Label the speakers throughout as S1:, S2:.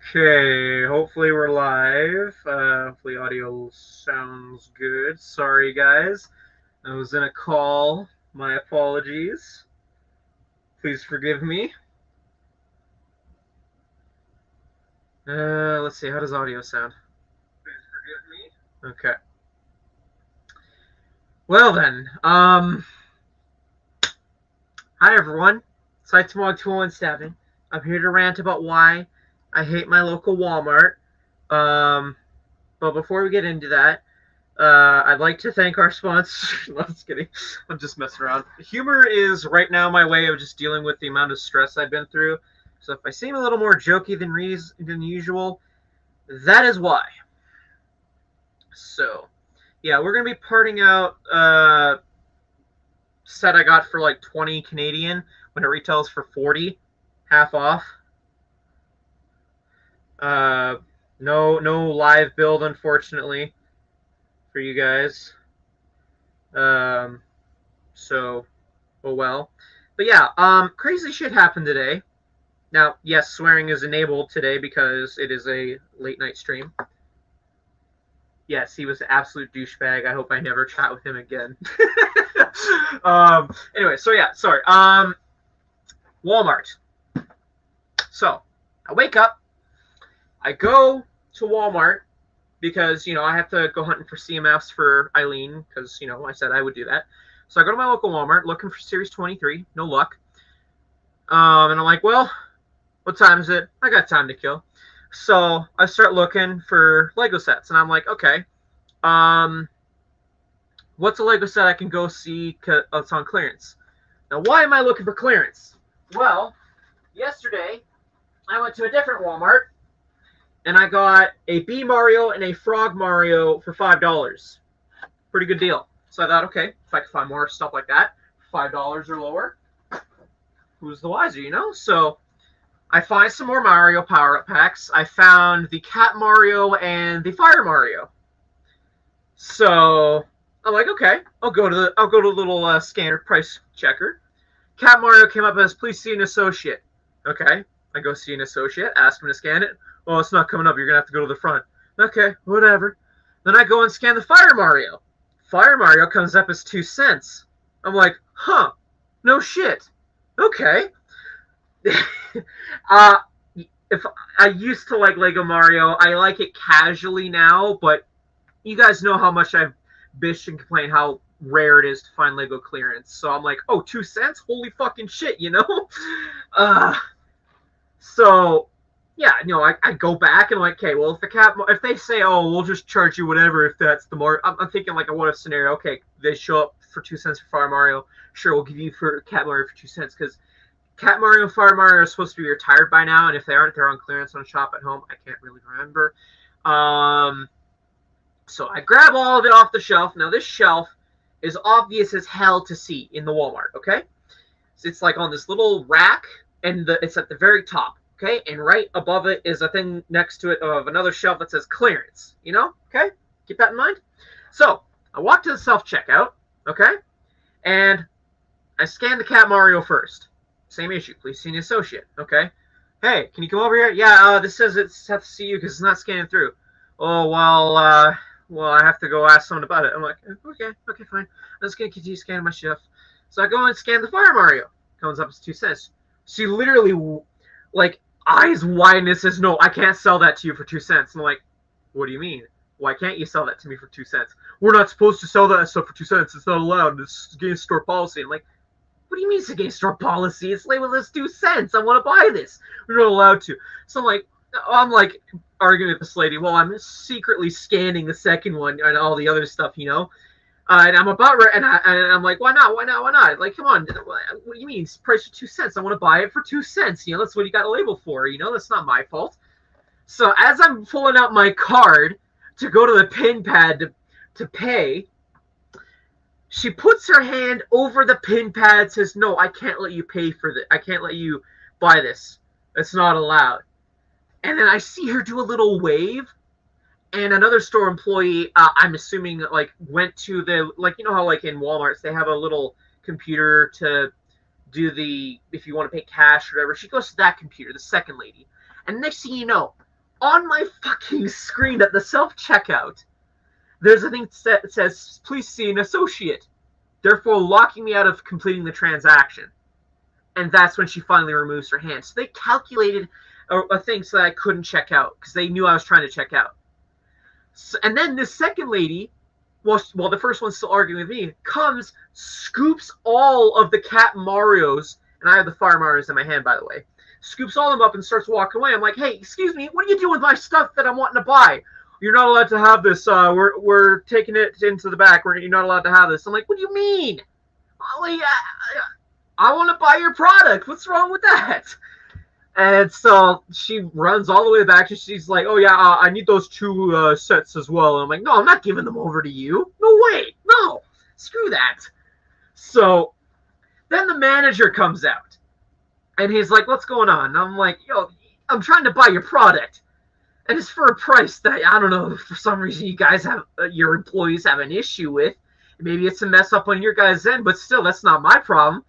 S1: Okay, hopefully we're live. Hopefully audio sounds good. Sorry, guys. I was in a call. My apologies. Please forgive me. Let's see. How does audio sound? Please forgive me. Okay. Well then, hi everyone. It's TMOG 217. I'm here to rant about why I hate my local Walmart. Um, but before we get into that, I'd like to thank our sponsor. No, just kidding. I'm just messing around. Humor is right now my way of just dealing with the amount of stress I've been through. So if I seem a little more jokey than usual, that is why. So, yeah, we're gonna be parting out set I got for like 20 Canadian when it retails for 40, half off. Uh, no live build unfortunately for you guys. Um, so oh well. But yeah, crazy shit happened today. Now, yes, swearing is enabled today because it is a late night stream. Yes, he was an absolute douchebag. I hope I never chat with him again. Anyway, so yeah, sorry. Walmart. So, I wake up, I go to Walmart because, I have to go hunting for CMFs for Eileen because, I said I would do that. So I go to my local Walmart looking for Series 23. No luck. And I'm like, well, what time is it? I got time to kill. So I start looking for Lego sets, and I'm like, okay, what's a Lego set I can go see? It's on clearance. Now, why am I looking for clearance? Well, yesterday I went to a different Walmart, and I got a Bee Mario and a Frog Mario for $5. Pretty good deal. So I thought, okay, if I can find more stuff like that, $5 or lower, who's the wiser, So I find some more Mario power-up packs. I found the Cat Mario and the Fire Mario. So I'm like, okay, I'll go to the little scanner price checker. Cat Mario came up as please see an associate. Okay, I go see an associate, ask him to scan it. Oh, it's not coming up. You're gonna have to go to the front. Okay, whatever. Then I go and scan the Fire Mario. Fire Mario comes up as 2 cents. I'm like, huh, no shit. Okay. If I used to like Lego Mario, I like it casually now, but you guys know how much I've bitched and complained how rare it is to find Lego clearance. So I'm like, oh, 2 cents? Holy fucking shit, uh, so yeah, I go back and I'm like, okay, well, if they say, oh, we'll just charge you whatever if that's the more, I'm thinking like a what if scenario. Okay, they show up for 2 cents for Fire Mario. Sure, we'll give you for Cat Mario for 2 cents because Cat Mario and Fire Mario are supposed to be retired by now, and if they aren't, they're on clearance on Shop at Home. I can't really remember. So I grab all of it off the shelf. Now this shelf is obvious as hell to see in the Walmart. Okay, so it's like on this little rack, and it's at the very top. Okay, and right above it is a thing next to it of another shelf that says clearance. Okay, keep that in mind. So I walk to the self checkout. Okay, and I scan the Cat Mario first. Same issue. Please see an associate. Okay. Hey, can you come over here? Yeah, this says it's have to see you because it's not scanning through. Oh, well, I have to go ask someone about it. I'm like, okay, fine. I'm just going to continue scanning my stuff. So I go and scan the Fire Mario. Comes up as 2 cents. She literally, like, eyes widen and says, no, I can't sell that to you for 2 cents. I'm like, what do you mean? Why can't you sell that to me for 2 cents? We're not supposed to sell that stuff for 2 cents. It's not allowed. It's against store policy. I'm like, what do you mean it's against store policy? It's labeled as 2 cents. I want to buy this. We're not allowed to. So I'm like arguing with this lady. Well, I'm secretly scanning the second one and all the other stuff, and I'm about and I'm like, why not? Like, come on. What do you mean? It's priced for 2 cents. I want to buy it for 2 cents. That's what you got a label for. That's not my fault. So as I'm pulling out my card to go to the pin pad to pay, she puts her hand over the pin pad and says, no, I can't let you pay for this. I can't let you buy this. It's not allowed. And then I see her do a little wave. And another store employee, I'm assuming, went to the, how, in Walmart, they have a little computer to do if you want to pay cash or whatever. She goes to that computer, the second lady. And next thing you know, On my fucking screen at the self-checkout, there's a thing that says, please see an associate, therefore locking me out of completing the transaction. And that's when she finally removes her hand. So they calculated a thing so that I couldn't check out because they knew I was trying to check out. So, and then this second lady, while the first one's still arguing with me, comes, scoops all of the Cat Marios, and I have the Fire Marios in my hand, by the way, scoops all of them up and starts walking away. I'm like, hey, excuse me, what are you doing with my stuff that I'm wanting to buy? You're not allowed to have this. We're taking it into the back. You're not allowed to have this. I'm like, what do you mean? I want to buy your product. What's wrong with that? And so she runs all the way back, and she's like, oh, yeah, I need those two sets as well. And I'm like, no, I'm not giving them over to you. No way. No. Screw that. So then the manager comes out, and he's like, what's going on? And I'm like, yo, I'm trying to buy your product. And it's for a price that, I don't know, for some reason you guys have, your employees have an issue with. Maybe it's a mess up on your guys' end, but still, that's not my problem.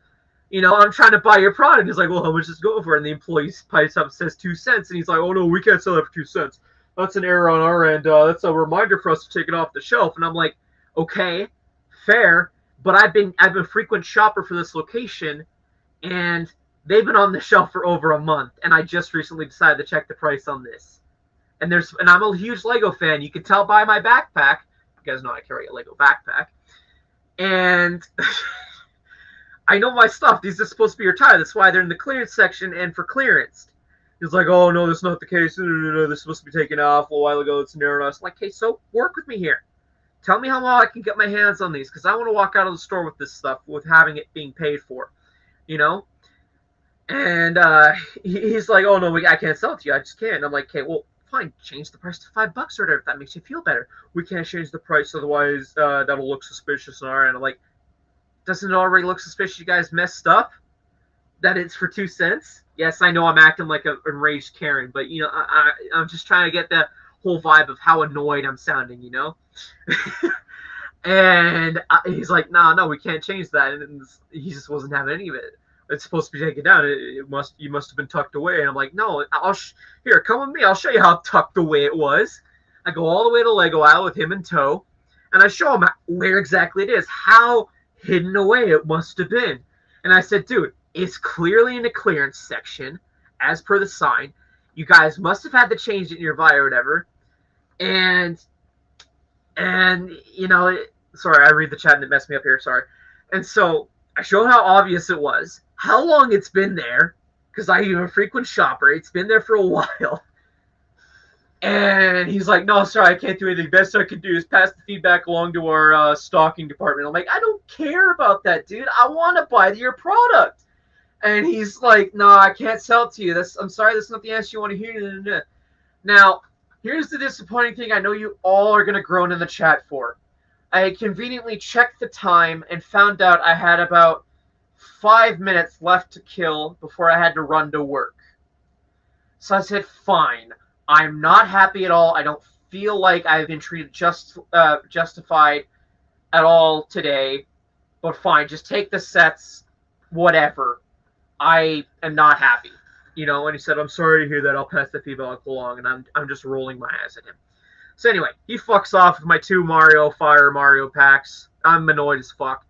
S1: You know, I'm trying to buy your product. He's like, well, how much is it going for? And the employee pipes up and says 2 cents. And he's like, oh, no, we can't sell that for 2 cents. That's an error on our end. That's a reminder for us to take it off the shelf. And I'm like, okay, fair. But I've been a frequent shopper for this location, and they've been on the shelf for over a month. And I just recently decided to check the price on this. And I'm a huge Lego fan. You can tell by my backpack. You guys know I carry a Lego backpack. And I know my stuff. These are supposed to be retired. That's why they're in the clearance section and for clearance. He's like, oh, no, that's not the case. No, they're supposed to be taken off a while ago. It's an error. I was like, hey, so work with me here. Tell me how well I can get my hands on these, because I want to walk out of the store with this stuff, with having it being paid for, you know? And he's like, oh, no, I can't sell it to you. I just can't. And I'm like, okay, well, fine, change the price to $5 or whatever if that makes you feel better. We can't change the price, otherwise that'll look suspicious on our end. I'm like, doesn't it already look suspicious you guys messed up? That it's for 2 cents? Yes, I know I'm acting like an enraged Karen, but, you know, I'm just trying to get the whole vibe of how annoyed I'm sounding, you know? And he's like, no, we can't change that. And he just wasn't having any of it. It's supposed to be taken down. You must have been tucked away. And I'm like, no, here, come with me. I'll show you how tucked away it was. I go all the way to Lego aisle with him in tow, and I show him where exactly it is, how hidden away it must have been. And I said, dude, it's clearly in the clearance section, as per the sign. You guys must have had to change it nearby or whatever. And you know, sorry, I read the chat and it messed me up here. Sorry. And so I show how obvious it was, how long it's been there, because I'm a frequent shopper. It's been there for a while. And he's like, no, sorry, I can't do anything. Best I can do is pass the feedback along to our stocking department. I'm like, I don't care about that, dude. I want to buy your product. And he's like, no, I can't sell it to you. I'm sorry, that's not the answer you want to hear. Now, here's the disappointing thing I know you all are going to groan in the chat for. I conveniently checked the time and found out I had about 5 minutes left to kill before I had to run to work. So I said, fine. I'm not happy at all. I don't feel like I've been treated justified at all today. But fine, just take the sets, whatever. I am not happy. You know, and he said, I'm sorry to hear that. I'll pass the feedback along. And I'm just rolling my eyes at him. So anyway, he fucks off with my 2 Fire Mario packs. I'm annoyed as fuck.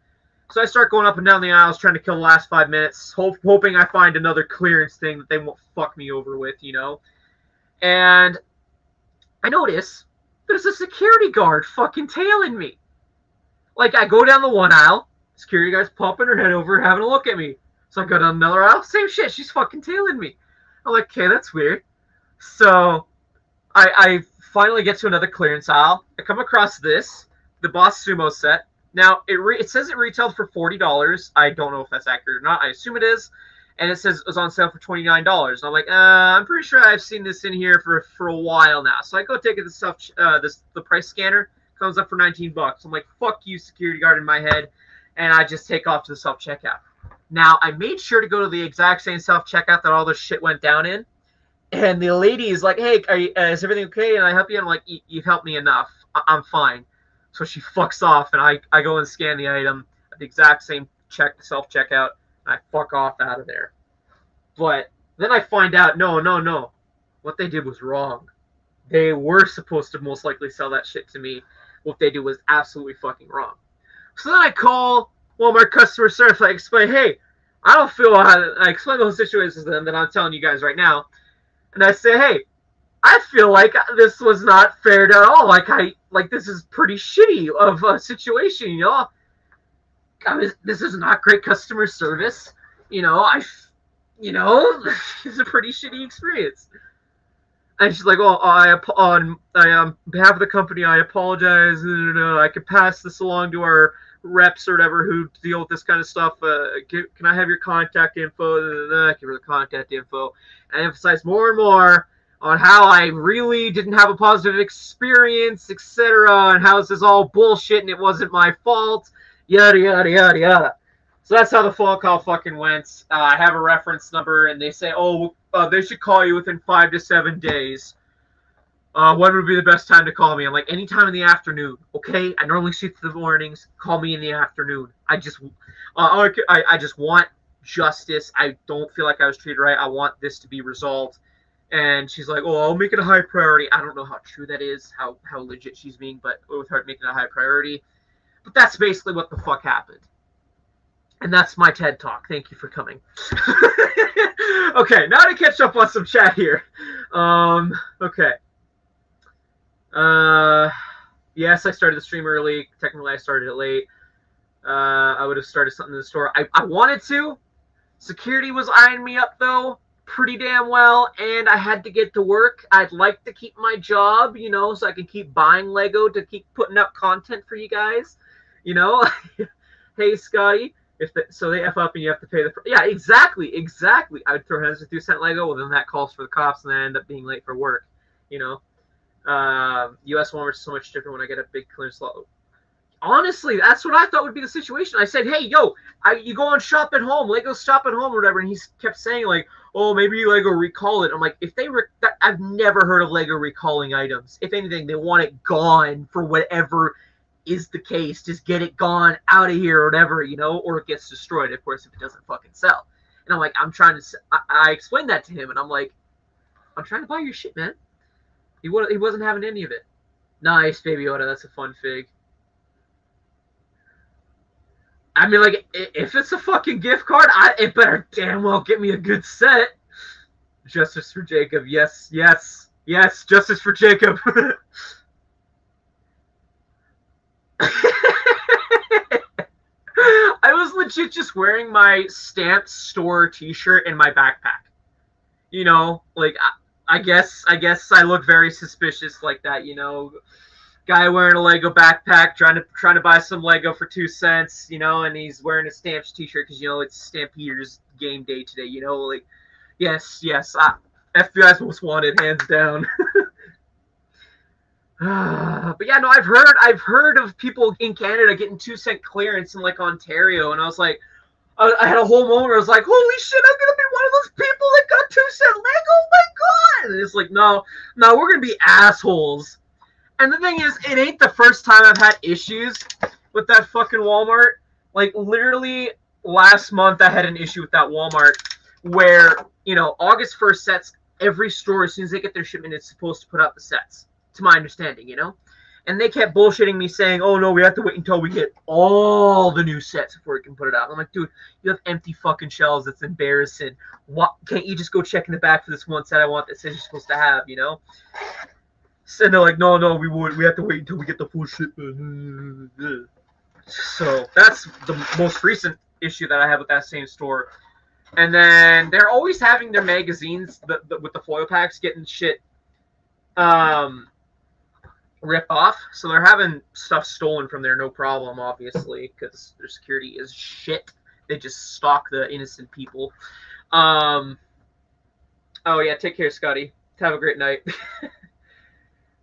S1: So I start going up and down the aisles trying to kill the last 5 minutes, hoping I find another clearance thing that they won't fuck me over with, you know. And I notice there's a security guard fucking tailing me. Like, I go down the one aisle, security guard's popping her head over, having a look at me. So I go down another aisle, same shit, she's fucking tailing me. I'm like, okay, that's weird. So I finally get to another clearance aisle. I come across this, the Boss Sumo set. Now, it says it retailed for $40. I don't know if that's accurate or not. I assume it is. And it says it was on sale for $29. And I'm like, I'm pretty sure I've seen this in here for a while now. So I go take it to the price scanner. Comes up for $19. I'm like, fuck you, security guard, in my head. And I just take off to the self-checkout. Now, I made sure to go to the exact same self-checkout that all this shit went down in. And the lady is like, hey, is everything okay? And I help you? And I'm like, you've helped me enough. I'm fine. So she fucks off, and I go and scan the item at the exact same self-checkout, and I fuck off out of there. But then I find out, no. What they did was wrong. they were supposed to most likely sell that shit to me. What they do was absolutely fucking wrong. So then I call Walmart customer service. I explain, hey, I don't feel I explain the whole situation to them that I'm telling you guys right now. And I say, hey, I feel like this was not fair at all. Like this is pretty shitty of a situation, you know. This is not great customer service. You know, it's a pretty shitty experience. And she's like, "Oh, on behalf of the company, I apologize. I could pass this along to our reps or whatever who deal with this kind of stuff. Can I have your contact info?" I give her the contact info. And I emphasize more and more on how I really didn't have a positive experience, etc., and how this is all bullshit and it wasn't my fault. Yada yada yada yada. So that's how the phone call fucking went. I have a reference number, and they say, "Oh, they should call you within 5 to 7 days. When would be the best time to call me?" I'm like, anytime in the afternoon, okay? I normally shoot the mornings. Call me in the afternoon. I just want justice. I don't feel like I was treated right. I want this to be resolved. And she's like, "Oh, I'll make it a high priority." I don't know how true that is, how legit she's being, but with her making it a high priority. But that's basically what the fuck happened. And that's my TED Talk. Thank you for coming. Okay, now to catch up on some chat here. Okay. Yes, I started the stream early. Technically, I started it late. I would have started something in the store. I wanted to. Security was eyeing me up, though, pretty damn well, and I had to get to work. I'd like to keep my job, you know, so I can keep buying Lego to keep putting up content for you guys. You know? Hey, Scotty. So they F up and you have to pay the... Yeah, exactly. I'd throw hands with 2-cent Lego, well, then that calls for the cops, and then I end up being late for work, you know? U.S. Walmart's so much different when I get a big clearance lot. Honestly, that's what I thought would be the situation. I said, hey, yo, you go on Shop at Home, Lego Shop at Home or whatever, and he kept saying, like, oh, maybe Lego recall it. I'm like, I've never heard of Lego recalling items. If anything, they want it gone for whatever is the case. Just get it gone out of here or whatever, you know, or it gets destroyed, of course, if it doesn't fucking sell. And I'm like, I explained that to him, and I'm like, I'm trying to buy your shit, man. He wasn't having any of it. Nice, Baby Yoda. That's a fun fig. I mean, like, if it's a fucking gift card, it better damn well get me a good set. Justice for Jacob. Yes. Justice for Jacob. I was legit just wearing my Stamp Store t-shirt and my backpack. You know, like, I guess I look very suspicious like that, you know. Guy wearing a Lego backpack, trying to buy some Lego for 2 cents, you know, and he's wearing a Stamps t-shirt because, you know, it's Stampeders game day today, you know, like, yes, FBI's most wanted, hands down. But yeah, no, I've heard of people in Canada getting 2-cent clearance in like Ontario, and I was like, I had a whole moment where I was like, holy shit, I'm gonna be one of those people that got 2-cent Lego, oh my god! And it's like, no, we're gonna be assholes. And the thing is, it ain't the first time I've had issues with that fucking Walmart. Like, literally, last month I had an issue with that Walmart where, you know, August 1st sets, every store, as soon as they get their shipment, is supposed to put out the sets, to my understanding, you know? And they kept bullshitting me saying, oh, no, we have to wait until we get all the new sets before we can put it out. I'm like, dude, you have empty fucking shelves. That's embarrassing. What? Can't you just go check in the back for this one set I want that says you're supposed to have, you know? And they're like, no, we have to wait until we get the full shipment. So that's the most recent issue that I have with that same store. And then they're always having their magazines with the foil packs getting shit ripped off. So they're having stuff stolen from there, no problem, obviously, because their security is shit. They just stalk the innocent people. Oh yeah, take care, Scotty. Have a great night.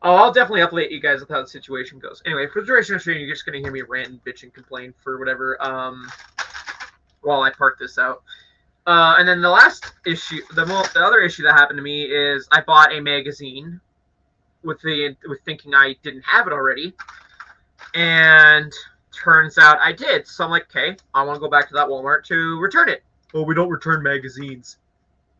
S1: Oh, I'll definitely update you guys with how the situation goes. Anyway, for the duration of the stream, you're just going to hear me rant and bitch and complain for whatever while I part this out. And then the last issue, the other issue that happened to me is I bought a magazine with thinking I didn't have it already. And turns out I did. So I'm like, okay, I want to go back to that Walmart to return it. Oh, we don't return magazines.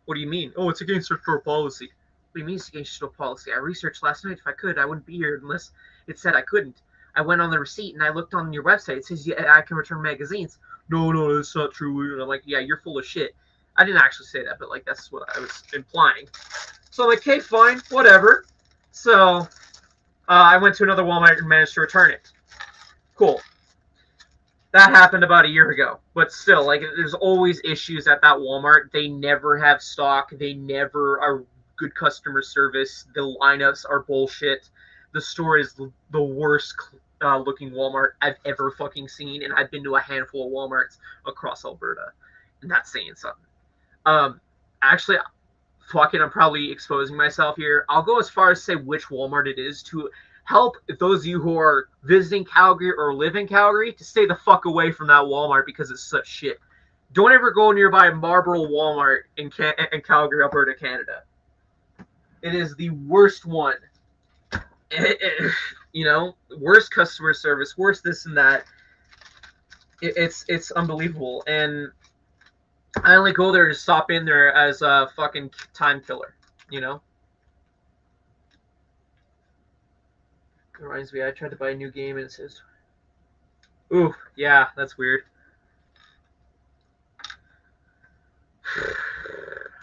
S1: What do you mean? Oh, it's against our store policy. What do you mean it's against your store policy? I researched last night. If I could, I wouldn't be here unless it said I couldn't. I went on the receipt and I looked on your website. It says I can return magazines. No, that's not true. And I'm like, yeah, you're full of shit. I didn't actually say that, but like that's what I was implying. So I'm like, okay, fine, whatever. So I went to another Walmart and managed to return it. Cool. That happened about a year ago, but still, like, there's always issues at that Walmart. They never have stock. They never are good customer service. The lineups are bullshit. The store is the worst looking Walmart I've ever fucking seen, and I've been to a handful of Walmarts across Alberta, and that's saying something. Actually, fuck it, I'm probably exposing myself here. I'll go as far as say which Walmart it is to help those of you who are visiting Calgary or live in Calgary to stay the fuck away from that Walmart because it's such shit. Don't ever go nearby Marlboro Walmart in Calgary, Alberta, Canada. It is the worst one. You know, worst customer service, worst this and that. It's unbelievable, and I only go there to stop in there as a fucking time killer, you know? It reminds me, I tried to buy a new game and it says, ooh, yeah, that's weird.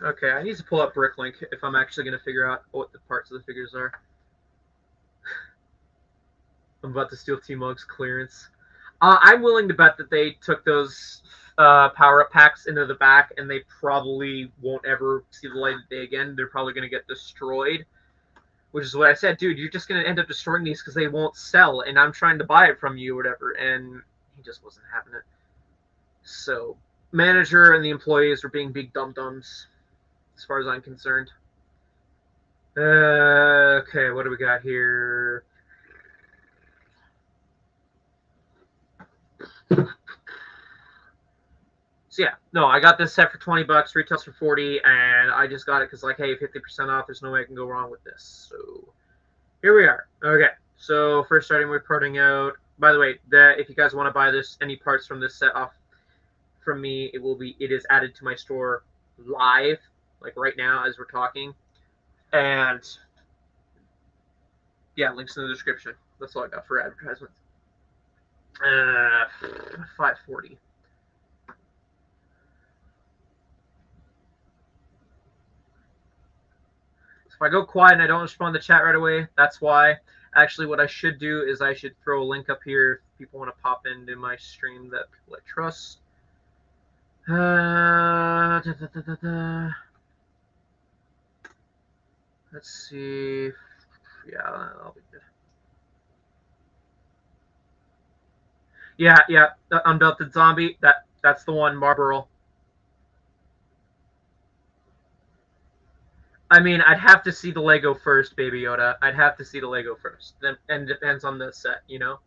S1: Okay, I need to pull up Bricklink if I'm actually going to figure out what the parts of the figures are. I'm about to steal TMOG's clearance. I'm willing to bet that they took those power-up packs into the back and they probably won't ever see the light of day again. They're probably going to get destroyed. Which is what I said, dude, you're just going to end up destroying these because they won't sell, and I'm trying to buy it from you or whatever, and he just wasn't having it. So, manager and the employees were being big dum-dums, as far as I'm concerned. Okay, what do we got here? So yeah, no, I got this set for $20, retails for $40, and I just got it because like, hey, 50% off, there's no way I can go wrong with this. So here we are. Okay, so first starting with parting out. By the way, if you guys want to buy this, any parts from this set off from me, it is added to my store live, like right now as we're talking. And yeah, links in the description. That's all I got for advertisements. 540. If I go quiet and I don't respond to the chat right away, that's why. Actually, what I should do is I should throw a link up here if people want to pop into my stream that people I trust. Let's see. Yeah, that'll be good. Yeah, Unbelted Zombie. That's the one, Marlboro. I mean, I'd have to see the Lego first, Baby Yoda. I'd have to see the Lego first. And it depends on the set, you know?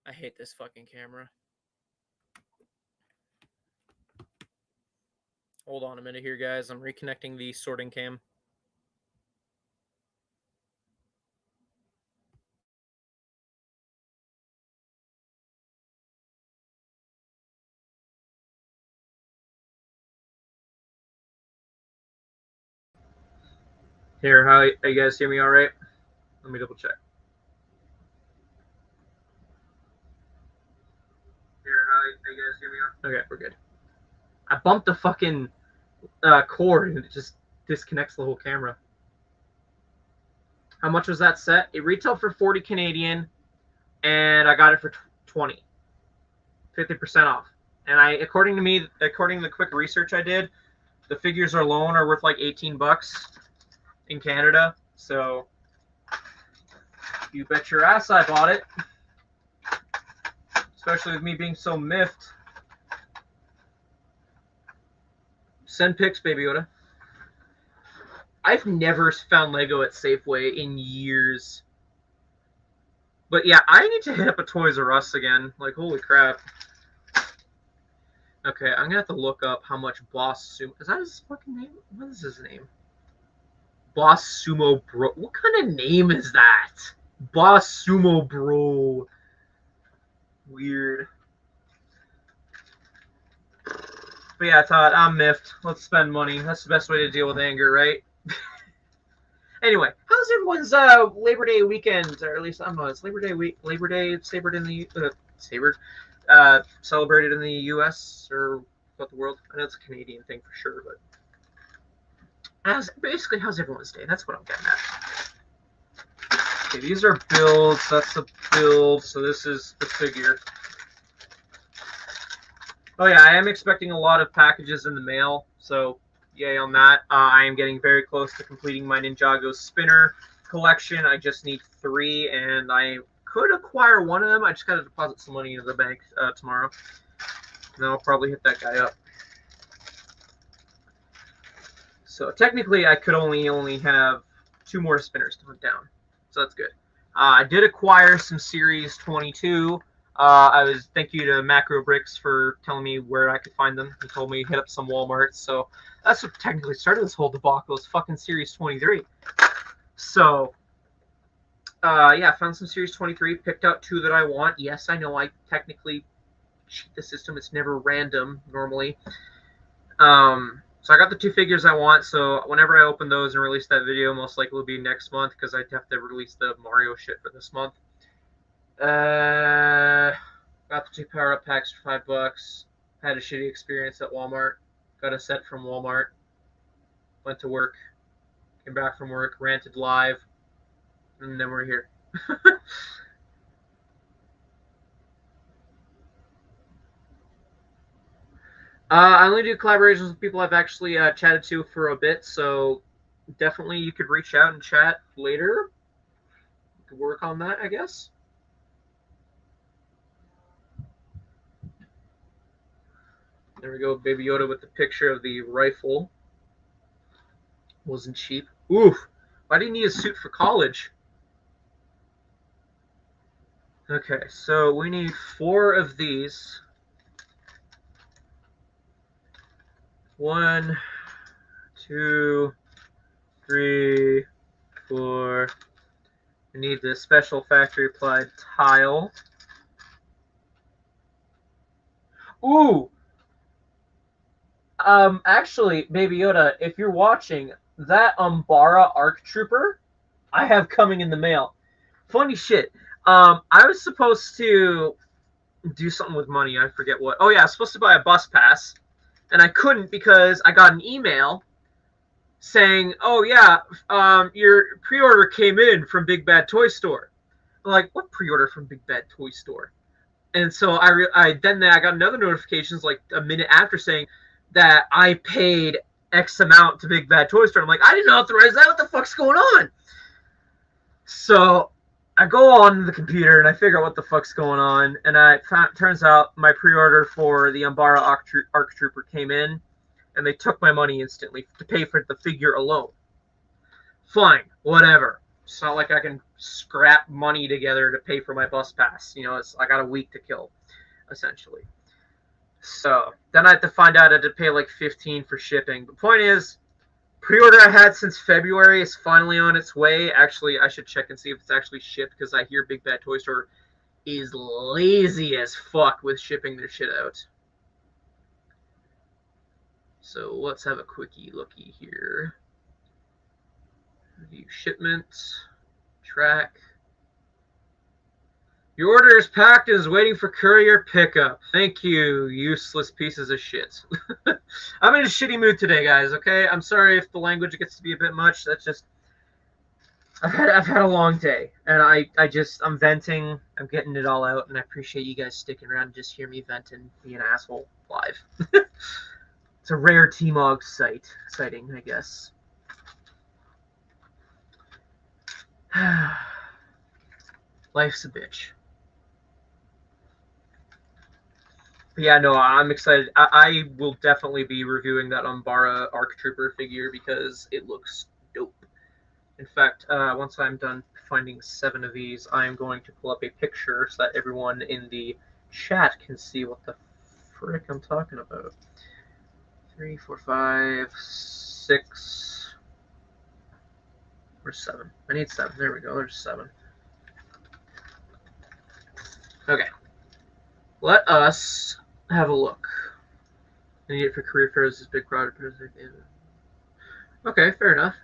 S1: I hate this fucking camera. Hold on a minute here, guys. I'm reconnecting the sorting cam. Here, how you guys hear me all right? Let me double check. Here, how you guys hear me all right? Okay, we're good. I bumped the fucking cord and it just disconnects the whole camera. How much was that set? It retailed for 40 Canadian, and I got it for 20, 50% off. And according to the quick research I did, The figures alone are worth like $18 in Canada. So you bet your ass I bought it. Especially with me being so miffed. Send pics, Baby Yoda. I've never found Lego at Safeway in years. But yeah, I need to hit up a Toys R Us again. Like, holy crap. Okay, I'm gonna have to look up how much Boss Sumo... Is that his fucking name? What is his name? Boss Sumo Bro... What kind of name is that? Boss Sumo Bro. Weird. But yeah, Todd, I'm miffed. Let's spend money. That's the best way to deal with anger, right? Anyway, how's everyone's Labor Day weekend? Or at least, I don't know, it's Labor Day week. Labor Day savored in the... celebrated in the U.S. or about the world. I know it's a Canadian thing for sure, but basically, how's everyone's day? That's what I'm getting at. Okay, these are builds. That's a build. So this is the figure. Oh yeah, I am expecting a lot of packages in the mail. So yay on that. I am getting very close to completing my Ninjago spinner collection. I just need 3, and I could acquire one of them. I just got to deposit some money into the bank tomorrow. And then I'll probably hit that guy up. So technically, I could only have 2 more spinners to put down. So that's good. I did acquire some Series 22. Thank you to Macro Bricks for telling me where I could find them. He told me to hit up some Walmarts. So that's what technically started this whole debacle, is fucking Series 23. So... yeah, found some Series 23, picked out 2 that I want. Yes, I know I technically cheat the system. It's never random, normally. So I got the 2 figures I want, so whenever I open those and release that video, most likely will be next month, because I'd have to release the Mario shit for this month. Got the 2 power-up packs for $5. Had a shitty experience at Walmart. Got a set from Walmart. Went to work. Came back from work, ranted live. And then we're here. I only do collaborations with people I've actually chatted to for a bit, so definitely you could reach out and chat later. We could work on that, I guess. There we go, Baby Yoda with the picture of the rifle. Wasn't cheap. Oof! Why do you need a suit for college? Okay, so we need 4 of these. 1, 2, 3, 4. We need the special factory applied tile. Ooh! Actually, Baby Yoda, if you're watching, that Umbara Arc Trooper I have coming in the mail. Funny shit. I was supposed to do something with money. I forget what. Oh yeah, I was supposed to buy a bus pass, and I couldn't because I got an email saying, "Oh yeah, your pre-order came in from Big Bad Toy Store." I'm like, what pre-order from Big Bad Toy Store? And so I got another notifications like a minute after saying that I paid X amount to Big Bad Toy Store. I'm like, I didn't authorize that. What the fuck's going on? So I go on the computer and I figure out what the fuck's going on, and turns out my pre-order for the Umbara Arc Trooper came in, and they took my money instantly to pay for the figure alone. Fine, whatever. It's not like I can scrap money together to pay for my bus pass. You know, I got a week to kill, essentially. So then I had to find out I had to pay like $15 for shipping. The point is, pre-order I had since February is finally on its way. Actually, I should check and see if it's actually shipped, because I hear Big Bad Toy Store is lazy as fuck with shipping their shit out. So let's have a quickie looky here. Review shipment. Track. Your order is packed and is waiting for courier pickup. Thank you, useless pieces of shit. I'm in a shitty mood today, guys, okay? I'm sorry if the language gets to be a bit much. That's just... I've had a long day, and I'm venting. I'm getting it all out, and I appreciate you guys sticking around and just hear me vent and be an asshole live. It's a rare TMOG sighting, I guess. Life's a bitch. But yeah, no, I'm excited. I will definitely be reviewing that Umbara Arc Trooper figure because it looks dope. In fact, once I'm done finding 7 of these, I am going to pull up a picture so that everyone in the chat can see what the frick I'm talking about. 3, 4, 5, 6. Where's 7? I need 7. There we go. There's 7. Okay. Let us have a look. I need it for career fairs. This big crowd. Okay, fair enough.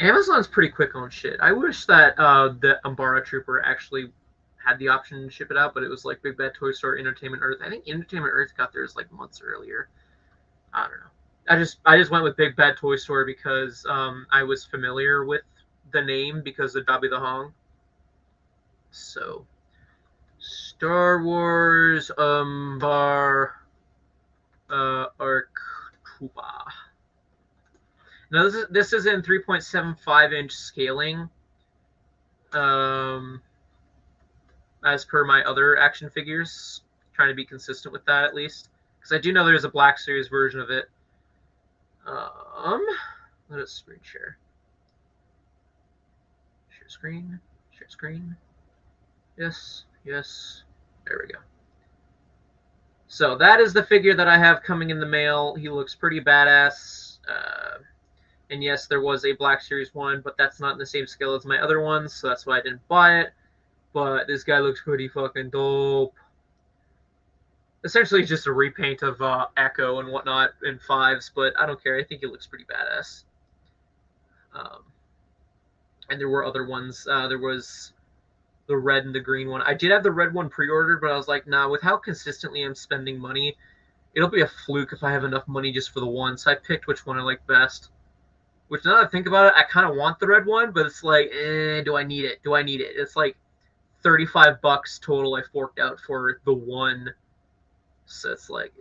S1: Amazon's pretty quick on shit. I wish that the Umbara Trooper actually had the option to ship it out, but it was like Big Bad Toy Store, Entertainment Earth. I think Entertainment Earth got theirs like months earlier. I don't know. I just went with Big Bad Toy Store because I was familiar with the name because of Dabby the Hong. So, Star Wars Arc Trooper. Now this is in 3.75-inch scaling. As per my other action figures, trying to be consistent with that at least, because I do know there's a Black Series version of it. Let us screen share. Share screen. Share screen. Yes. Yes. There we go. So that is the figure that I have coming in the mail. He looks pretty badass. And yes, there was a Black Series one, but that's not in the same scale as my other ones, so that's why I didn't buy it. But this guy looks pretty fucking dope. Essentially just a repaint of Echo and whatnot in 5s, but I don't care. I think he looks pretty badass. And there were other ones. There was the red and the green one. I did have the red one pre-ordered, but I was like, nah, with how consistently I'm spending money, it'll be a fluke if I have enough money just for the one. So I picked which one I like best. Which, now that I think about it, I kind of want the red one, but it's like, do I need it? Do I need it? It's like $35 total I forked out for the one. So it's like,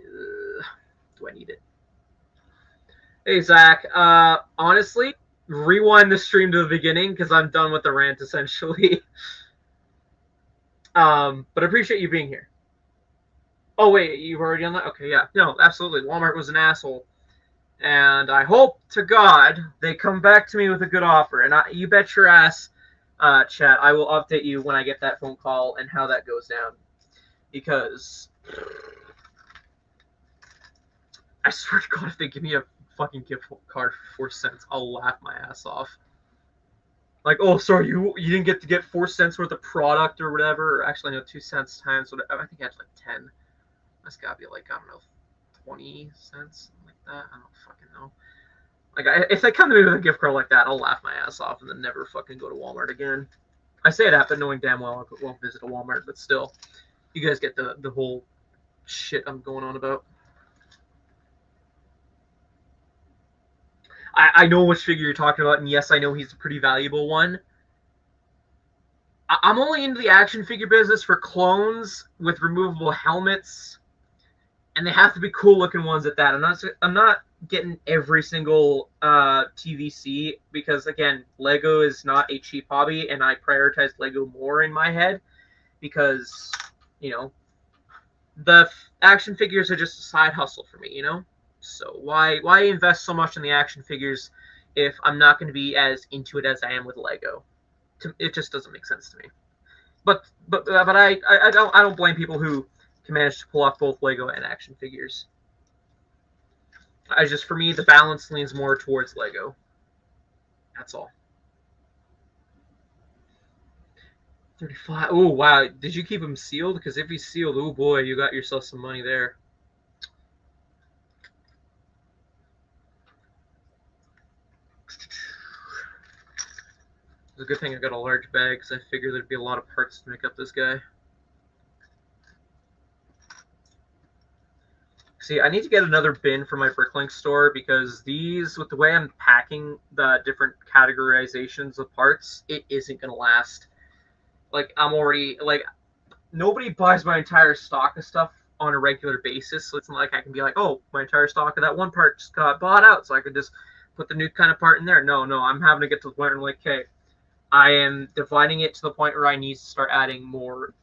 S1: do I need it? Hey, Zach. Honestly, rewind the stream to the beginning because I'm done with the rant, essentially. But I appreciate you being here. Oh, wait, you've already done that? Okay, yeah. No, absolutely. Walmart was an asshole. And I hope to God they come back to me with a good offer. And you bet your ass, chat, I will update you when I get that phone call and how that goes down. Because I swear to God, if they give me a fucking gift card for 4 cents, I'll laugh my ass off. Like, oh, sorry, you didn't get to get 4 cents worth of product or whatever. Or actually, no, 2 cents times whatever. I think I had like 10. That's gotta be like, I don't know, 20 cents, something like that. I don't fucking know. Like, if they come to me with a gift card like that, I'll laugh my ass off and then never fucking go to Walmart again. I say that, but knowing damn well I won't visit a Walmart. But still, you guys get the whole shit I'm going on about. I know which figure you're talking about, and yes, I know he's a pretty valuable one. I'm only into the action figure business for clones with removable helmets, and they have to be cool looking ones at that. I'm not getting every single TVC because, again, Lego is not a cheap hobby, and I prioritize Lego more in my head because, you know, the action figures are just a side hustle for me, you know? So why invest so much in the action figures if I'm not going to be as into it as I am with Lego? It just doesn't make sense to me. But I don't blame people who can manage to pull off both Lego and action figures. For me, the balance leans more towards Lego. That's all. 35. Oh, wow. Did you keep him sealed? Because if he's sealed, oh boy, you got yourself some money there. It's a good thing I got a large bag because I figured there'd be a lot of parts to make up this guy. See, I need to get another bin for my Bricklink store because these, with the way I'm packing the different categorizations of parts, it isn't going to last. Like, I'm already, like, nobody buys my entire stock of stuff on a regular basis. So it's not like I can be like, oh, my entire stock of that one part just got bought out, so I could just put the new kind of part in there. No, I'm having to get to the point where I'm like, okay, I am dividing it to the point where I need to start adding more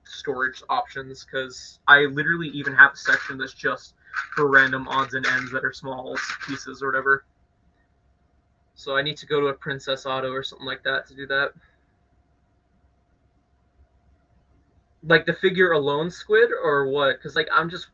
S1: storage options, because I literally even have a section that's just for random odds and ends that are small pieces or whatever. So I need to go to a Princess Auto or something like that to do that. Like the figure alone squid or what? Because like I'm just,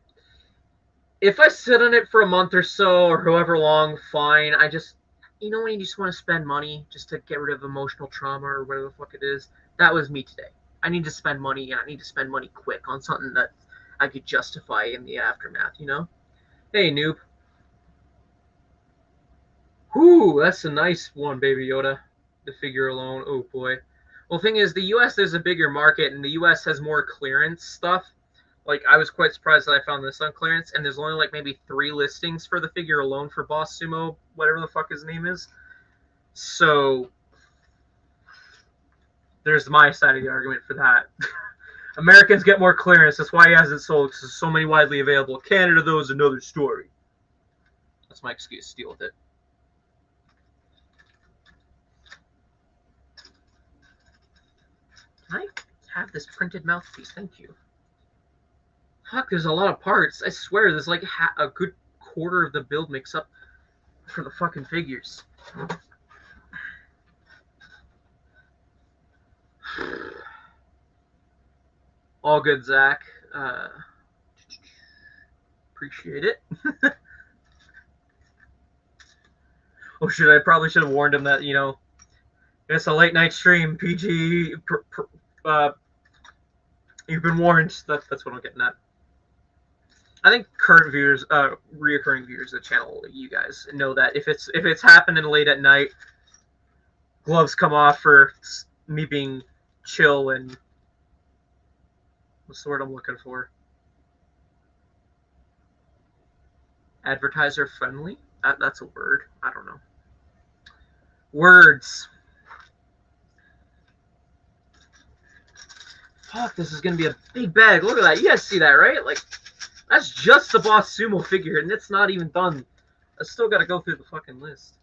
S1: if I sit on it for a month or so or however long, fine. I just, you know, when you just want to spend money just to get rid of emotional trauma or whatever the fuck it is, that was me today. I need to spend money, and I need to spend money quick on something that I could justify in the aftermath, you know? Hey, noob. Whoo, that's a nice one, Baby Yoda. The figure alone. Oh, boy. Well, the thing is, the U.S., there's a bigger market, and the U.S. has more clearance stuff. Like, I was quite surprised that I found this on clearance, and there's only, like, maybe 3 listings for the figure alone for Boss Sumo, whatever the fuck his name is. So, there's my side of the argument for that. Americans get more clearance. That's why he hasn't sold, because there's so many widely available. Canada, though, is another story. That's my excuse. Deal with it. Can I have this printed mouthpiece? Thank you. Fuck, there's a lot of parts. I swear, there's like a good quarter of the build makes up for the fucking figures. All good, Zach. Appreciate it. Oh shit, I probably should have warned him that, you know, it's a late night stream. PG, you've been warned. That's what I'm getting at. I think current viewers, reoccurring viewers of the channel, you guys know that if it's happening late at night, gloves come off for me being chill and what's the word I'm looking for? Advertiser friendly? That's a word. I don't know. Words. Fuck, this is gonna be a big bag. Look at that. You guys see that, right? Like, that's just the Boss Sumo figure, and it's not even done. I still gotta go through the fucking list.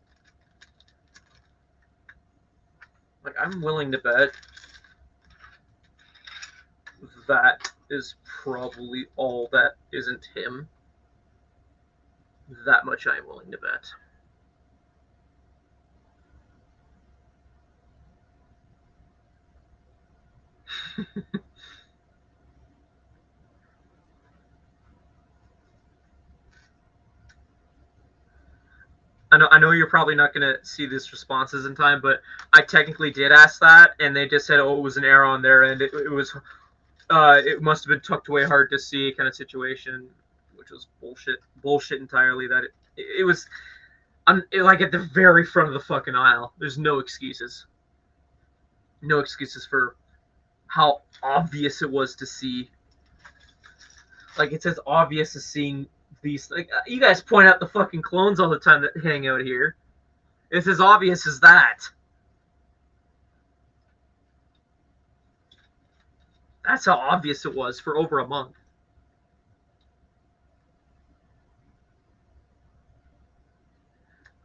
S1: Like, I'm willing to bet that is probably all that isn't him. That much I'm willing to bet. I know you're probably not going to see these responses in time, but I technically did ask that, and they just said, oh, it was an error on their end. It must have been tucked away hard to see kind of situation, which was bullshit entirely. That it was, like at the very front of the fucking aisle. There's no excuses. No excuses for how obvious it was to see. Like, it's as obvious as seeing these. Like, you guys point out the fucking clones all the time that hang out here. It's as obvious as that. That's how obvious it was for over a month.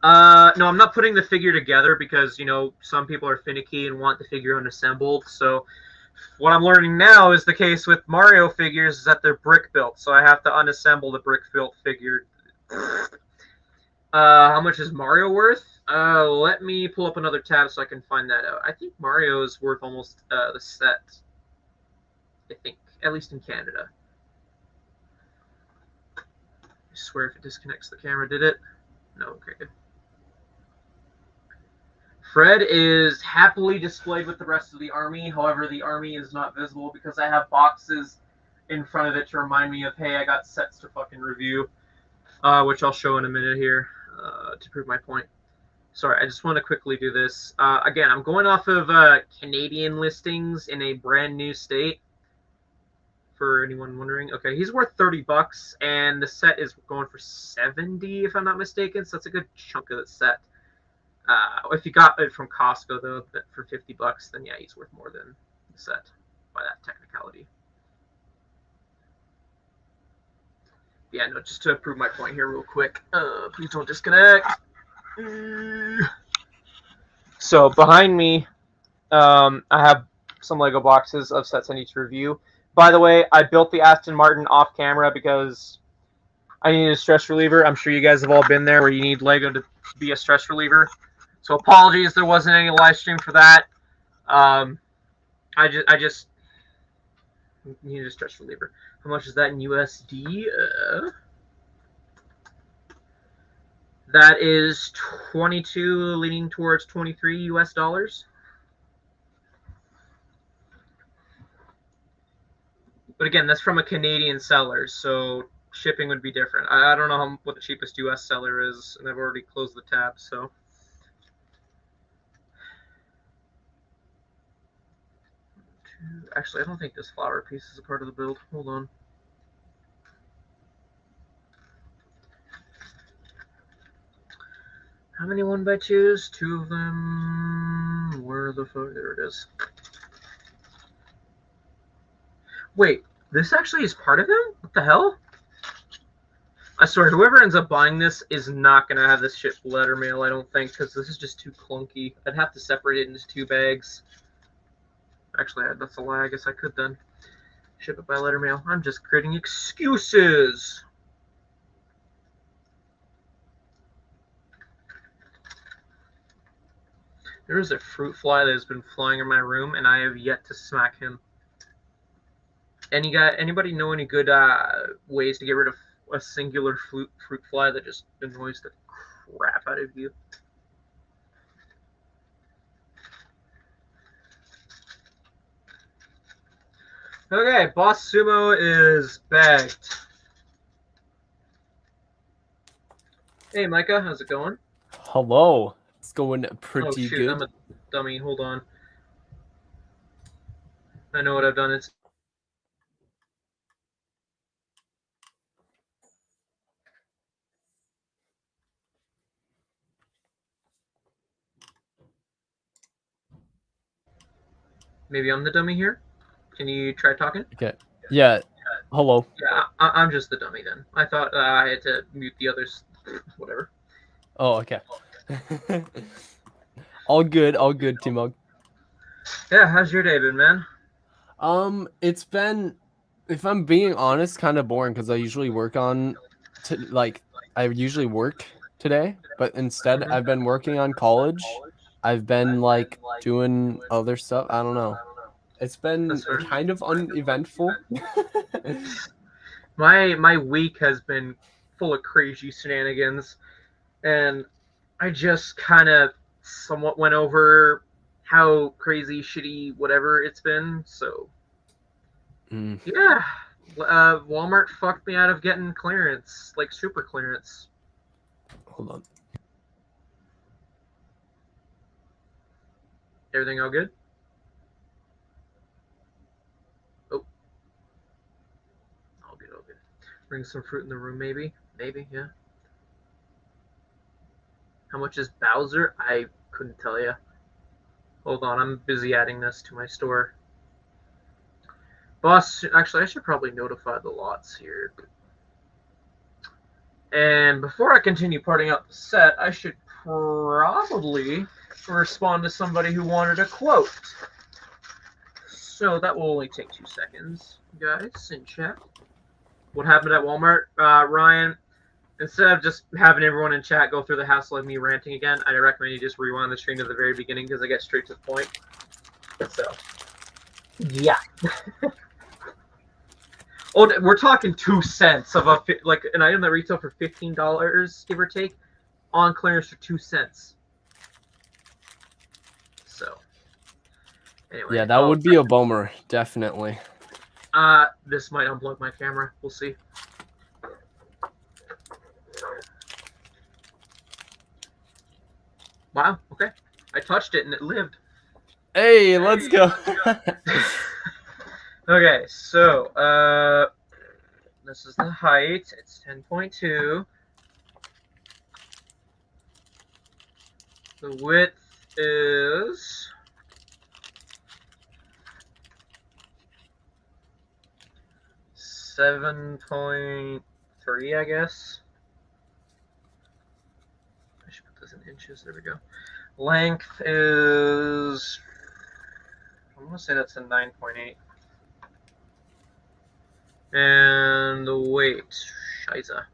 S1: No, I'm not putting the figure together because, you know, some people are finicky and want the figure unassembled. So what I'm learning now is the case with Mario figures is that they're brick built. So I have to unassemble the brick built figure. How much is Mario worth? Let me pull up another tab so I can find that out. I think Mario is worth almost the set. I think, at least in Canada. I swear if it disconnects the camera, did it? No, okay, good. Fred is happily displayed with the rest of the army. However, the army is not visible because I have boxes in front of it to remind me of, hey, I got sets to fucking review, which I'll show in a minute here to prove my point. Sorry, I just want to quickly do this. Again, I'm going off of Canadian listings in a brand new state. For anyone wondering, okay, he's worth $30, and the set is going for $70 if I'm not mistaken. So that's a good chunk of the set. If you got it from Costco though, for $50, then yeah, he's worth more than the set by that technicality. yeah, no, just to prove my point here real quick. Please don't disconnect. So behind me, I have some Lego boxes of sets I need to review. By the way, I built the Aston Martin off camera because I needed a stress reliever. I'm sure you guys have all been there where you need Lego to be a stress reliever. So apologies, there wasn't any live stream for that. I just needed a stress reliever. How much is that in USD? That is 22, leaning towards 23 US dollars. But again, that's from a Canadian seller, so shipping would be different. I don't know what the cheapest US seller is, and I've already closed the tab, so. Actually, I don't think this flower piece is a part of the build. Hold on. How many 1x2s? 2 of them. Where the fuck? There it is. Wait, this actually is part of them? What the hell? I swear, whoever ends up buying this is not going to have this shit letter mail, I don't think, because this is just too clunky. I'd have to separate it into 2 bags. Actually, that's a lie. I guess I could then ship it by letter mail. I'm just creating excuses. There is a fruit fly that has been flying in my room, and I have yet to smack him. Anybody know any good ways to get rid of a singular fruit fly that just annoys the crap out of you? Okay, Boss Sumo is bagged. Hey, Micah, how's it going?
S2: Hello. It's going pretty good.
S1: I'm a dummy. Hold on. I know what I've done. It's maybe I'm the dummy here. Can you try talking?
S2: Okay. Yeah. Hello.
S1: Yeah, I'm just the dummy then. I thought I had to mute the others. Whatever.
S2: Oh, okay. All good, TMOG.
S1: Yeah, how's your day been, man?
S2: It's been, if I'm being honest, kind of boring because I usually work I usually work today, but instead I've been working on college. I've been like doing other stuff. I don't know. It's been kind of uneventful.
S1: My week has been full of crazy shenanigans, and I just kind of somewhat went over how crazy, shitty, whatever it's been. So, yeah, Walmart fucked me out of getting clearance, like super clearance.
S2: Hold on.
S1: Everything all good? Oh, all good, all good. Bring some fruit in the room, maybe, yeah. How much is Bowser? I couldn't tell you. Hold on, I'm busy adding this to my store. Boss, actually, I should probably notify the lots here. And before I continue parting out the set, I should probably respond to somebody who wanted a quote. So that will only take 2 seconds, guys, in chat. What happened at Walmart? Ryan, instead of just having everyone in chat go through the hassle of me ranting again, I recommend you just rewind the stream to the very beginning because I get straight to the point. So, yeah. Oh, we're talking 2 cents of an item that retails for $15, give or take, on clearance for 2 cents. So, anyway.
S2: Yeah, that would be a bummer, definitely.
S1: This might unplug my camera. We'll see. Wow. Okay. I touched it and it lived.
S2: Hey, let's go.
S1: Okay, so this is the height. It's 10.2. The width is 7.3. free, I guess. I should put this in inches. There we go. Length is, I'm going to say that's a 9.8. And the weight, Shiza.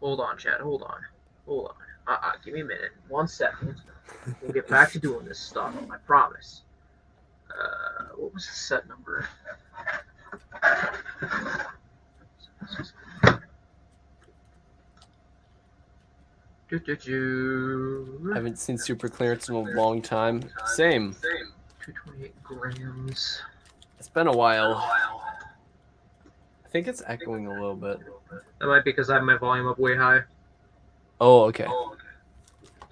S1: Hold on, Chad. Hold on. Give me a minute. 1 second. We'll get back to doing this stuff. I promise. What was the set number?
S2: I haven't seen super clearance in a long time. Same.
S1: 228 grams.
S2: It's been a while. I think it's echoing a little bit.
S1: That might be because I have my volume up way high.
S2: Oh, okay.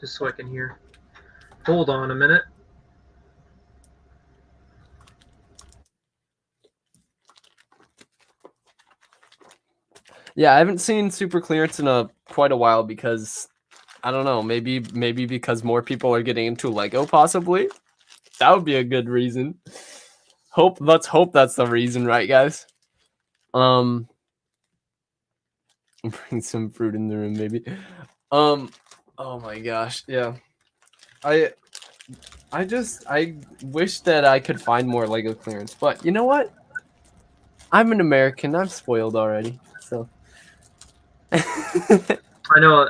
S1: Just so I can hear. Hold on a minute.
S2: Yeah, I haven't seen super clearance in quite a while because I don't know, maybe because more people are getting into Lego possibly. That would be a good reason. Let's hope that's the reason, right, guys? Bring some fruit in the room, maybe. Oh my gosh, yeah. I wish that I could find more Lego clearance, but you know what? I'm an American. I'm spoiled already, so.
S1: I know.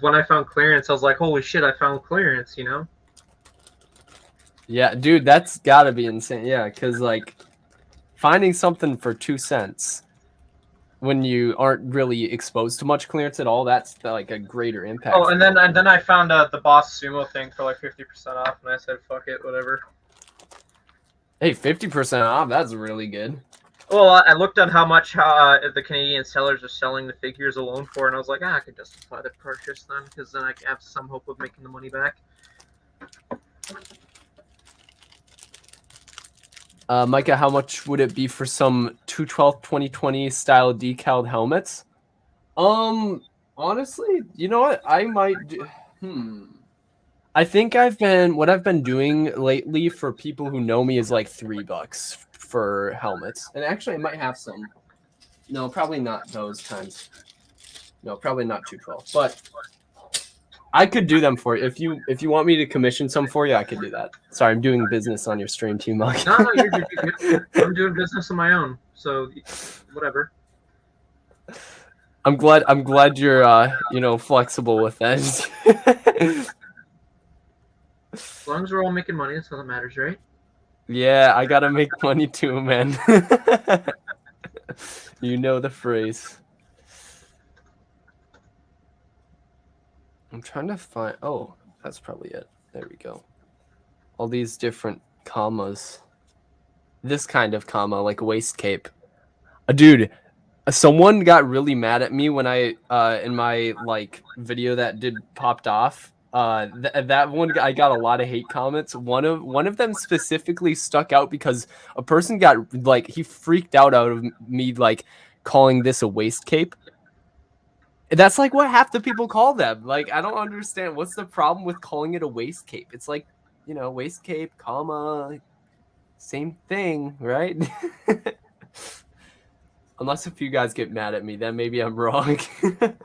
S1: When I found clearance, I was like, "Holy shit! I found clearance!" You know.
S2: Yeah, dude, that's gotta be insane. Yeah, because like finding something for 2 cents when you aren't really exposed to much clearance at all, that's like a greater impact.
S1: Oh, and then I found the Boss Sumo thing for like 50% off, and I said, "Fuck it, whatever."
S2: Hey, 50% off. That's really good.
S1: Well, I looked at how much the Canadian sellers are selling the figures alone for, and I was like, I could justify the purchase then, because then I have some hope of making the money back.
S2: Micah, how much would it be for some 212 2020 style decaled helmets? Honestly, you know what? I might do. I think what I've been doing lately for people who know me is like $3 for helmets. And actually I might have some. No, probably not those times. No, probably not 212. But I could do them for you. If you want me to commission some for you, I could do that. Sorry, I'm doing business on your stream, TMOG.
S1: No, you're good. I'm doing business on my own, so whatever.
S2: I'm glad you're flexible with that.
S1: As long as we're all making money, that's all that matters, right?
S2: Yeah, I gotta make money too, man. You know the phrase. I'm trying to find. Oh, that's probably it. There we go. All these different commas. This kind of comma, like waist cape. Dude, someone got really mad at me when I in my like video that popped off. That one I got a lot of hate comments. One of them specifically stuck out because a person got like he freaked out of me like calling this a waist cape. That's like what half the people call them. Like I don't understand what's the problem with calling it a waist cape. It's like, waist cape, comma, same thing, right? Unless if you guys get mad at me, then maybe I'm wrong.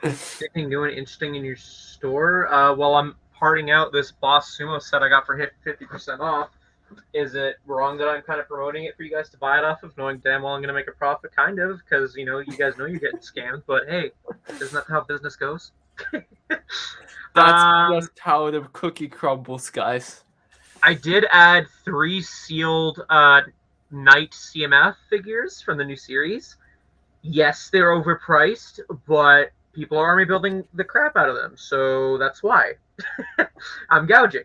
S1: Anything new and interesting in your store? Well, I'm parting out this Boss Sumo set I got for 50% off. Is it wrong that I'm kind of promoting it for you guys to buy it off of, knowing damn well I'm going to make a profit? Kind of, because, you guys know you're getting scammed. But, hey, isn't that how business goes?
S2: That's just how the cookie crumbles, guys.
S1: I did add 3 sealed Knight CMF figures from the new series. Yes, they're overpriced, but people are army building the crap out of them, so that's why. I'm gouging.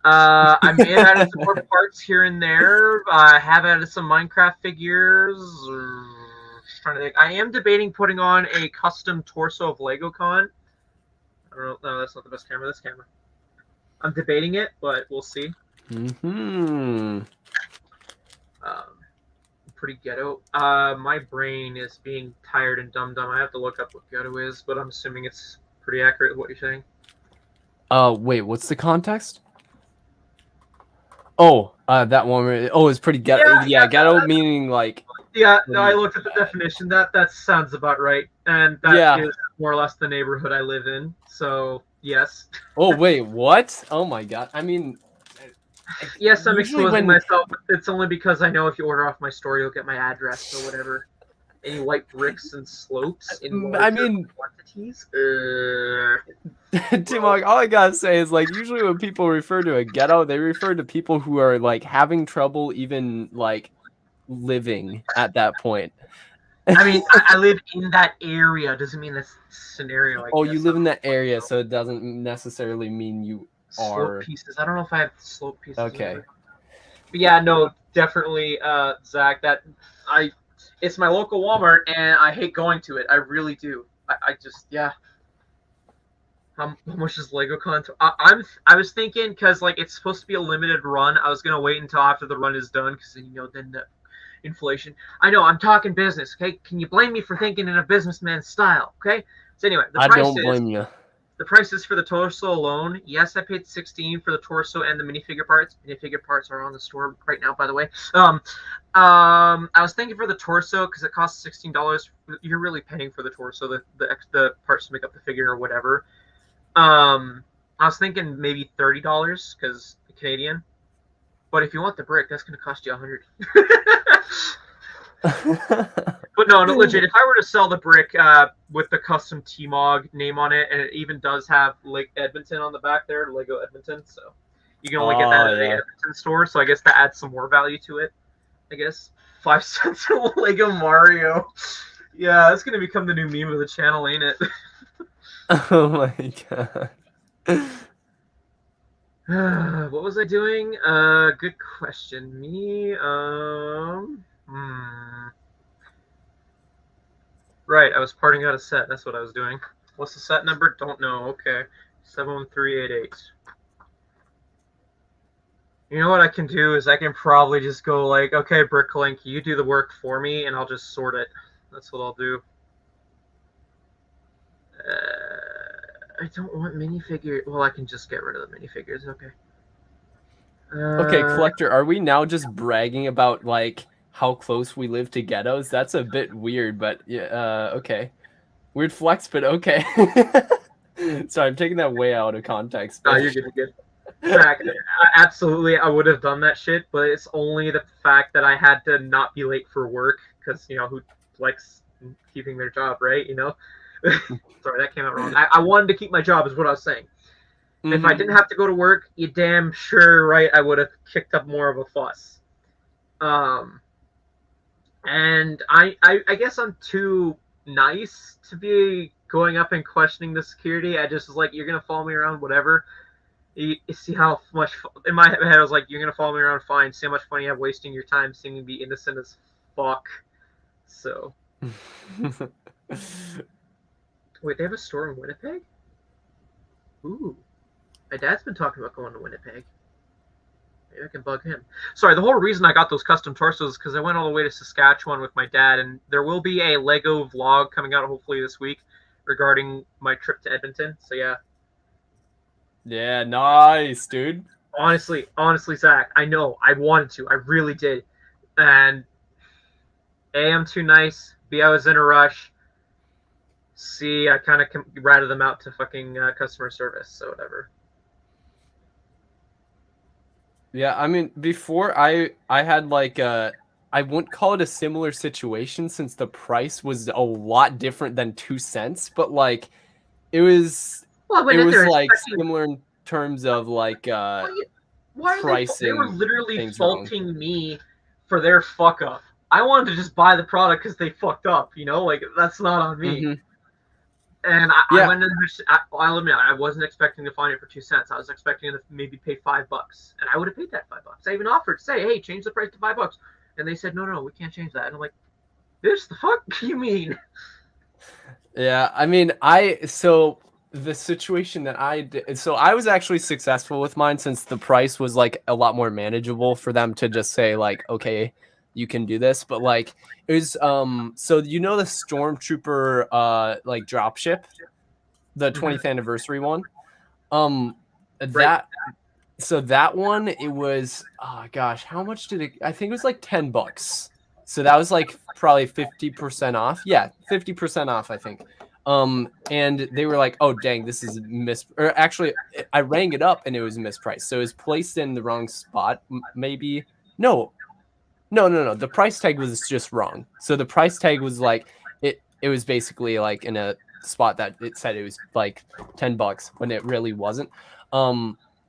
S1: I may have added some more parts here and there. I have added some Minecraft figures. Just trying to think. I am debating putting on a custom torso of LegoCon. I don't know. No, that's not the best camera. This camera. I'm debating it, but we'll see. Pretty ghetto. My brain is being tired and dumb. I have to look up what ghetto is, but I'm assuming it's pretty accurate with what you're saying.
S2: Wait, what's the context? Oh, that one. Oh, it's pretty ghetto. Yeah, ghetto meaning like
S1: Yeah, no, I
S2: And
S1: looked at the definition. That sounds about right, and that
S2: yeah.
S1: is more or less the neighborhood I live in. So yes,
S2: Oh wait, what? Oh my god. I mean,
S1: yes, I'm
S2: usually
S1: exposing
S2: when
S1: myself. But it's only because I know if you order off my store, you'll get my address or whatever. Any white bricks and slopes in
S2: I
S1: larger
S2: mean,
S1: quantities?
S2: TMOG, all I gotta say is like usually when people refer to a ghetto, they refer to people who are like having trouble even like living at that point.
S1: I mean, I live in that area. Doesn't mean this scenario, I
S2: Oh, you
S1: guess.
S2: live in that area, so it doesn't necessarily mean you
S1: Slope
S2: are
S1: pieces. I don't know if I have slope pieces
S2: okay.
S1: over. But yeah, no, definitely, Zach. It's my local Walmart, and I hate going to it. I really do. I just, yeah. How much is LegoCon? I was thinking because like it's supposed to be a limited run. I was gonna wait until after the run is done because then the inflation. I know I'm talking business. Okay, can you blame me for thinking in a businessman style? Okay. So anyway,
S2: I don't blame you.
S1: the prices for the torso alone. Yes, I paid 16 for the torso and the minifigure parts. Minifigure parts are on the store right now, by the way. I was thinking for the torso because it costs $16. You're really paying for the torso, the parts to make up the figure or whatever. I was thinking maybe $30 because Canadian. But if you want the brick, that's going to cost you 100. But no, legit. If I were to sell the brick with the custom TMOG name on it, and it even does have like Edmonton on the back there, Lego Edmonton, so you can only get that at the Edmonton store. So I guess that adds some more value to it. I guess 5 cents a Lego Mario. Yeah, that's gonna become the new meme of the channel, ain't it?
S2: Oh my god.
S1: What was I doing? Good question. Me, Right, I was parting out a set. That's what I was doing. What's the set number? Don't know. Okay. 71388. You know what I can do is I can probably just go like, okay, Bricklink, you do the work for me, and I'll just sort it. That's what I'll do. I don't want minifigure. Well, I can just get rid of the minifigures. Okay.
S2: Okay, collector, are we now just bragging about like how close we live to ghettos? That's a bit weird, but yeah, okay. Weird flex, but okay. Sorry, I'm taking that way out of context.
S1: No,
S2: But
S1: you're good. Zach, absolutely, I would have done that shit, but it's only the fact that I had to not be late for work because who likes keeping their job, right? Sorry, that came out wrong. I wanted to keep my job, is what I was saying. Mm-hmm. If I didn't have to go to work, you damn sure right I would have kicked up more of a fuss. And I guess I'm too nice to be going up and questioning the security. I just was like, you're gonna follow me around, whatever. You see how much in my head I was like, you're gonna follow me around, fine. See how much fun you have wasting your time seeming to be innocent as fuck. So wait, they have a store in Winnipeg? Ooh. My dad's been talking about going to Winnipeg. Maybe I can bug him. Sorry, the whole reason I got those custom torsos is because I went all the way to Saskatchewan with my dad, and there will be a Lego vlog coming out hopefully this week regarding my trip to Edmonton. So yeah.
S2: Yeah, nice, dude.
S1: Honestly, Zach, I know I wanted to, I really did, and A, I'm too nice. B, I was in a rush. C, I kind of ratted them out to fucking customer service. So whatever.
S2: Yeah, I mean, before I had like I wouldn't call it a similar situation since the price was a lot different than 2 cents, but like it was like similar in terms of like pricing.
S1: They were literally faulting me for their fuck up. I wanted to just buy the product because they fucked up, like that's not on me. Mm-hmm. And I went in. I'll admit, I wasn't expecting to find it for 2 cents. I was expecting to maybe pay $5, and I would have paid that $5. I even offered to say, "Hey, change the price to $5," and they said, "No, we can't change that." And I'm like, "This the fuck you mean?"
S2: Yeah, I mean, so the situation that I did, so I was actually successful with mine since the price was like a lot more manageable for them to just say like, okay, you can do this. But like it was so the Stormtrooper like dropship, the 20th anniversary one. That one, it was, oh gosh, how much did it, I think it was like $10. So that was like probably 50% off. Yeah, 50% off, I think. And they were like, "Oh dang, this is or actually, I rang it up and it was mispriced. So it was placed in the wrong spot. Maybe no, no. The price tag was just wrong. So the price tag was like it was basically like in a spot that it said it was like $10 when it really wasn't.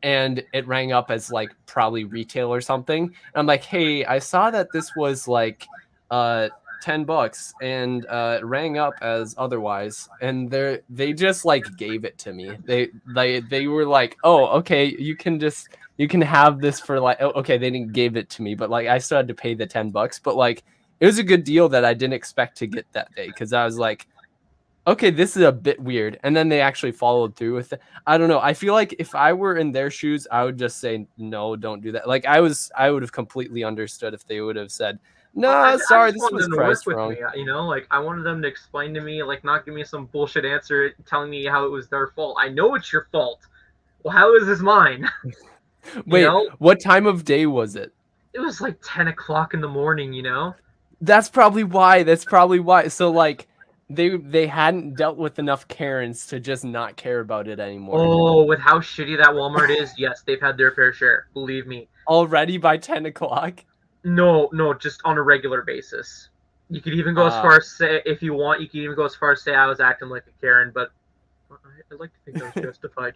S2: And it rang up as like probably retail or something. And I'm like, hey, I saw that this was like $10 and it rang up as otherwise. And they just like gave it to me. They were like, oh, okay, you can have this for like, oh, okay, they didn't give it to me, but like I still had to pay the $10. But like it was a good deal that I didn't expect to get that day, because I was like, okay, this is a bit weird. And then they actually followed through with it. I don't know. I feel like if I were in their shoes, I would just say, no, don't do that. Like I would have completely understood if they would have said, no, sorry, this was priced wrong.
S1: Me, like I wanted them to explain to me, like not give me some bullshit answer telling me how it was their fault. I know it's your fault. Well, how is this mine?
S2: Wait, what time of day was it?
S1: It was like 10 o'clock in the morning,
S2: That's probably why. So like they hadn't dealt with enough Karens to just not care about it anymore.
S1: Oh, with how shitty that Walmart is, yes, they've had their fair share. Believe me.
S2: Already by 10 o'clock?
S1: No, just on a regular basis. You could even go as far as say, if you want, you could even go as far as say I was acting like a Karen, but I like to think I was justified,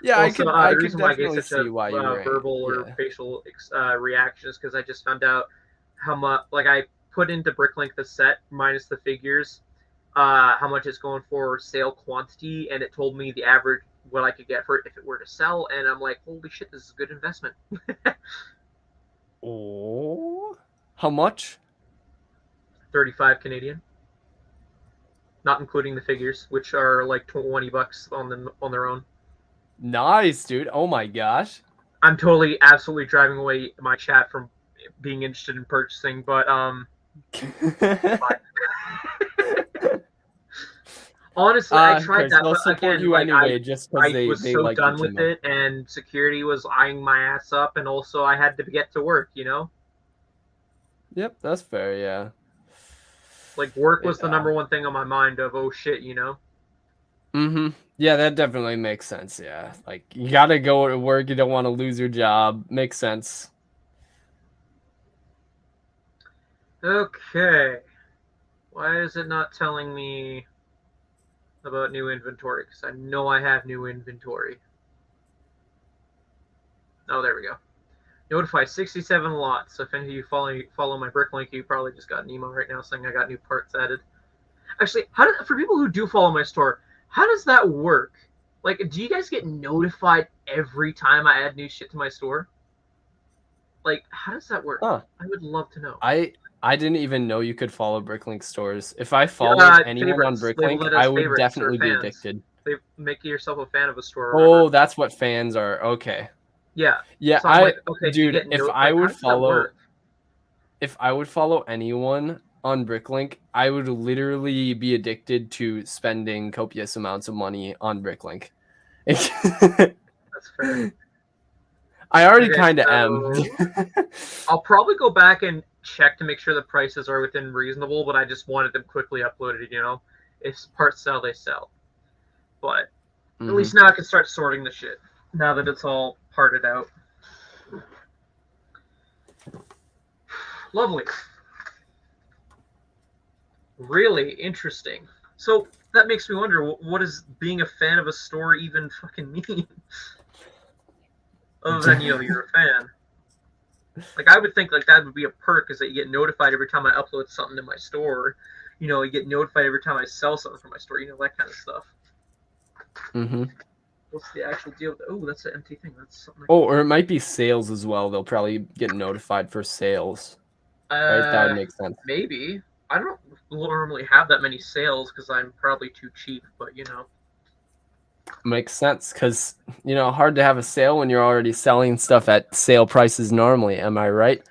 S2: Yeah,
S1: also,
S2: I
S1: the
S2: could
S1: reason why I
S2: definitely
S1: gave such
S2: see why you were
S1: verbal or facial reaction is because I just found out how much, like I put into Bricklink the set minus the figures, how much it's going for sale quantity, and it told me the average what I could get for it if it were to sell, and I'm like, holy shit, this is a good investment.
S2: Oh, how much?
S1: 35 Canadian, not including the figures, which are like $20 on their own.
S2: Nice, dude. Oh my gosh.
S1: I'm totally, absolutely driving away my chat from being interested in purchasing, but honestly, I tried that, but again,
S2: you
S1: like
S2: anyway, just
S1: I was so done with it, and security was eyeing my ass up, and also I had to get to work,
S2: Yep, that's fair, yeah.
S1: Like work was the number one thing on my mind of, oh shit,
S2: Mm-hmm. Yeah, that definitely makes sense, yeah. Like, you gotta go to work, you don't want to lose your job. Makes sense.
S1: Okay. Why is it not telling me about new inventory? Because I know I have new inventory. Oh, there we go. Notify 67 lots. So if any of you follow my Bricklink, you probably just got an email right now saying I got new parts added. Actually, for people who do follow my store, how does that work? Like, do you guys get notified every time I add new shit to my store? Like, how does that work?
S2: Huh.
S1: I would love to know.
S2: I didn't even know you could follow Bricklink stores. If I followed anyone on Bricklink, I would definitely be addicted.
S1: Make yourself a fan of a store.
S2: Oh, that's what fans are. Okay.
S1: Yeah.
S2: Yeah,
S1: so like, okay,
S2: dude, if I would follow anyone on Bricklink, I would literally be addicted to spending copious amounts of money on Bricklink.
S1: That's fair.
S2: I already kind of am.
S1: I'll probably go back and check to make sure the prices are within reasonable, but I just wanted them quickly uploaded, If parts sell, they sell. But at least now I can start sorting the shit, now that it's all parted out. Lovely. Really interesting. So that makes me wonder, what does being a fan of a store even fucking mean? Other than, you're a fan. Like, I would think like that would be a perk, is that you get notified every time I upload something to my store. You get notified every time I sell something from my store, that kind of stuff.
S2: Mm-hmm.
S1: What's the actual deal? Oh, that's an empty thing. That's something.
S2: Or it might be sales as well. They'll probably get notified for sales. Right? That would make sense.
S1: Maybe. I don't normally have that many sales because I'm probably too cheap, but
S2: Makes sense, because hard to have a sale when you're already selling stuff at sale prices normally. Am I right?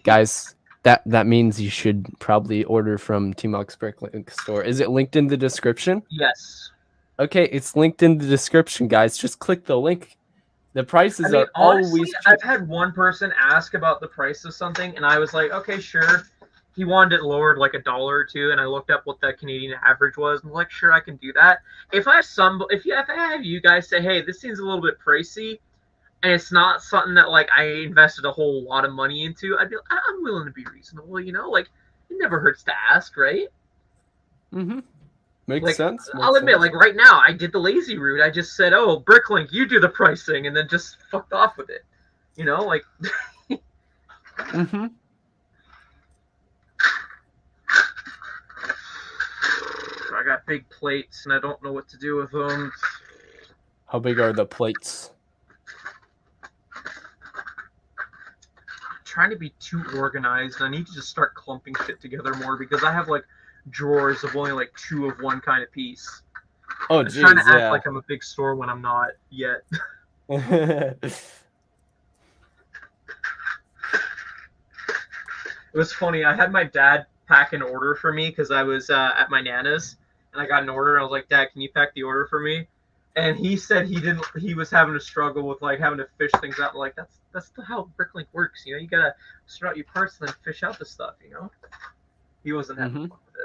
S2: Guys, that means you should probably order from TMOG's Bricklink store. Is it linked in the description?
S1: Yes.
S2: Okay, it's linked in the description, guys. Just click the link. The prices
S1: I mean,
S2: are
S1: honestly,
S2: always cheap.
S1: I've had one person ask about the price of something, and I was like, okay, sure. He wanted it lowered like $1 or two, and I looked up what the Canadian average was, and I'm like, sure, I can do that. If I have you guys say, hey, this seems a little bit pricey, and it's not something that like I invested a whole lot of money into, I'd be like, I'm willing to be reasonable, like it never hurts to ask, right?
S2: Mm-hmm. Makes
S1: Like,
S2: sense.
S1: I'll
S2: Makes
S1: admit,
S2: sense.
S1: like right now, I did the lazy route. I just said, "Oh, Bricklink, you do the pricing," and then just fucked off with it. Like
S2: Mm-hmm.
S1: I got big plates and I don't know what to do with them.
S2: How big are the plates?
S1: I'm trying to be too organized. I need to just start clumping shit together more because I have like drawers of only like two of one kind of piece.
S2: Oh,
S1: I'm trying to
S2: geez,
S1: act
S2: yeah.
S1: like I'm a big store when I'm not yet. It was funny. I had my dad pack an order for me because I was at my nana's and I got an order. And I was like, Dad, can you pack the order for me? And he said he didn't. He was having a struggle with like having to fish things out. Like that's how Bricklink works. You gotta sort out your parts and then fish out the stuff. He wasn't having fun with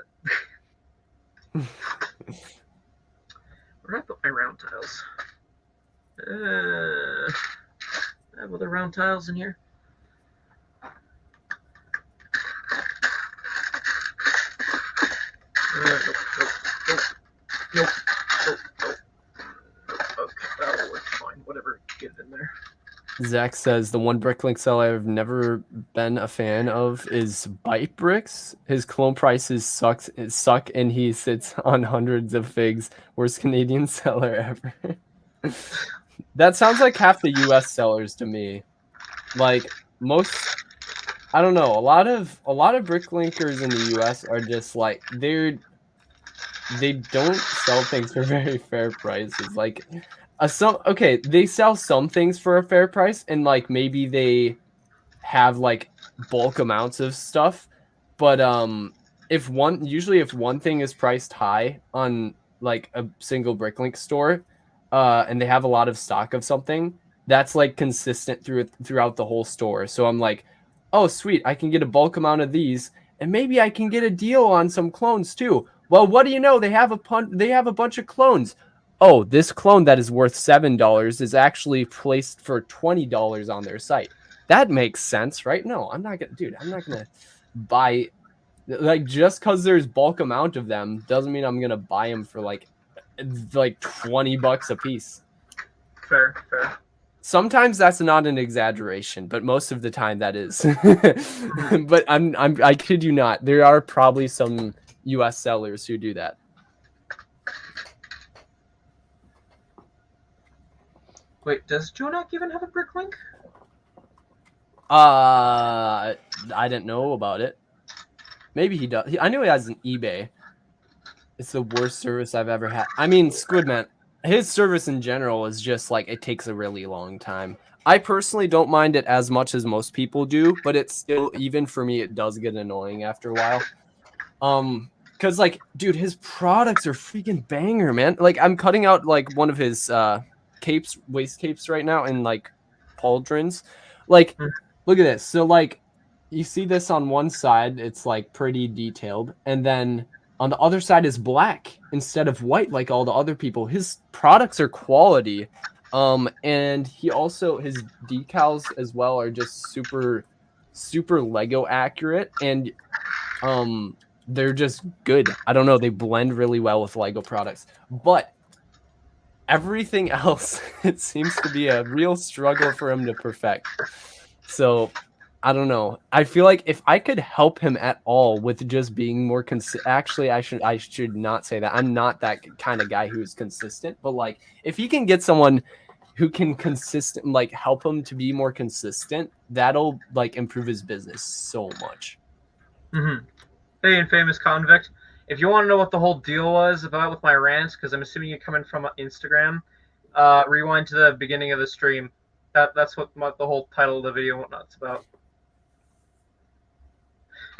S1: it. Where did I put my round tiles? I have other round tiles in here. Nope. Okay, that'll work fine. Whatever, get it in there.
S2: Zach says the one Bricklink seller I've never been a fan of is Bite Bricks. His clone prices suck, and he sits on hundreds of figs. Worst Canadian seller ever. That sounds like half the U.S. sellers to me. Like most, I don't know. A lot of Bricklinkers in the U.S. are just like they don't sell things for very fair prices. Like they sell some things for a fair price, and like maybe they have like bulk amounts of stuff, but if one thing is priced high on like a single Bricklink store, and they have a lot of stock of something, that's like consistent throughout the whole store. So I'm like, oh sweet, I can get a bulk amount of these, and maybe I can get a deal on some clones too. Well, what do you know? They have a bunch of clones. Oh, this clone that is worth $7 is actually placed for $20 on their site. That makes sense, right? No, I'm not gonna buy, like, just because there's bulk amount of them doesn't mean I'm gonna buy them for like $20 a piece.
S1: Fair.
S2: Sometimes that's not an exaggeration, but most of the time that is. But I kid you not, there are probably some US sellers who do that.
S1: Wait, does Jonak even have a Bricklink?
S2: I didn't know about it. Maybe he does. I knew he has an eBay. It's the worst service I've ever had. I mean, Squidman, his service in general is just like it takes a really long time. I personally don't mind it as much as most people do, but it's still, even for me, it does get annoying after a while. Because like, dude, his products are freaking banger, man. Like, I'm cutting out like one of his waist capes right now in like pauldrons. Like, look at this. So like, you see this on one side, it's like pretty detailed, and then on the other side is black instead of white like all the other people. His products are quality. And he also, his decals as well are just super Lego accurate, and they're just good. I don't know, they blend really well with Lego products. But everything else, it seems to be a real struggle for him to perfect. So I don't know. I feel like if I could help him at all with just being more actually, I should not say that. I'm not that kind of guy who's consistent, but like if he can get someone who can like help him to be more consistent, that'll like improve his business so much.
S1: Mm-hmm. Hey, Infamous Convict. If you want to know what the whole deal was about with my rants, because I'm assuming you're coming from Instagram, rewind to the beginning of the stream. That's what the whole title of the video and whatnot's about.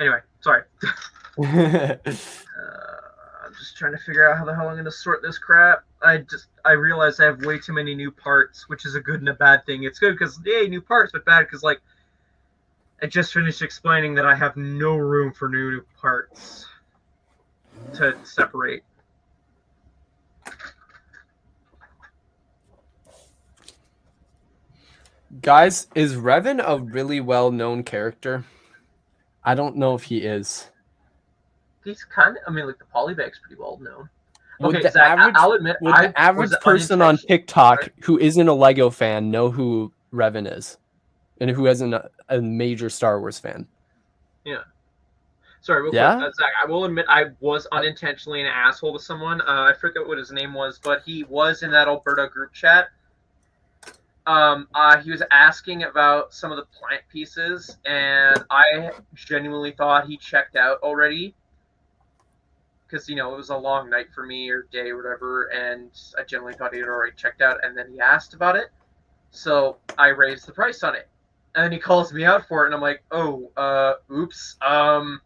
S1: Anyway, sorry. I'm just trying to figure out how the hell I'm going to sort this crap. I realized I have way too many new parts, which is a good and a bad thing. It's good because yay, new parts, but bad because like I just finished explaining that I have no room for new parts to separate.
S2: Guys, is Revan a really well-known character? I don't know if he is.
S1: He's kind of, I mean, like the polybag's pretty well known.
S2: Would
S1: Okay,
S2: the
S1: Zach,
S2: average,
S1: I'll admit,
S2: would the average person on TikTok who isn't a Lego fan know who Revan is, and who isn't a major Star Wars fan?
S1: Yeah. Sorry, real quick, Zach. I will admit I was unintentionally an asshole to someone. I forget what his name was, but he was in that Alberta group chat. He was asking about some of the plant pieces, and I genuinely thought he checked out already. Because, you know, it was a long night for me or day or whatever, and I generally thought he had already checked out, and then he asked about it. So I raised the price on it. And then he calls me out for it, and I'm like, oh, oops. I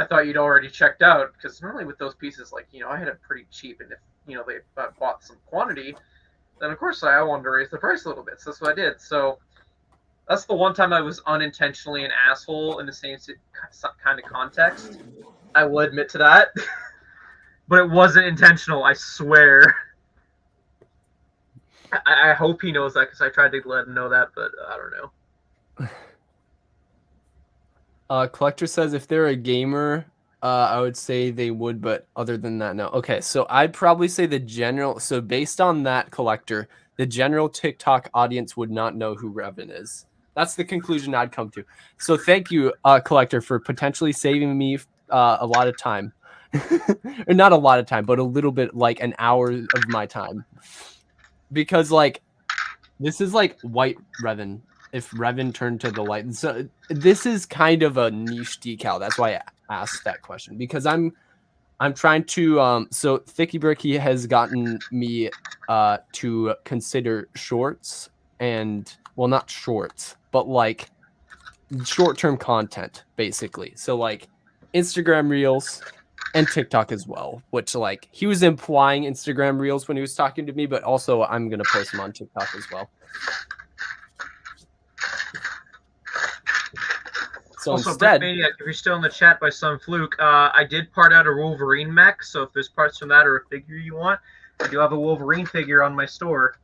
S1: thought you'd already checked out, because normally with those pieces, like, you know, I had it pretty cheap, and if, you know, they bought some quantity, then of course I wanted to raise the price a little bit, so that's what I did. So that's the one time I was unintentionally an asshole in the same kind of context. I will admit to that. But it wasn't intentional, I swear. I hope he knows that, because I tried to let him know that, but I don't
S2: know. Collector says if they're a gamer, I would say they would, but other than that, no. Okay, so I'd probably say the general... So based on that, Collector, the general TikTok audience would not know who Revan is. That's the conclusion I'd come to. So thank you, Collector, for potentially saving me a lot of time. Or not a lot of time, but a little bit, like an hour of my time. Because, like, this is like white Revan. If Revan turned to the light. So this is kind of a niche decal. That's why I asked that question. Because I'm trying to... so Thicky Bricky has gotten me to consider shorts and... Well, not shorts, but like short-term content, basically. So like Instagram Reels and TikTok as well, which like he was implying Instagram Reels when he was talking to me, but also I'm going to post them on TikTok as well. So
S1: also,
S2: instead,
S1: Maniac, if you're still in the chat by some fluke, I did part out a Wolverine mech, so if there's parts from that or a figure you want, I do have a Wolverine figure on my store.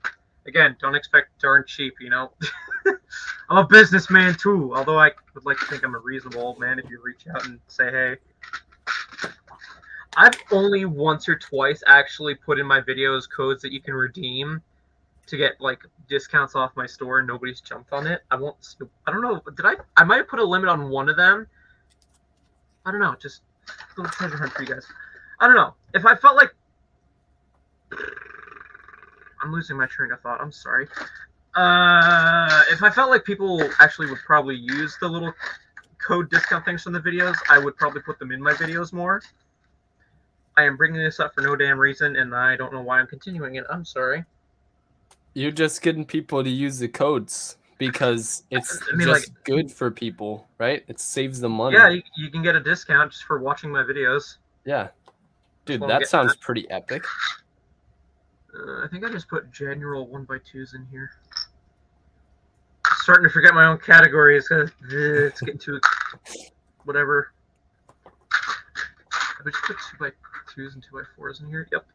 S1: Again, don't expect darn cheap, you know. I'm a businessman too, although I would like to think I'm a reasonable old man if you reach out and say, hey. I've only once or twice actually put in my videos codes that you can redeem to get like discounts off my store, and nobody's jumped on it. I don't know. I might have put a limit on one of them. I don't know. Just a little treasure hunt for you guys. I don't know. If I felt like I'm losing my train of thought. I'm sorry. If I felt like people actually would probably use the little code discount things from the videos, I would probably put them in my videos more. I am bringing this up for no damn reason, and I don't know why I'm continuing it. I'm sorry.
S2: You're just getting people to use the codes because it's just like, good for people, right? It saves them money.
S1: Yeah, you can get a discount just for watching my videos.
S2: Yeah. Dude, that sounds pretty epic.
S1: I think I just put general 1x2s in here. Starting to forget my own categories because it's getting too whatever. I just put 2x2s and 2x4s in here. Yep.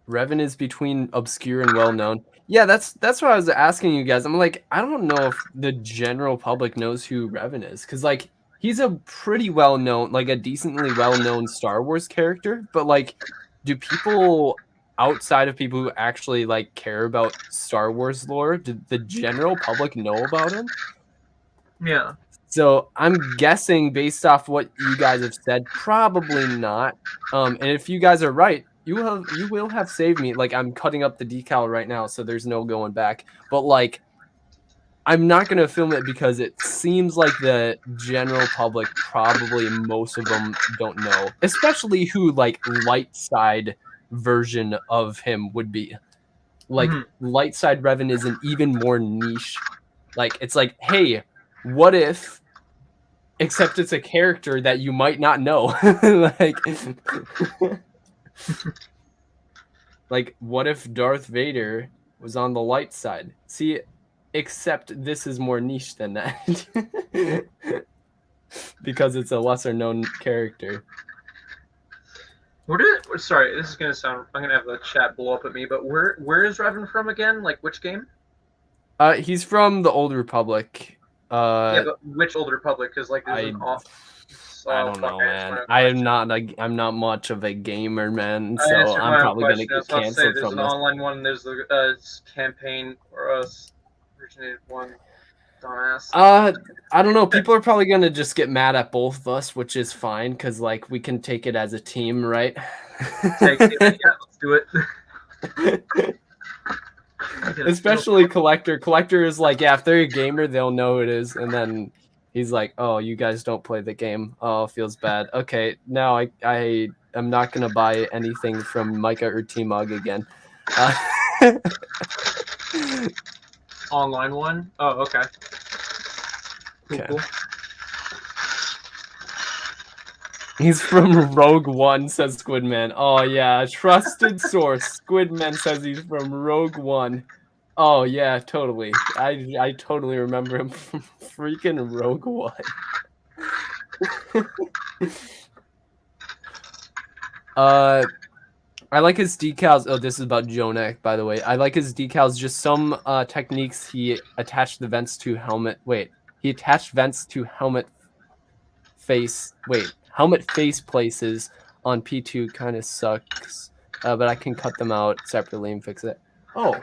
S2: Revan is between obscure and well-known. Yeah, that's what I was asking you guys. I'm like, I don't know if the general public knows who Revan is, because like he's a pretty well-known, like a decently well-known Star Wars character, but like, do people outside of people who actually like care about Star Wars lore, did the general public know about him?
S1: Yeah.
S2: So I'm guessing based off what you guys have said, probably not. And if you guys are right, you will have saved me. Like I'm cutting up the decal right now, so there's no going back. But like, I'm not gonna film it because it seems like the general public, probably most of them don't know, especially who like light side version of him would be. Like light side Revan is an even more niche. Like it's like, hey, what if? Except it's a character that you might not know. Like Like, what if Darth Vader was on the light side? See, except this is more niche than that. Because it's a lesser known character.
S1: Sorry, this is gonna sound. I'm gonna have the chat blow up at me. But where is Revan from again? Like which game?
S2: He's from the Old Republic.
S1: Yeah, but which Old Republic? Because like there's
S2: I don't know, man. I'm not much of a gamer, man.
S1: I
S2: So
S1: answered
S2: I'm
S1: my own
S2: probably gonna
S1: question. I was
S2: get
S1: about to say
S2: canceled
S1: there's
S2: from
S1: an
S2: this.
S1: online one. There's the campaign or originated one. Dumbass.
S2: I don't know. People are probably gonna just get mad at both of us, which is fine because like we can take it as a team, right?
S1: Yeah, let's do it.
S2: Especially Collector. Collector is like, yeah, if they're a gamer, they'll know it is, and then he's like, oh, you guys don't play the game. Oh, feels bad. Okay, now I am not gonna buy anything from Micah or TMOG again.
S1: Online one? Oh, okay. Cool.
S2: He's from Rogue One, says Squidman. Oh, yeah. Trusted source. Squidman says he's from Rogue One. Oh, yeah, totally. I totally remember him from freaking Rogue One. I like his decals. Oh, this is about Jonek, by the way. I like his decals. Just some techniques. He attached the vents to helmet. Wait. He attached vents to helmet face. Wait. Helmet face places on P2 kind of sucks, but I can cut them out separately and fix it. Oh,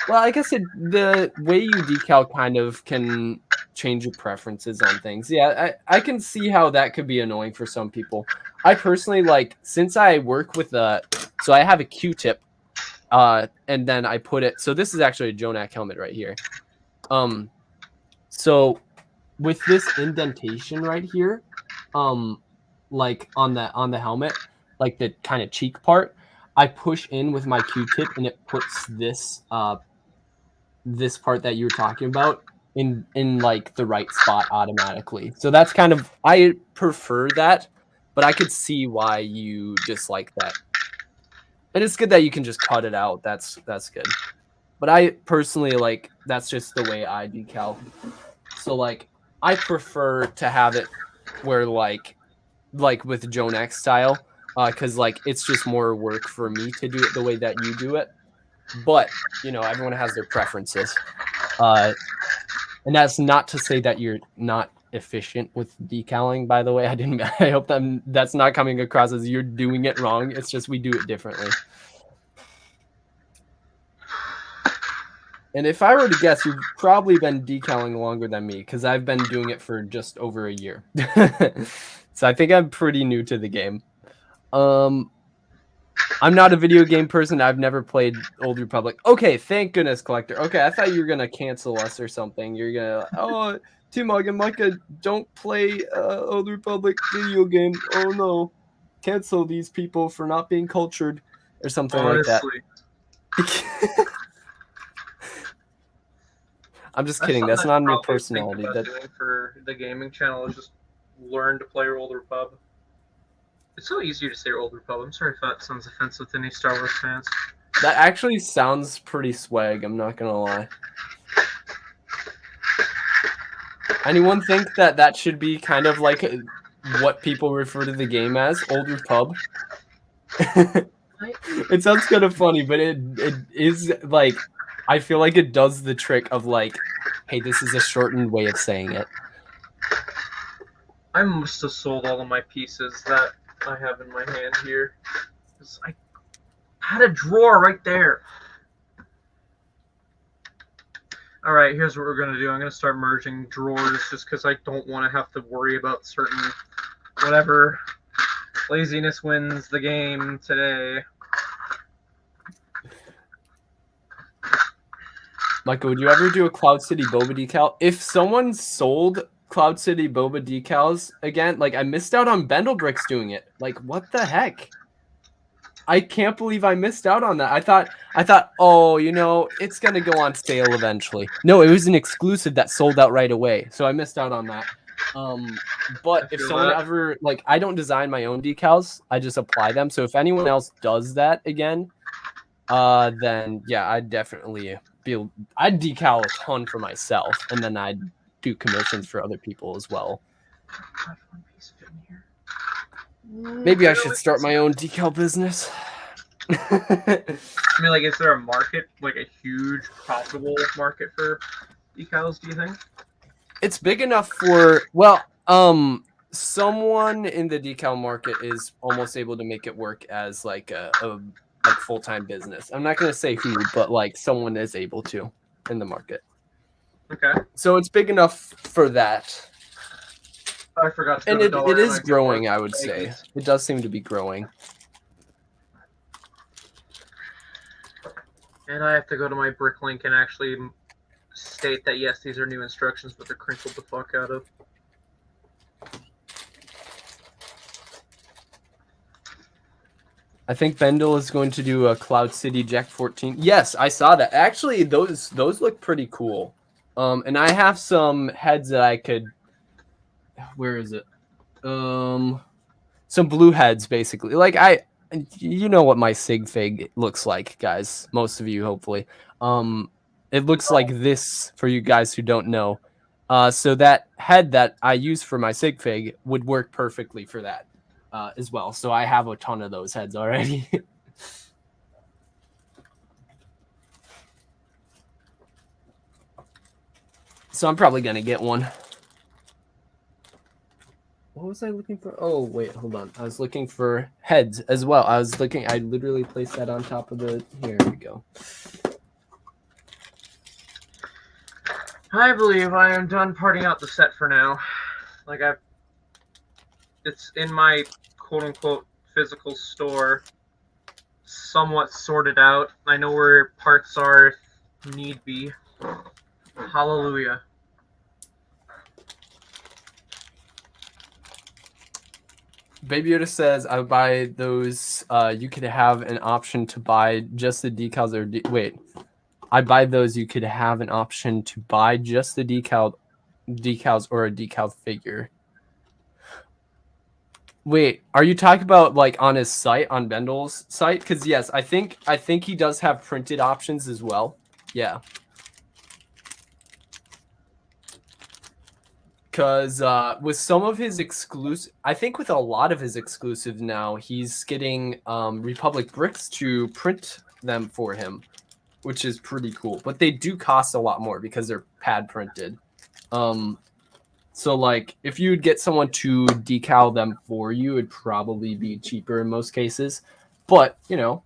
S2: well, I guess the way you decal kind of can change your preferences on things. Yeah, I can see how that could be annoying for some people. I personally like, since I work with so I have a Q-tip, and then I put it. So this is actually a Jonak helmet right here. So with this indentation right here, like on the helmet, like the kind of cheek part, I push in with my Q-tip and it puts this this part that you were talking about in like the right spot automatically. So that's kind of, I prefer that, but I could see why you dislike that. And it's good that you can just cut it out. That's good. But I personally like, that's just the way I decal. So like I prefer to have it where like with Jonek style, because like it's just more work for me to do it the way that you do it. But you know, everyone has their preferences, and that's not to say that you're not efficient with decaling. By the way, I hope that's not coming across as you're doing it wrong. It's just we do it differently. And if I were to guess, you've probably been decaling longer than me because I've been doing it for just over a year. So I think I'm pretty new to the game. I'm not a video game person. I've never played Old Republic. Okay, thank goodness, Collector. Okay, I thought you were gonna cancel us or something. You're gonna, TMOG and Micah don't play Old Republic video game. Oh no, cancel these people for not being cultured or something like that. I'm just kidding. That's not your personality.
S1: That's for the gaming channel is just learn to play Old Republic. It's so easier to say Old Republic. I'm sorry if that sounds offensive to any Star Wars fans.
S2: That actually sounds pretty swag. I'm not gonna lie. Anyone think that should be kind of like what people refer to the game as, Old Repub? It sounds kind of funny, but it is like, I feel like it does the trick of like, hey, this is a shortened way of saying it.
S1: I must have sold all of my pieces that I have in my hand here. I had a drawer right there. All right, here's what we're going to do. I'm going to start merging drawers just because I don't want to have to worry about certain whatever. Laziness wins the game today.
S2: Michael, would you ever do a Cloud City Boba decal? If someone sold Cloud City Boba decals again, like I missed out on Bendlebricks doing it. Like what the heck? I can't believe I missed out on that. I thought, oh, you know, it's gonna go on sale eventually. No, it was an exclusive that sold out right away, so I missed out on that. But if someone ever, like, I don't design my own decals, I just apply them. So if anyone else does that again, then yeah, I'd definitely I'd decal a ton for myself, and then I'd do commissions for other people as well. Maybe I should start my own decal business.
S1: I mean, like, is there a market, like a huge profitable market for decals, do you think?
S2: It's big enough for, well, someone in the decal market is almost able to make it work as like a like full-time business. I'm not going to say who, but like someone is able to in the market.
S1: Okay.
S2: So it's big enough for that.
S1: I forgot to
S2: And
S1: go to
S2: it is growing, I would say. It does seem to be growing.
S1: And I have to go to my Bricklink and actually state that, yes, these are new instructions, but they're crinkled the fuck out of.
S2: I think Bendel is going to do a Cloud City Jack 14. Yes, I saw that. Actually, those look pretty cool. And I have some heads that I could. Where is it? Some blue heads, basically. Like you know what my sig fig looks like, guys. Most of you, hopefully. It looks like this for you guys who don't know. So that head that I use for my sig fig would work perfectly for that. As well. So I have a ton of those heads already. So I'm probably going to get one. What was I looking for? Oh, wait, hold on. I was looking for heads as well. I literally placed that on top of the, here we go.
S1: I believe I am done parting out the set for now. Like, it's in my quote-unquote physical store, somewhat sorted out. I know where parts are if need be. Hallelujah.
S2: Baby Yoda says, I would buy those. You could have an option to buy just the decals or wait. I buy those. You could have an option to buy just the decals or a decal figure. Wait, are you talking about like on his site, on Bendel's site? Because yes, I think he does have printed options as well. Yeah. Because with some of his exclusive, I think with a lot of his exclusives now, he's getting Republic Bricks to print them for him, which is pretty cool. But they do cost a lot more because they're pad printed. So like if you'd get someone to decal them for you, it'd probably be cheaper in most cases. But you know,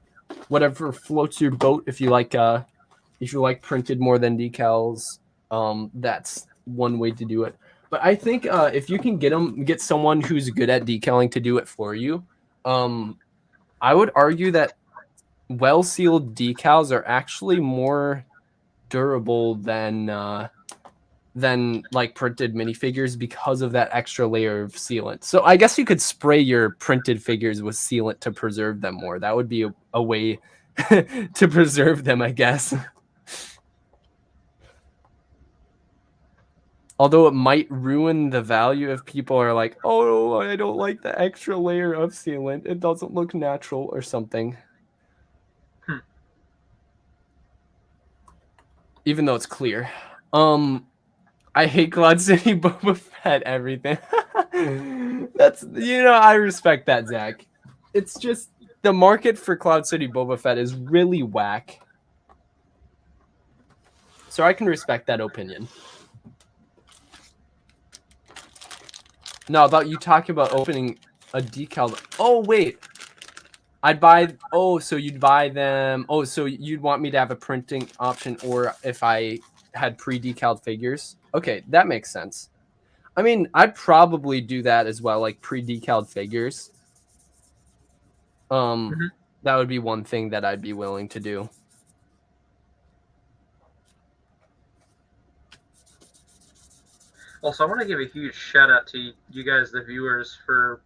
S2: whatever floats your boat. If you like printed more than decals, that's one way to do it. But I think if you can get someone who's good at decaling to do it for you, I would argue that well-sealed decals are actually more durable than like printed minifigures because of that extra layer of sealant. So I guess you could spray your printed figures with sealant to preserve them more. That would be a way to preserve them, I guess. Although it might ruin the value if people are like, oh, I don't like the extra layer of sealant. It doesn't look natural or something. Even though it's clear. I hate Cloud City Boba Fett everything. That's, I respect that, Zach. It's just the market for Cloud City Boba Fett is really whack. So I can respect that opinion. No, about you talking about opening a decal. Oh, wait. So you'd buy them. Oh, so you'd want me to have a printing option, or if I had pre-decaled figures. Okay, that makes sense. I mean, I'd probably do that as well, like pre-decaled figures. That would be one thing that I'd be willing to do.
S1: Also, I want to give a huge shout out to you guys, the viewers, for,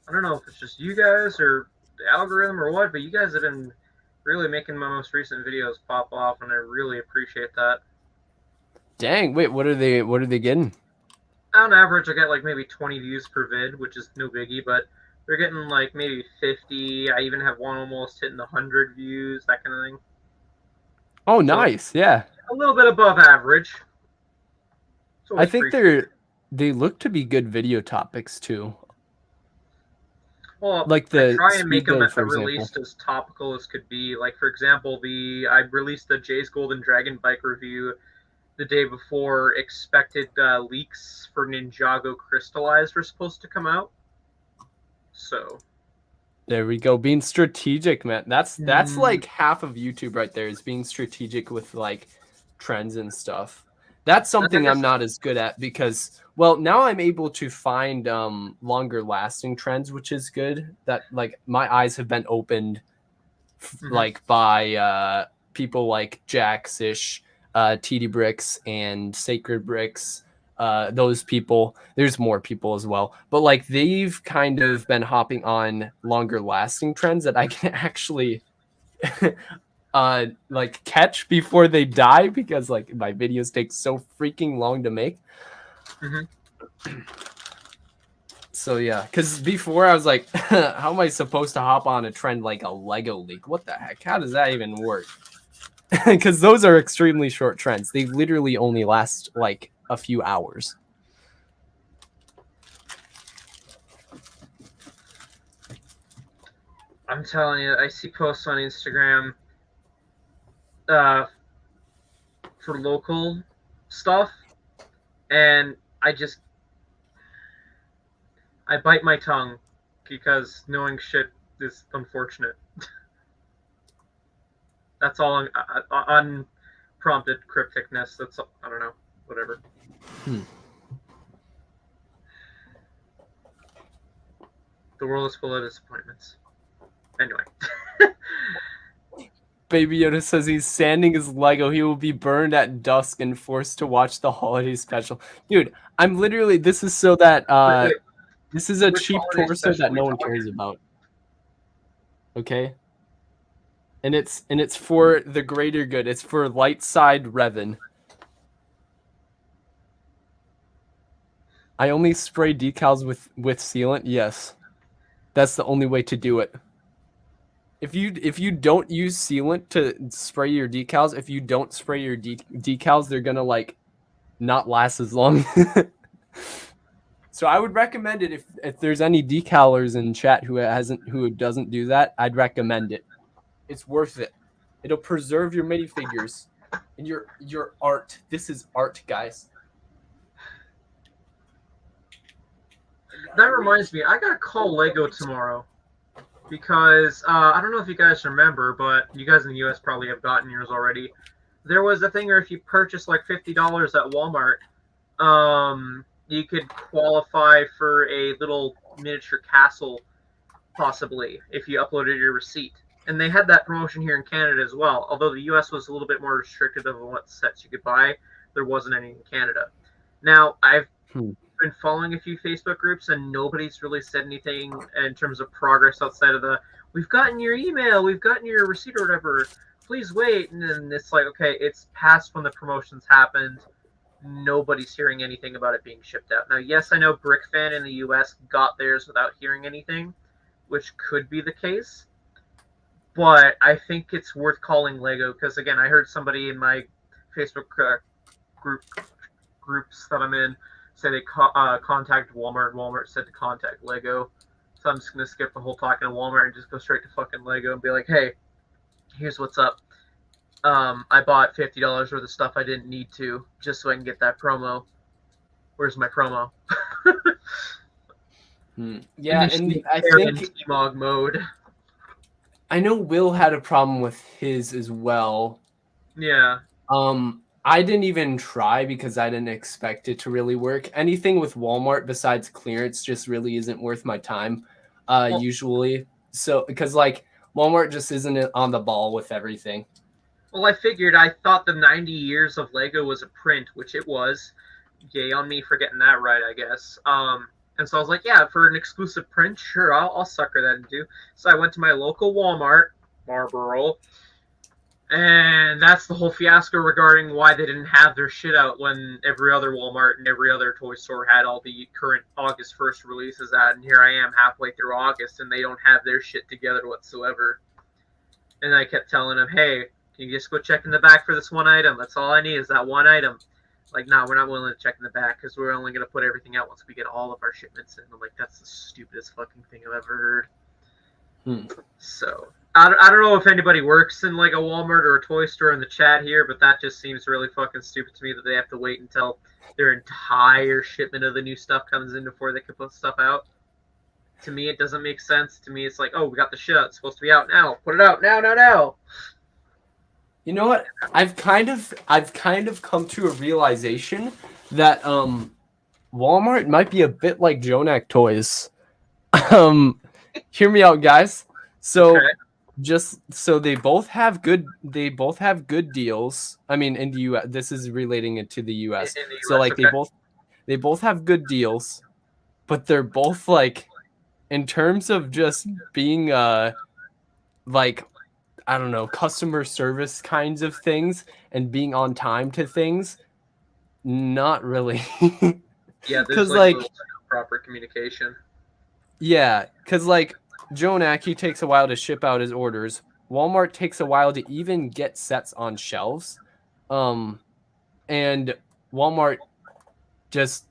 S1: I don't know if it's just you guys or the algorithm or what, but you guys have been really making my most recent videos pop off, and I really appreciate that.
S2: Dang, wait, what are they getting?
S1: On average, I get like maybe 20 views per vid, which is no biggie, but They're getting like maybe 50. I even have one almost hitting the 100 views, that kind of thing.
S2: Oh,
S1: So
S2: nice. Yeah.
S1: a little bit above average. It's
S2: I
S1: always
S2: think
S1: appreciated.
S2: they look to be good video topics too.
S1: Well,
S2: Like
S1: I
S2: the
S1: try and make
S2: speed
S1: them
S2: go, for
S1: at
S2: example.
S1: released as topical as could be. Like for example, I released the Jay's Golden Dragon bike review the day before expected leaks for Ninjago Crystallized were supposed to come out. So
S2: There we go. Being strategic, man. That's
S1: mm,
S2: like half of YouTube right there, is being strategic with like trends and stuff. That's
S1: that
S2: something I'm
S1: is,
S2: not as good at because, well, now I'm able to find longer lasting trends, which is good. That, like, my eyes have been opened
S1: mhm.
S2: like by people like Jaxish, TD Bricks, and Sacred Bricks. Those people. There's more people as well, but like they've kind of been hopping on longer lasting trends that I can actually like catch before they die, because like my videos take so freaking long to make.
S1: Mhm.
S2: So yeah, because before I was like, how am I supposed to hop on a trend like a Lego leak? What the heck? How does that even work? Because those are extremely short trends. They literally only last like a few hours.
S1: I'm telling you, I see posts on Instagram uh, for local stuff, and I bite my tongue because knowing shit is unfortunate. That's all unprompted crypticness. That's I don't know, whatever.
S2: Hmm.
S1: The world is full of disappointments. Anyway.
S2: Baby Yoda says he's sanding his Lego. He will be burned at dusk and forced to watch the holiday special. Dude, I'm literally, this is so that
S1: Wait,
S2: this is a
S1: which
S2: cheap
S1: holiday
S2: torso
S1: special
S2: that
S1: are we
S2: no one
S1: talking?
S2: cares about. Okay? And it's for the greater good. It's for light side Revan. I only spray decals with sealant. Yes. That's the only way to do it. If you don't use sealant to spray your decals, if you don't spray your decals, they're gonna like not last as long. So I would recommend it if there's any decalers in chat who doesn't do that. I'd recommend it. It's worth it. It'll preserve your minifigures and your art. This is art, guys.
S1: That reminds me, I gotta call Lego tomorrow because I don't know if you guys remember, but you guys in the U.S. probably have gotten yours already. There was a thing where if you purchase like $50 at Walmart, you could qualify for a little miniature castle, possibly if you uploaded your receipt. And they had that promotion here in Canada as well. Although the U.S. was a little bit more restrictive of what sets you could buy, there wasn't any in Canada. Now I've
S2: Hmm.
S1: been following a few Facebook groups, and nobody's really said anything in terms of progress outside of the "we've gotten your email, we've gotten your receipt or whatever. Please wait." And then it's like, okay, it's past when the promotions happened. Nobody's hearing anything about it being shipped out. Now, yes, I know BrickFan in the U.S. got theirs without hearing anything, which could be the case. But I think it's worth calling Lego because, again, I heard somebody in my Facebook group groups that I'm in say they contacted Walmart. Walmart said to contact Lego. So I'm just gonna skip the whole talking to Walmart and just go straight to fucking Lego and be like, hey, here's what's up. I bought $50 worth of stuff I didn't need to just so I can get that promo. Where's my promo?
S2: Yeah,
S1: Initially
S2: and I
S1: aired in
S2: think
S1: TMOG mode.
S2: I know Will had a problem with his as well.
S1: Yeah.
S2: I didn't even try because I didn't expect it to really work. Anything with Walmart besides clearance just really isn't worth my time,
S1: Well,
S2: usually. So because like Walmart just isn't on the ball with everything.
S1: well, I figured. I thought the 90 years of Lego was a print, which it was. Yay on me for getting that right, I guess. And so I was like, yeah, for an exclusive print, sure, I'll sucker that into. So I went to my local Walmart, Marlboro, And that's the whole fiasco regarding why they didn't have their shit out when every other Walmart and every other toy store had all the current August 1st releases at. And here I am halfway through August and they don't have their shit together whatsoever. And I kept telling them, hey, can you just go check in the back for this one item? That's all I need is that one item. Like, no, we're not willing to check in the back because we're only going to put everything out once we get all of our shipments in. I'm like, that's the stupidest fucking thing I've ever heard. So, I don't know if anybody works in like a Walmart or a toy store in the chat here, but that just seems really fucking stupid to me that they have to wait until their entire shipment of the new stuff comes in before they can put stuff out. To me, it doesn't make sense. To me, it's like, oh, we got the shit out. It's supposed to be out now. Put it out now.
S2: You know what? I've kind of come to a realization that Walmart might be a bit like Jonak Toys. Hear me out, guys. So just so they both have good deals. I mean, in the US, this is relating it to the US. So like they both have good deals, but they're both like, in terms of just being like, I don't know, customer service kinds of things and being on time to things, not really.
S1: Yeah, there's like proper communication.
S2: Yeah, because like Jonak, he takes a while to ship out his orders. Walmart takes a while to even get sets on shelves. And Walmart just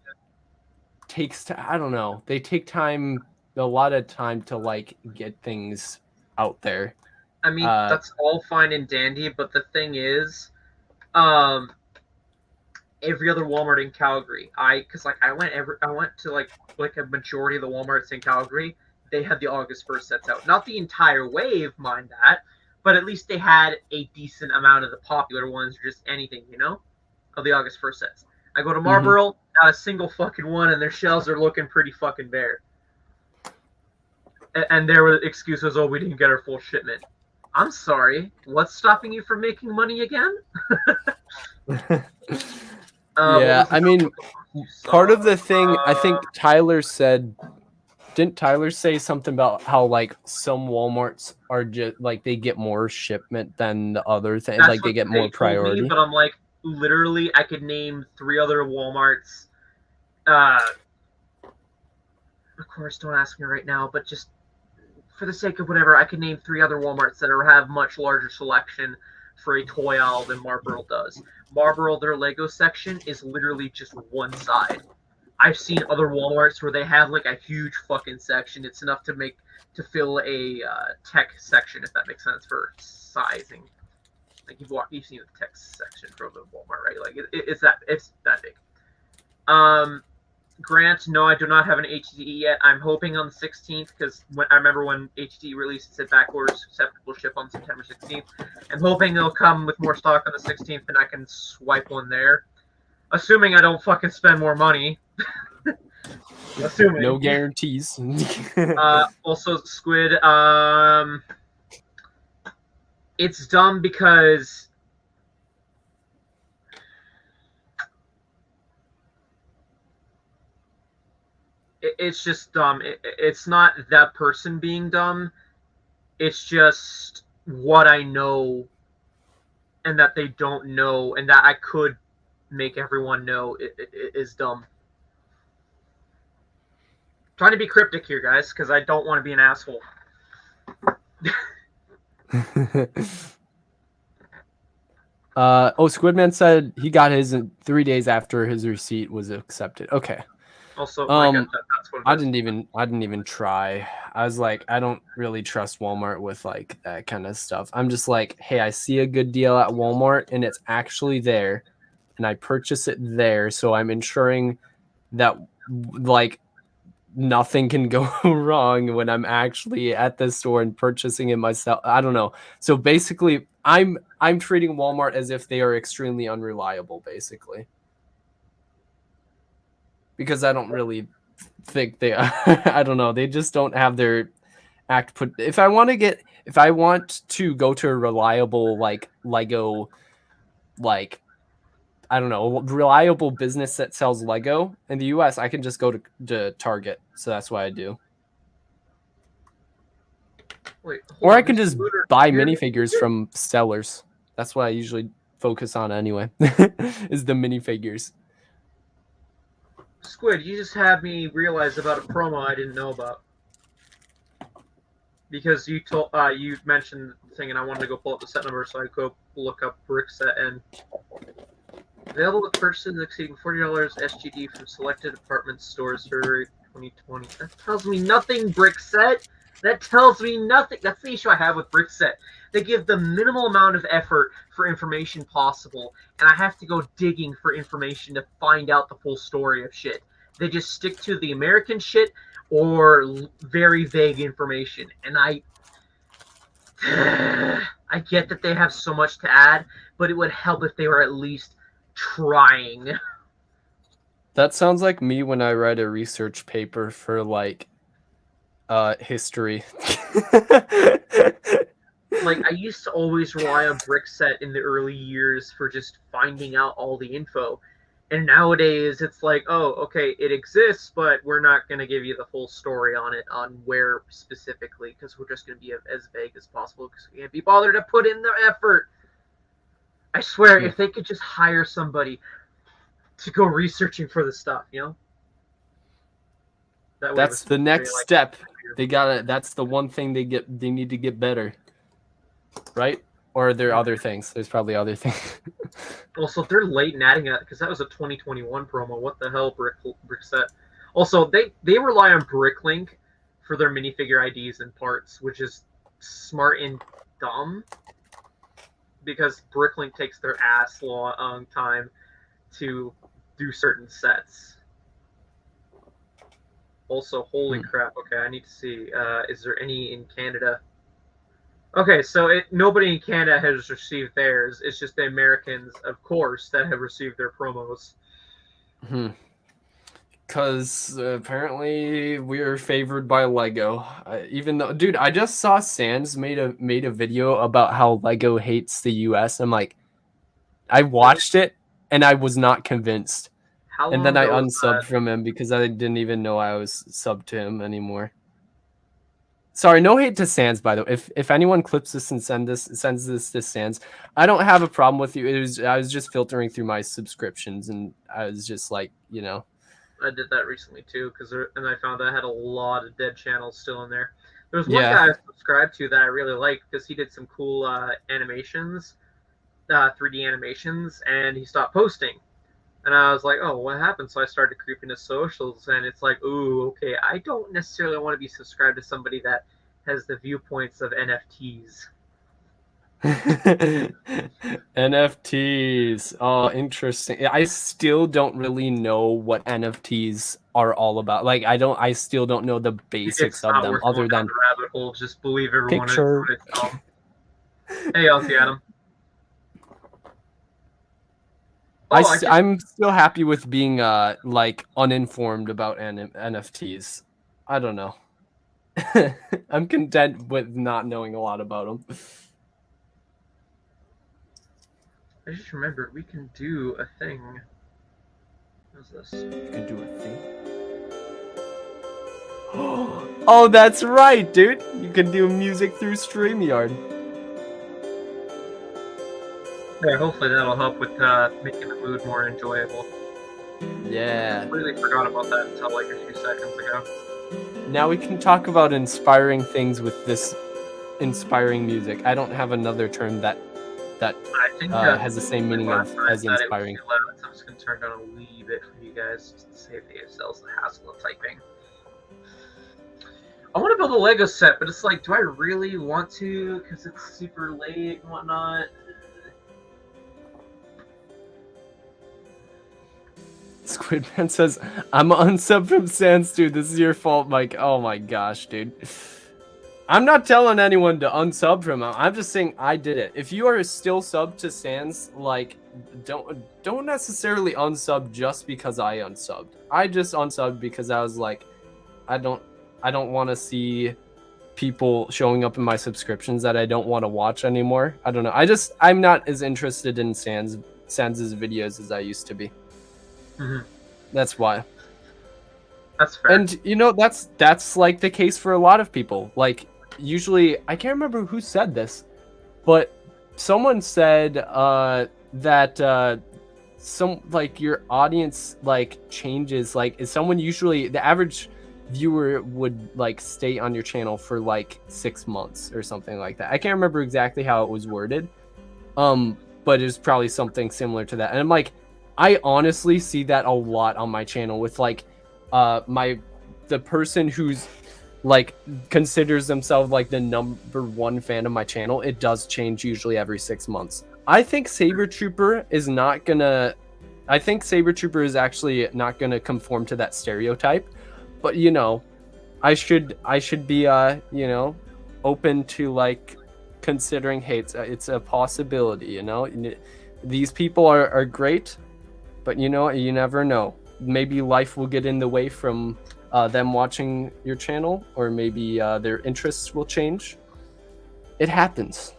S2: takes I don't know. They take time, a lot of time to like get things out there.
S1: I mean, that's all fine and dandy, but the thing is, every other Walmart in Calgary, I went to like a majority of the Walmarts in Calgary. They had the August 1st sets out. Not the entire wave, mind that, but at least they had a decent amount of the popular ones, or just anything, of the August 1st sets. I go to Marlboro, not a single fucking one, and their shelves are looking pretty fucking bare. And their excuse was, oh, we didn't get our full shipment. I'm sorry. What's stopping you from making money again?
S2: Yeah, I mean, part of the thing, I think Tyler said, didn't Tyler say something about how like some Walmarts are just like they get more shipment than the other thing, like they get more priority?
S1: But I'm like, literally, I could name 3 other Walmarts. Of course, don't ask me right now, but just for the sake of whatever, I could name 3 other Walmarts that have much larger selection for a toy aisle than Marlboro does. Marlboro, their Lego section is literally just one side. I've seen other Walmarts where they have like a huge fucking section. It's enough to fill a tech section, if that makes sense, for sizing. Like you've seen the tech section from the Walmart, right? Like it's that big. Grant, no, I do not have an HDE yet. I'm hoping on the 16th because I remember when HDE released, it said back orders will ship on September 16th. I'm hoping they'll come with more stock on the 16th and I can swipe one there. Assuming I don't fucking spend more money. Assuming.
S2: No guarantees.
S1: Also, Squid, it's dumb because it's just dumb. It's not that person being dumb. It's just what I know and that they don't know and that I could make everyone know is dumb. Trying to be cryptic here, guys, because I don't want to be an asshole.
S2: Squidman said he got his in 3 days after his receipt was accepted. Okay.
S1: Also,
S2: that's what I didn't even try. I was like, I don't really trust Walmart with like that kind of stuff. I'm just like, hey, I see a good deal at Walmart and it's actually there, and I purchase it there, so I'm ensuring that like nothing can go wrong when I'm actually at the store and purchasing it myself. I don't know. So basically, I'm treating Walmart as if they are extremely unreliable, basically. Because I don't really think they I don't know, they just don't have their act put. If I want to go to a reliable like Lego, like I don't know, reliable business that sells Lego in the US, I can just go to Target. So that's what I do.
S1: Wait,
S2: or I can just buy minifigures from sellers. That's what I usually focus on anyway, is the minifigures.
S1: Squid, you just had me realize about a promo I didn't know about. Because you mentioned the thing, and I wanted to go pull up the set number, so I go look up brick set and available to purchases exceeding $40 SGD from selected department stores February 2020. That tells me nothing, brick set. That tells me nothing. That's the issue I have with brick set. They give the minimal amount of effort for information possible, and I have to go digging for information to find out the full story of shit. They just stick to the American shit or very vague information, and I get that they have so much to add, but it would help if they were at least trying.
S2: That sounds like me when I write a research paper for like history.
S1: Like, I used to always rely on Brickset in the early years for just finding out all the info. And nowadays, it's like, oh, okay, it exists, but we're not going to give you the full story on it, on where specifically, because we're just going to be as vague as possible, because we can't be bothered to put in the effort. I swear, if they could just hire somebody to go researching for the stuff, you know?
S2: That's the next step. They gotta. That's the one thing they need to get better, right? Or are there other things? There's probably other things.
S1: Also, they're late in adding that because that was a 2021 promo. What the hell, Brickset? Also, they rely on Bricklink for their minifigure IDs and parts, which is smart and dumb because Bricklink takes their ass long time to do certain sets. Also, holy crap! Okay, I need to see. Is there any in Canada? Okay, so nobody in Canada has received theirs. It's just the Americans, of course, that have received their promos.
S2: Because apparently we're favored by Lego. Even though, dude, I just saw Sans made a video about how Lego hates the U.S. I'm like, I watched it and I was not convinced. And then I unsubbed from him because I didn't even know I was subbed to him anymore. Sorry, no hate to Sans, by the way. If anyone clips this and sends this to Sans, I don't have a problem with you. I was just filtering through my subscriptions, and I was just like, you know.
S1: I did that recently too, and I found I had a lot of dead channels still in there. There was one guy I subscribed to that I really liked because he did some cool animations, 3D animations, and he stopped posting. And I was like, oh, what happened? So I started creeping his socials, and it's like, ooh, okay, I don't necessarily want to be subscribed to somebody that has the viewpoints of NFTs.
S2: NFTs. Oh, interesting. I still don't really know what NFTs are all about. Like, I still don't know the basics of them, other than
S1: the rabbit hole. Just believe everyone picture. Is what it's Hey, Elsie Adam.
S2: I'm still happy with being like uninformed about NFTs. I don't know. I'm content with not knowing a lot about them.
S1: I just remembered we can do a thing. What's this?
S2: You can do a thing? Oh, that's right, dude. You can do music through StreamYard.
S1: Yeah, hopefully that'll help with making the mood more enjoyable.
S2: Yeah.
S1: I completely forgot about that until like a few seconds ago.
S2: Now we can talk about inspiring things with this inspiring music. I don't have another term that
S1: I think,
S2: has the same meaning as inspiring.
S1: I'm just going to turn down a wee bit for you guys just to save yourselves the hassle of typing. I want to build a Lego set, but it's like, do I really want to? Because it's super late and whatnot.
S2: Squidman says, I'm unsubbed from Sans, dude. This is your fault, Mike. Oh my gosh, dude. I'm not telling anyone to unsub from him. I'm just saying I did it. If you are still subbed to Sans, like, don't necessarily unsub just because I unsubbed. I just unsubbed because I was like, I don't want to see people showing up in my subscriptions that I don't want to watch anymore. I don't know. I'm not as interested in Sans's videos as I used to be.
S1: Mm-hmm.
S2: That's why.
S1: That's fair.
S2: And you know, that's like the case for a lot of people. Like, usually, I can't remember who said this, but someone said that some like your audience like changes. Like, is someone usually the average viewer would like stay on your channel for like 6 months or something like that. I can't remember exactly how it was worded, but it's probably something similar to that. And I'm like, I honestly see that a lot on my channel with like the person who's like considers themselves like the number one fan of my channel. It does change usually every 6 months. I think Saber Trooper is not gonna. I think Saber Trooper is actually not gonna conform to that stereotype. But you know, I should be you know, open to like considering. Hey, it's a possibility. You know, these people are great, but you know, you never know. Maybe life will get in the way from them watching your channel, or maybe their interests will change. It happens.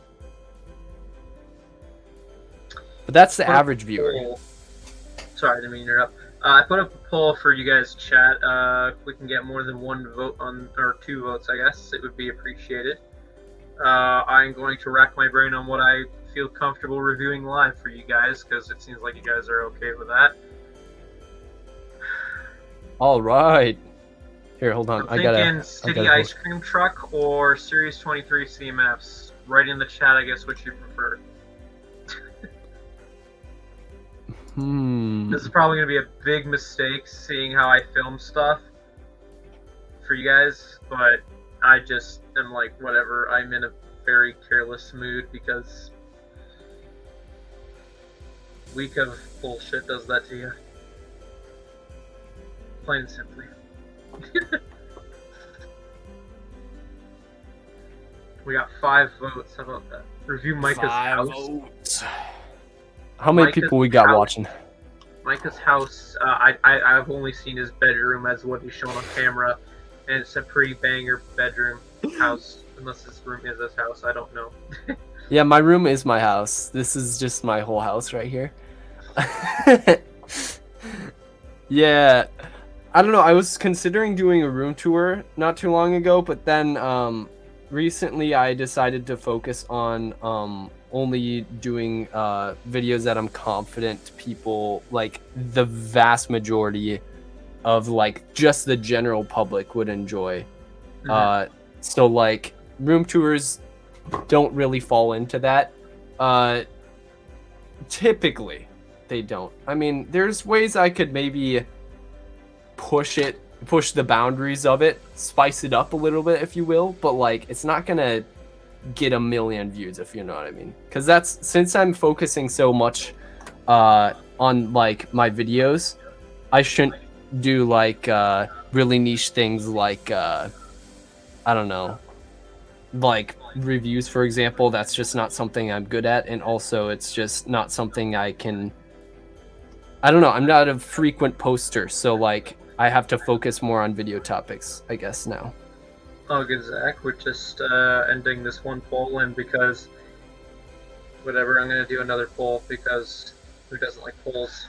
S2: But that's the average viewer.
S1: Sorry, I didn't mean to interrupt. I put up a poll for you guys to chat. If we can get more than 1 vote on, or 2 votes, I guess, it would be appreciated. I'm going to rack my brain on what I feel comfortable reviewing live for you guys, because it seems like you guys are okay with that.
S2: All right. Here, hold on.
S1: I'm thinking City Ice Cream Truck or Series 23 CMFs. Write in the chat, I guess, which you prefer. This is probably going to be a big mistake, seeing how I film stuff for you guys, but I just am like, whatever. I'm in a very careless mood because week of bullshit does that to you. Plain and simply. We got 5 votes. How about that? Review Micah's house.
S2: Votes. How many people we got watching?
S1: Micah's house. I've only seen his bedroom as what he's shown on camera, and it's a pretty banger bedroom house. Unless his room is his house, I don't know.
S2: Yeah, my room is my house. This is just my whole house right here. Yeah, I don't know. I was considering doing a room tour not too long ago, but then recently I decided to focus on only doing videos that I'm confident people, like the vast majority of like just the general public, would enjoy. So like room tours don't really fall into that. Typically they don't. I mean, there's ways I could maybe push the boundaries of it, spice it up a little bit, if you will, but like it's not gonna get 1 million views, if you know what I mean. Because that's, since I'm focusing so much on like my videos, I shouldn't do like really niche things like I don't know, like reviews, for example. That's just not something I'm good at, and also it's just not something I don't know, I'm not a frequent poster, so like I have to focus more on video topics, I guess, now.
S1: Oh, good, Zach. We're just ending this one poll, and because whatever, I'm going to do another poll, because who doesn't like polls?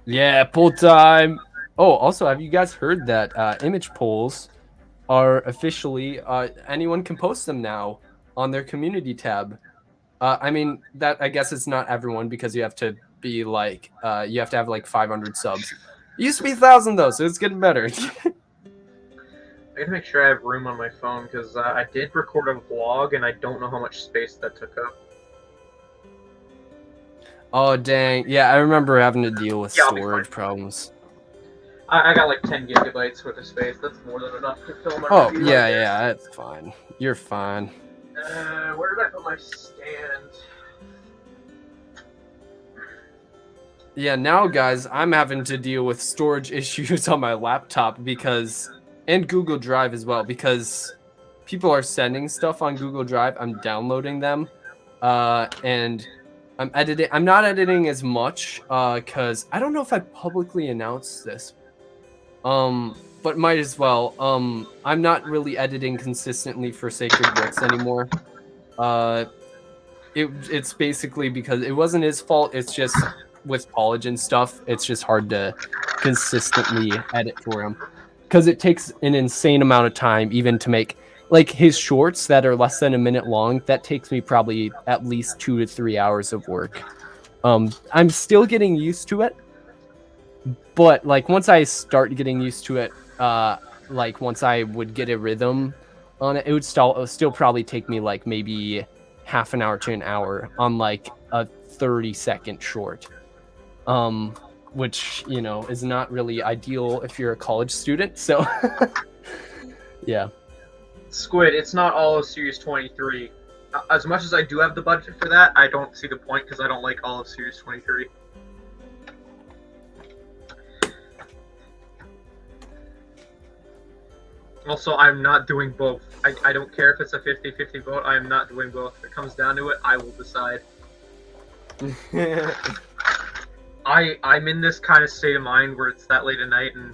S2: Yeah, poll time. Oh, also, have you guys heard that image polls are officially, anyone can post them now on their community tab? I mean, that, I guess it's not everyone, because you have to be like, you have to have like 500 subs. It used to be 1,000 though, so it's getting better.
S1: I gotta make sure I have room on my phone, because I did record a vlog, and I don't know how much space that took up.
S2: Oh, dang. Yeah, I remember having to deal with storage problems.
S1: I got like 10 gigabytes worth of space. That's more than enough to film my
S2: review, yeah, that's fine. You're fine.
S1: Where did I put my stand?
S2: Yeah, now, guys, I'm having to deal with storage issues on my laptop because... and Google Drive as well, because people are sending stuff on Google Drive. I'm downloading them, and I'm editing. I'm not editing as much because I don't know if I publicly announced this, but might as well. I'm not really editing consistently for Sacred Bricks anymore. It's basically because it wasn't his fault. It's just with college and stuff, it's just hard to consistently edit for him. Because it takes an insane amount of time even to make like his shorts that are less than a minute long, that takes me probably at least 2 to 3 hours of work. I'm still getting used to it, but like once I start getting used to it, like once I would get a rhythm on it, it would still probably take me like maybe half an hour to an hour on like a 30-second short. Which, you know, is not really ideal if you're a college student. So yeah.
S1: Squid, it's not all of Series 23. As much as I do have the budget for that, I don't see the point because I don't like all of Series 23. Also, I'm not doing both. I don't care if it's a 50-50 vote. I am not doing both. If it comes down to it, I will decide. I'm in this kind of state of mind where it's that late at night and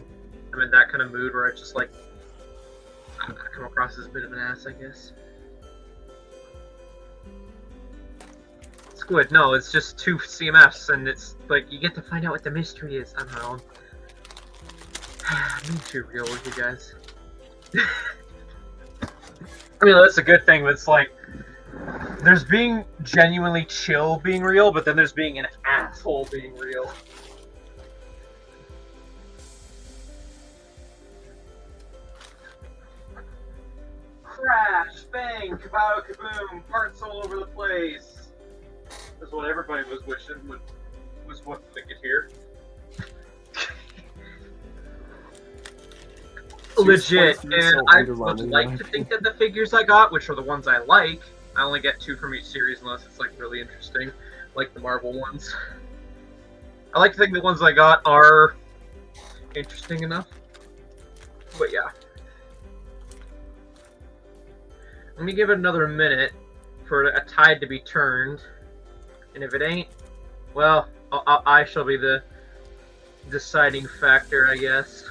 S1: I'm in that kind of mood where I just like I come across as a bit of an ass, I guess. Squid, no, it's just 2 CMFs and it's like you get to find out what the mystery is. I don't know. I'm too real with you guys. I mean, that's a good thing, but it's like there's being genuinely chill being real, but then there's being an asshole being real. Crash, bang, kabow, kaboom, parts all over the place. That's what everybody was wishing was what they could hear. Legit, and I would like to think that the figures I got, which are the ones I like, I only get 2 from each series unless it's like really interesting, like the Marvel ones. I like to think the ones I got are interesting enough, but yeah. Let me give it another minute for a tide to be turned, and if it ain't, well, I shall be the deciding factor, I guess.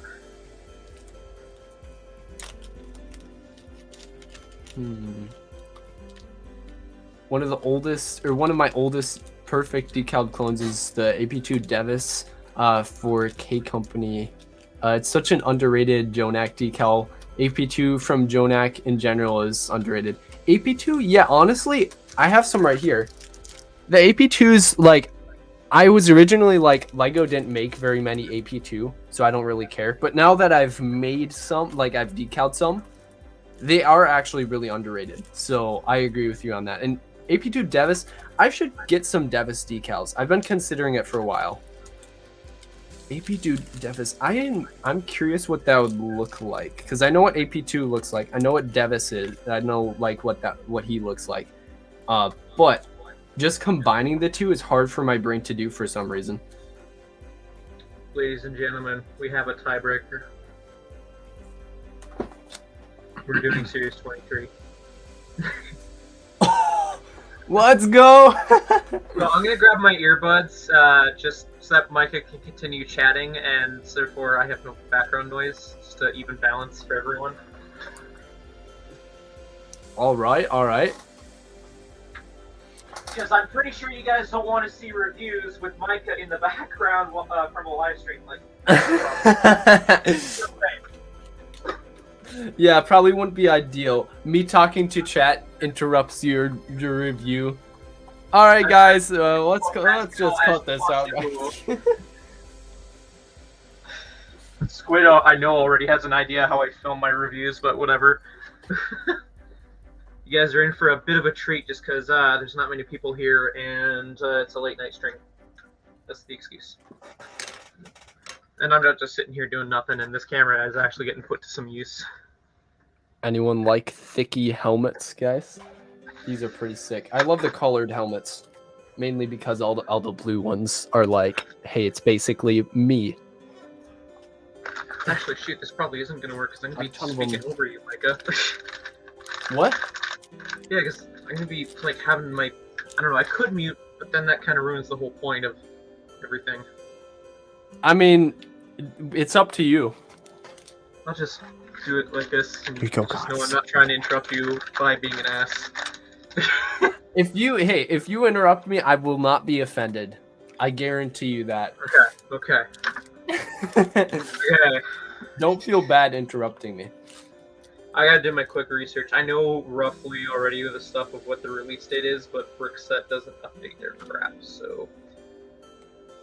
S2: One of my oldest perfect decal clones is the AP2 Devis for K Company. It's such an underrated Jonak decal. AP2 from Jonak in general is underrated. AP2, yeah, honestly, I have some right here. The AP2s, like, I was originally like, Lego didn't make very many AP2, so I don't really care. But now that I've made some, like I've decaled some, they are actually really underrated. So I agree with you on that. And AP2 Devis, I should get some Devis decals. I've been considering it for a while. AP2 Devis, I'm curious what that would look like, because I know what AP2 looks like. I know what Devis is. I know like what he looks like. But just combining the two is hard for my brain to do for some reason.
S1: Ladies and gentlemen, we have a tiebreaker. We're doing Series 23.
S2: Let's go!
S1: So I'm gonna grab my earbuds, just so that Micah can continue chatting, and therefore I have no background noise, just to even balance for everyone.
S2: Alright.
S1: Because I'm pretty sure you guys don't want to see reviews with Micah in the background from a live stream. Like,
S2: yeah, probably wouldn't be ideal. Me talking to chat interrupts your review. All right, guys, let's just cut this out.
S1: Squid, I know already has an idea how I film my reviews, but whatever. You guys are in for a bit of a treat just because there's not many people here and it's a late night stream. That's the excuse. And I'm not just sitting here doing nothing, and this camera is actually getting put to some use.
S2: Anyone like thicky helmets, guys? These are pretty sick. I love the colored helmets, mainly because all the blue ones are like, hey, it's basically me.
S1: Actually, shoot, this probably isn't going to work because I'm going to be speaking over you, Micah.
S2: What?
S1: Yeah, because I'm going to be, like, having my... I don't know, I could mute, but then that kind of ruins the whole point of everything.
S2: I mean, it's up to you.
S1: I'll just do it like this. And
S2: Here you go,
S1: just
S2: guys.
S1: know I'm not trying to interrupt you by being an ass.
S2: If you interrupt me, I will not be offended. I guarantee you that.
S1: Okay. Okay.
S2: Don't feel bad interrupting me.
S1: I gotta do my quick research. I know roughly already the stuff of what the release date is, but Brickset doesn't update their crap, so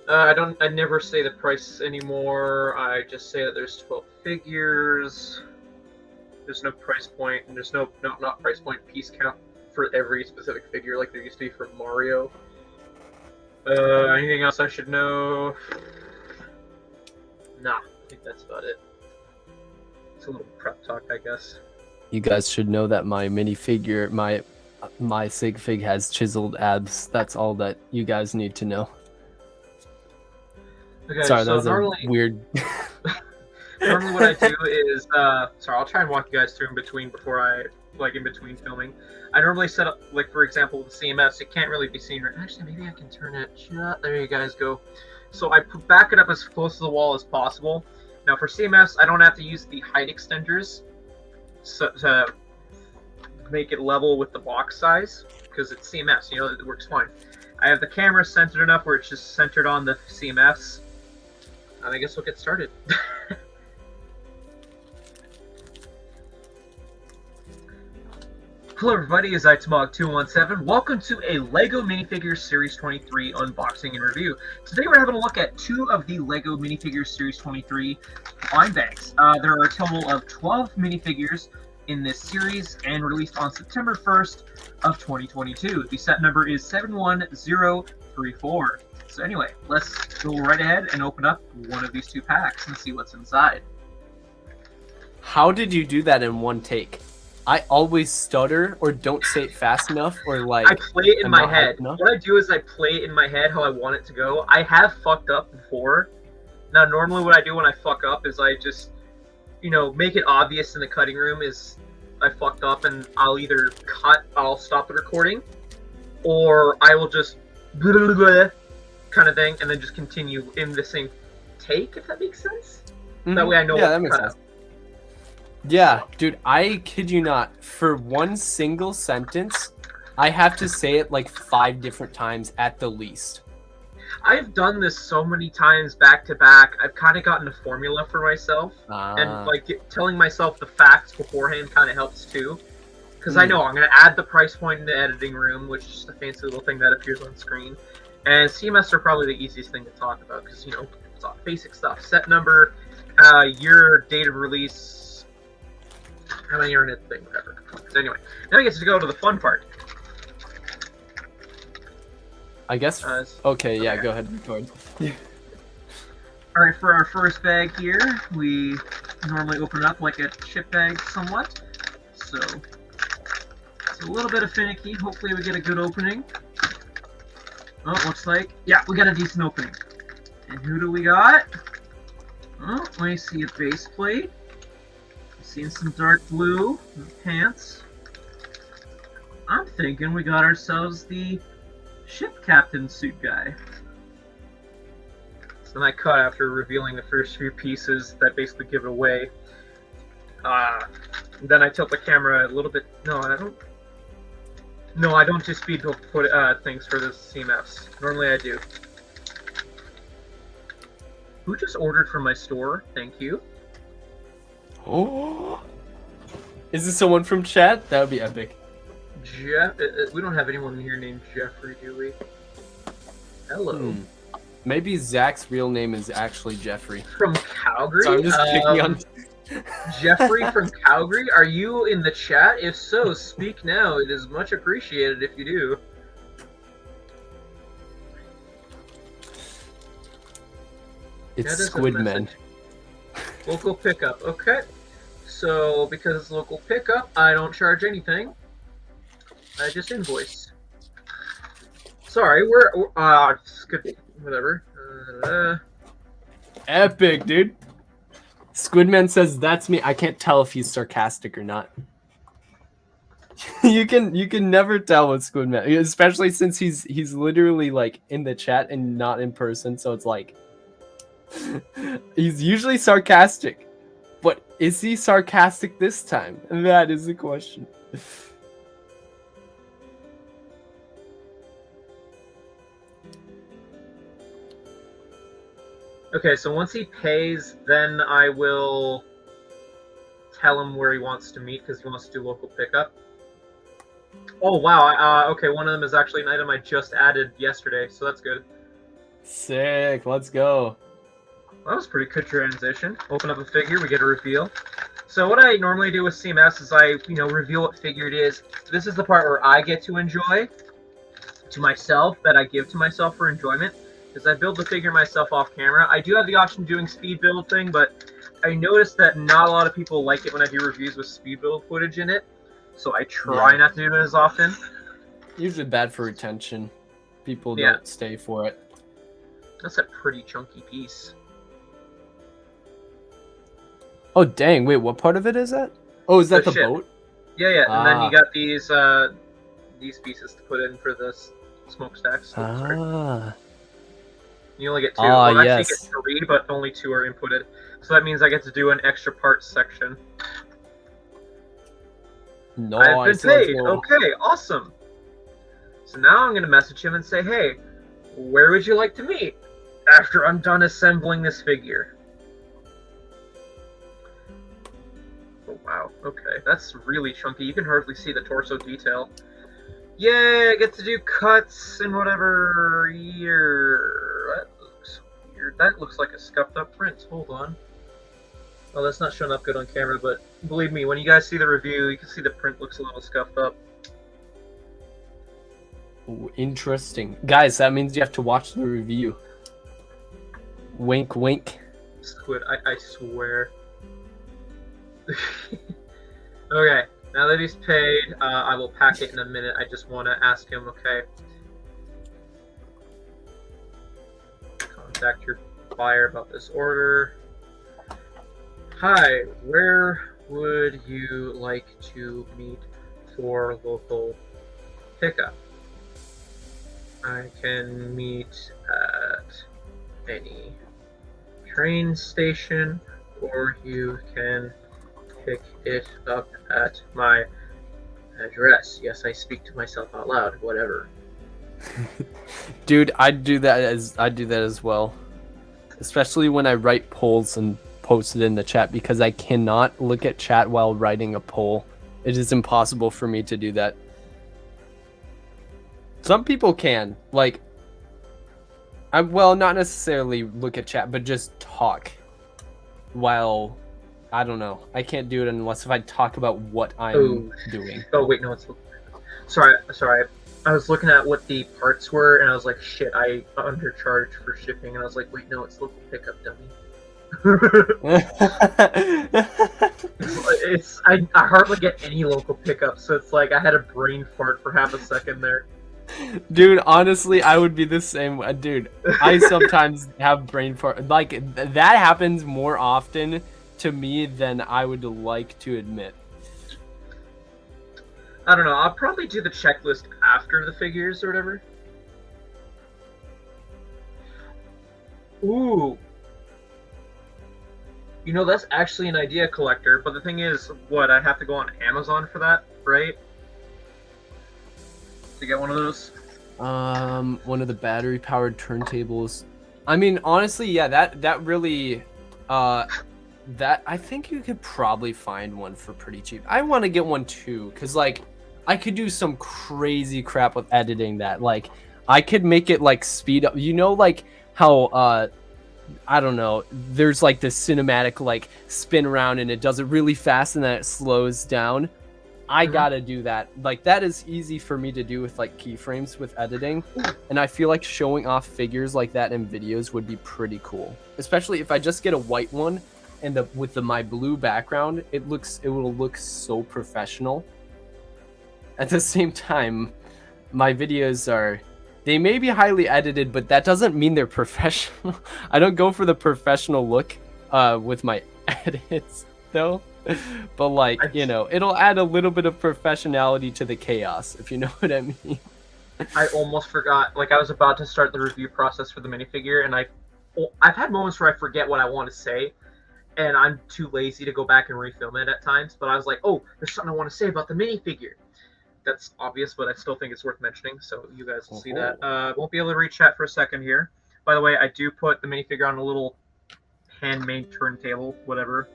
S1: I never say the price anymore. I just say that there's 12 figures. There's no price point, and there's no not price point, piece count for every specific figure like there used to be for Mario. Anything else I should know? Nah, I think that's about it. It's a little prep talk, I guess.
S2: You guys should know that my minifigure, my sig fig has chiseled abs. That's all that you guys need to know.
S1: Okay,
S2: Sorry,
S1: so
S2: that was a weird.
S1: Normally what I do is, sorry, I'll try and walk you guys through in between in between filming. I normally set up, like, for example, the CMS, it can't really be seen right. Actually, maybe I can turn it, there you guys go. So I back it up as close to the wall as possible. Now for CMS, I don't have to use the height extenders to make it level with the box size, because it's CMS, you know, it works fine. I have the camera centered enough where it's just centered on the CMS. And I guess we'll get started. Hello everybody, it's TMOG 217. Welcome to a LEGO Minifigures Series 23 unboxing and review. Today we're having a look at two of the LEGO Minifigures Series 23 blind bags. There are a total of 12 minifigures in this series and released on September 1st of 2022. The set number is 71034. So anyway, let's go right ahead and open up one of these two packs and see what's inside.
S2: How did you do that in one take? I always stutter or don't say it fast enough, or like
S1: I play it in my head. What I do is I play it in my head how I want it to go. I have fucked up before. Now, normally what I do when I fuck up is I just, you know, make it obvious in the cutting room is I fucked up, and I'll either I'll stop the recording, or I will just blah, blah, blah, kind of thing, and then just continue in the same take, if that makes sense. Mm-hmm. That way I know.
S2: Yeah, that makes sense. Yeah, dude, I kid you not. For one single sentence, I have to say it like 5 different times at the least.
S1: I've done this so many times back to back. I've kind of gotten a formula for myself, and like telling myself the facts beforehand kind of helps too. Because I know I'm going to add the price point in the editing room, which is just a fancy little thing that appears on screen. And CMS are probably the easiest thing to talk about because, you know, it's all basic stuff. Set number, year, date of release, how many are in it, thing, whatever. So anyway, now we get to go to the fun part.
S2: I guess. Okay, yeah, go ahead.
S1: Alright, for our first bag here, we normally open it up like a chip bag somewhat. So, it's a little bit of finicky. Hopefully we get a good opening. Oh, looks like, yeah, we got a decent opening. And who do we got? Oh, let me see a base plate. Seeing some dark blue pants. I'm thinking we got ourselves the ship captain suit guy. So then I cut after revealing the first few pieces that basically give it away. Then I tilt the camera a little bit. No, I don't. No, I don't just speed put things for the CMFs. Normally I do. Who just ordered from my store? Thank you.
S2: Oh, is this someone from chat? That would be epic.
S1: Jeff, we don't have anyone here named Jeffrey, do we? Hello.
S2: Maybe Zach's real name is actually Jeffrey.
S1: From Calgary?
S2: So I'm just picking on
S1: Jeffrey from Calgary? Are you in the chat? If so, speak now. It is much appreciated if you do.
S2: It's Squidman.
S1: Local pickup. Okay. So, because it's local pickup, I don't charge anything. I just invoice. Sorry, we're whatever.
S2: Epic, dude. Squidman says that's me. I can't tell if he's sarcastic or not. you can never tell with Squidman, especially since he's literally like in the chat and not in person, so it's like he's usually sarcastic, but is he sarcastic this time? That is the question.
S1: Okay, so once he pays, then I will tell him where he wants to meet because he wants to do local pickup. Oh wow! Okay, one of them is actually an item I just added yesterday, so that's good.
S2: Sick. Let's go.
S1: That was a pretty good transition. Open up a figure, we get a reveal. So what I normally do with CMS is I, reveal what figure it is. This is the part where I get to enjoy to myself, that I give to myself for enjoyment, because I build the figure myself off camera. I do have the option of doing speed build thing, but I noticed that not a lot of people like it when I do reviews with speed build footage in it, so I try not to do it as often.
S2: Usually bad for retention. People don't stay for it.
S1: That's a pretty chunky piece.
S2: Oh dang! Wait, what part of it is that? Oh, is that the boat?
S1: Yeah. And then you got these pieces to put in for this smokestacks. You only get 2. Well, actually, you get 3, but only 2 are inputted. So that means I get to do an extra parts section.
S2: Nice.
S1: I've been paid. Okay, awesome. So now I'm gonna message him and say, hey, where would you like to meet after I'm done assembling this figure? Oh, wow. Okay, that's really chunky. You can hardly see the torso detail. Yay, I get to do cuts and whatever year. That looks weird. That looks like a scuffed up print. Hold on. Oh, that's not showing up good on camera, but believe me, when you guys see the review, you can see the print looks a little scuffed up.
S2: Ooh, interesting. Guys, that means you have to watch the review. Wink, wink.
S1: Squid, I swear. Okay, now that he's paid, I will pack it in a minute. I just want to ask him, okay. Contact your buyer about this order. Hi, where would you like to meet for local pickup? I can meet at any train station, or you can pick it up at my address. Yes, I speak to myself out loud. Whatever.
S2: Dude, I do that as well. Especially when I write polls and post it in the chat, because I cannot look at chat while writing a poll. It is impossible for me to do that. Some people can, like, not necessarily look at chat, but just talk while, I don't know. I can't do it unless if I talk about what I'm doing.
S1: Oh wait, no, it's sorry. I was looking at what the parts were, and I was like, shit, I undercharged for shipping, and I was like, wait, no, it's local pickup, dummy. I hardly get any local pickup, so it's like I had a brain fart for half a second there.
S2: Dude, honestly, I would be the same. Dude, I sometimes have brain fart. Like, that happens more often to me than I would like to admit.
S1: I don't know. I'll probably do the checklist after the figures or whatever. Ooh. You know, that's actually an idea, collector. But the thing is, what, I have to go on Amazon for that, right? To get one of those?
S2: One of the battery-powered turntables. I mean, honestly, yeah, that really, that, I think you could probably find one for pretty cheap. I want to get one too, because, like, I could do some crazy crap with editing that. Like, I could make it, like, speed up. You know, like, how, I don't know, there's, like, this cinematic, like, spin around, and it does it really fast, and then it slows down. I gotta do that. Like, that is easy for me to do with, like, keyframes with editing. And I feel like showing off figures like that in videos would be pretty cool. Especially if I just get a white one and with my blue background, it will look so professional. At the same time, my videos they may be highly edited, but that doesn't mean they're professional. I don't go for the professional look with my edits, though. But, like, you know, it'll add a little bit of professionality to the chaos, if you know what I mean.
S1: I almost forgot. Like, I was about to start the review process for the minifigure, and I've had moments where I forget what I want to say, and I'm too lazy to go back and refilm it at times. But I was like, oh, there's something I want to say about the minifigure. That's obvious, but I still think it's worth mentioning, so you guys will see that. Won't be able to read chat for a second here. By the way, I do put the minifigure on a little handmade turntable, whatever.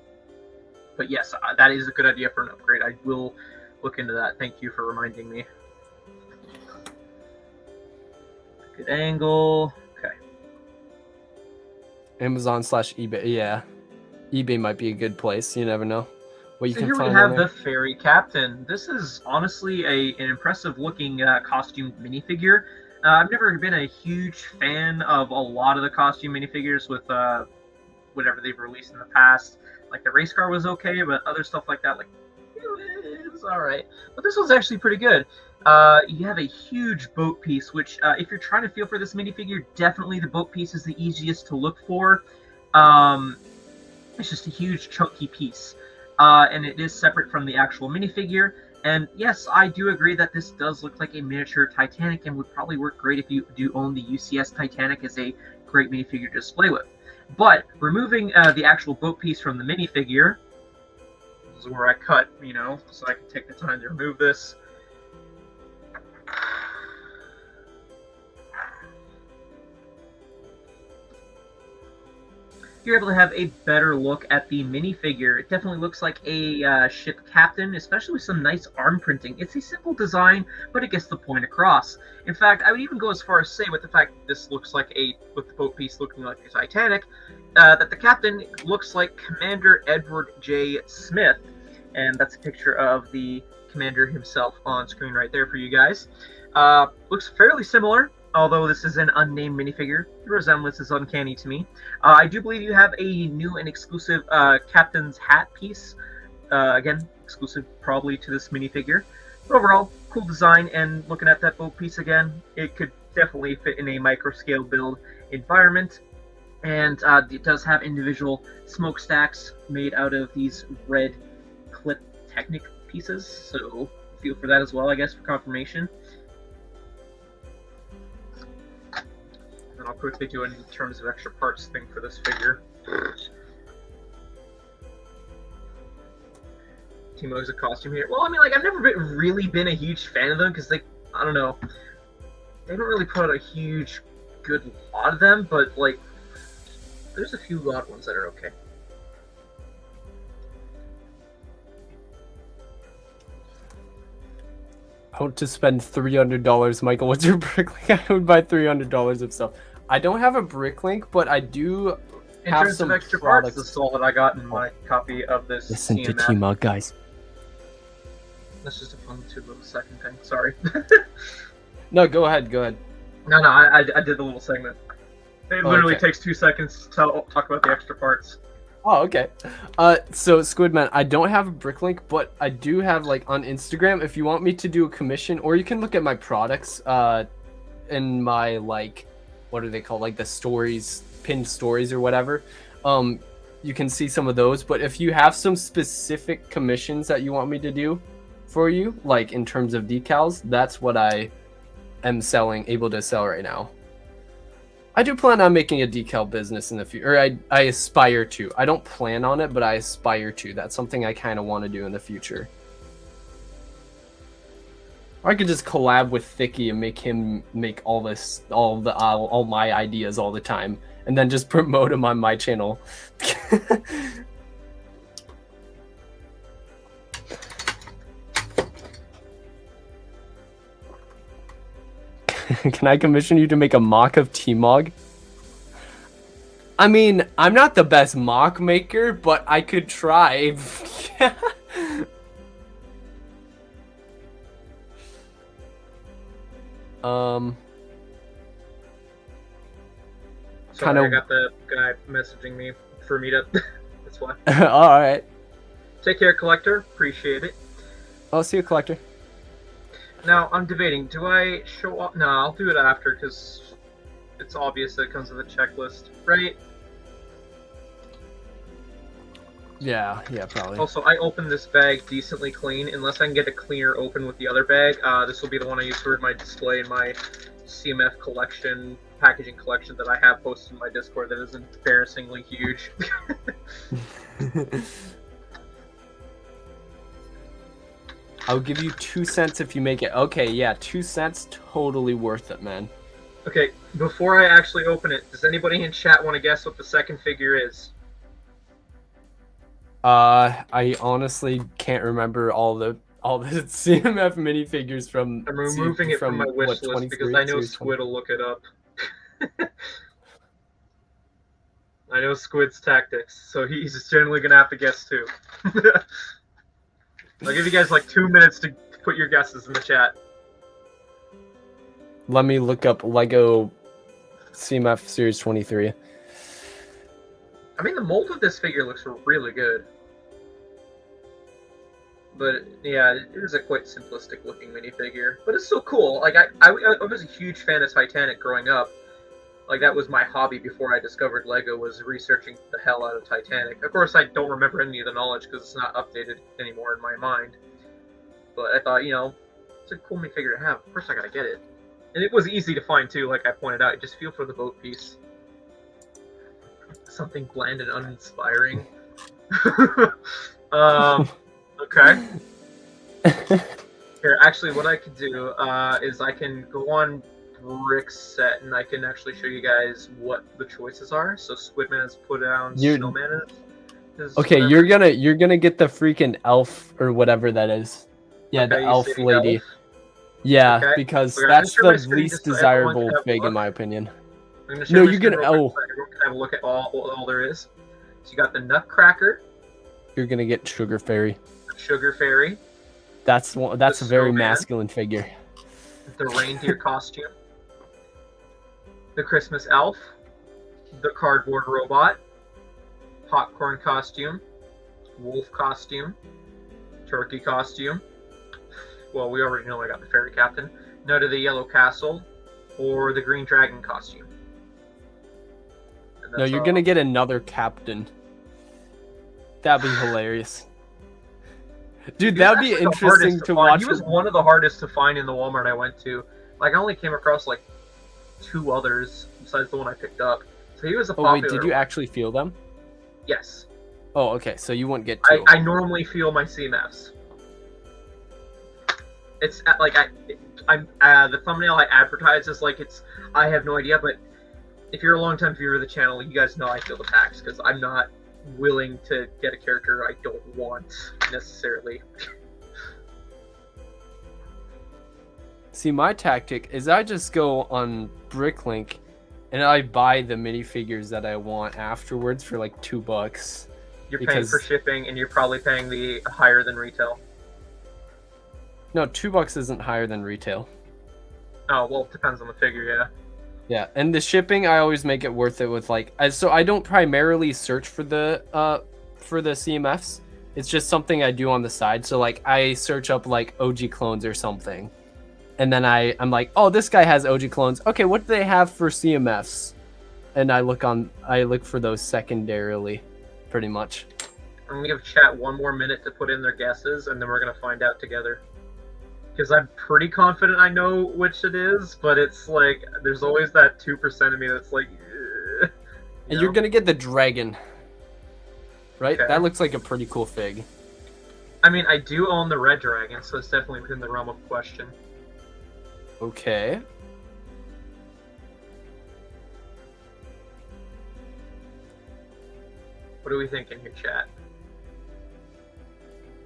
S1: But yes, that is a good idea for an upgrade. I will look into that. Thank you for reminding me. Good angle. Okay.
S2: Amazon/eBay. Yeah, eBay might be a good place. You never know what you
S1: So
S2: can
S1: here we
S2: find
S1: have
S2: on
S1: the
S2: there.
S1: Fairy Captain. This is honestly an impressive looking costume minifigure. I've never been a huge fan of a lot of the costume minifigures with whatever they've released in the past. Like the race car was okay, but other stuff like that, like it was all right. But this one's actually pretty good. You have a huge boat piece, which if you're trying to feel for this minifigure, definitely the boat piece is the easiest to look for. It's just a huge chunky piece, and it is separate from the actual minifigure. And yes, I do agree that this does look like a miniature Titanic and would probably work great if you do own the UCS Titanic as a great minifigure to display with. But removing the actual boat piece from the minifigure, this is where I cut, so I can take the time to remove this. You're able to have a better look at the minifigure. It definitely looks like a ship captain, especially with some nice arm printing. It's a simple design, but it gets the point across. In fact, I would even go as far as say, with the fact that this looks like with the boat piece looking like a Titanic, that the captain looks like Commander Edward J. Smith, and that's a picture of the commander himself on screen right there for you guys. Looks fairly similar. Although this is an unnamed minifigure, the resemblance is uncanny to me. I do believe you have a new and exclusive Captain's Hat piece. Again, exclusive probably to this minifigure. But overall, cool design, and looking at that boat piece again, it could definitely fit in a micro-scale build environment. And it does have individual smokestacks made out of these red clip Technic pieces, so feel for that as well, I guess, for confirmation. I'll quickly do in terms of extra parts thing for this figure. TMOG's a costume here. Well, I mean, like, I've never really been a huge fan of them because I don't know, they don't really put out a huge, good lot of them, but, like, there's a few odd ones that are okay.
S2: Out to spend $300, Michael. What's your Bricklink? I would buy $300 of stuff. I don't have a Bricklink, but I do have some
S1: extra
S2: products.
S1: Parts. This is all that I got in my copy of this.
S2: Listen
S1: TMOG.
S2: to TMOG, guys.
S1: That's just a fun 2-second thing. Sorry.
S2: No, go ahead. Go ahead.
S1: No, I did the little segment. It literally takes 2 seconds to talk about the extra parts.
S2: Oh, okay. So Squidman, I don't have a Bricklink, but I do have, like, on Instagram. If you want me to do a commission, or you can look at my products in my, like, what are they called, like the stories, pinned stories or whatever. You can see some of those. But if you have some specific commissions that you want me to do for you, like in terms of decals, that's what I am able to sell right now. I do plan on making a decal business in the future, or I aspire to. I don't plan on it, but I aspire to. That's something I kind of want to do in the future. Or I could just collab with Thicky and make him make all my ideas all the time, and then just promote him on my channel. Can I commission you to make a mock of TMOG? I mean, I'm not the best mock maker, but I could try.
S1: Sorry, I got the guy messaging me for meetup. That's why.
S2: All right.
S1: Take care, Collector. Appreciate it.
S2: I'll see you, Collector.
S1: Now, I'm debating. Do I show up? No, I'll do it after, because it's obvious that it comes with a checklist, right?
S2: Yeah, probably.
S1: Also, I opened this bag decently clean. Unless I can get a cleaner open with the other bag, this will be the one I use for my display in my CMF collection, packaging collection that I have posted in my Discord that is embarrassingly huge.
S2: I'll give you 2 cents if you make it. Okay, yeah, 2 cents, totally worth it, man.
S1: Okay, before I actually open it, does anybody in chat want to guess what the second figure is?
S2: I honestly can't remember all the CMF minifigures from.
S1: I'm removing it from my wish list because I know Squid will look it up. I know Squid's tactics, so he's generally gonna have to guess too. I'll give you guys like 2 minutes to put your guesses in the chat.
S2: Let me look up Lego CMF Series 23.
S1: I mean, the mold of this figure looks really good. But yeah, it is a quite simplistic looking minifigure. But it's still cool. Like I was a huge fan of Titanic growing up. Like that was my hobby before I discovered Lego, was researching the hell out of Titanic. Of course, I don't remember any of the knowledge because it's not updated anymore in my mind. But I thought, it's a cool minifigure to have. Of course, I gotta get it. And it was easy to find too, like I pointed out. Just feel for the boat piece. Something bland and uninspiring. Okay. Here, actually, what I could do is I can go on Brick's set and I can actually show you guys what the choices are. So Squidman has put down Snowman.
S2: Okay, you're gonna get the freaking elf or whatever that is. Yeah, okay, the elf lady. Elf? Yeah, okay. Because that's the least desirable fig in my opinion. No, you're gonna
S1: have a look at all there is. So you got the Nutcracker.
S2: You're gonna get Sugar Fairy.
S1: Sugar Fairy.
S2: That's a very masculine figure.
S1: The reindeer costume. The Christmas elf. The cardboard robot. Popcorn costume. Wolf costume. Turkey costume. Well, we already know I got the fairy captain. Note of the Yellow Castle. Or the Green Dragon costume.
S2: No, you're gonna get another captain. That'd be hilarious. Dude, that'd be interesting to watch.
S1: He was one of the hardest to find in the Walmart I went to. Like, I only came across like 2 others besides the one I picked up. So he was a popular
S2: one. Wait, did you actually feel them?
S1: Yes.
S2: Oh, okay. So you wouldn't get 2.
S1: I normally feel my CMFs. It's like the thumbnail I advertise is like I have no idea, but if you're a long-time viewer of the channel, you guys know I feel the packs because I'm not willing to get a character I don't want necessarily.
S2: See, my tactic is I just go on Bricklink and I buy the minifigures that I want afterwards for like $2.
S1: You're paying for shipping and you're probably paying the higher than retail.
S2: No, $2 isn't higher than retail.
S1: Oh, well, it depends on the figure, yeah.
S2: Yeah, and the shipping, I always make it worth it with so I don't primarily search for the CMFs. It's just something I do on the side. So like I search up like OG clones or something. And then I'm like, oh, this guy has OG clones. Okay, what do they have for CMFs? And I look for those secondarily, pretty much.
S1: I'm gonna give chat 1 more minute to put in their guesses, and then we're gonna find out together. Because I'm pretty confident I know which it is, but it's like there's always that 2% of me that's like.
S2: And you're gonna get the dragon, right? Okay. That looks like a pretty cool fig.
S1: I mean, I do own the red dragon, so it's definitely within the realm of question.
S2: Okay.
S1: What are we thinking here, chat?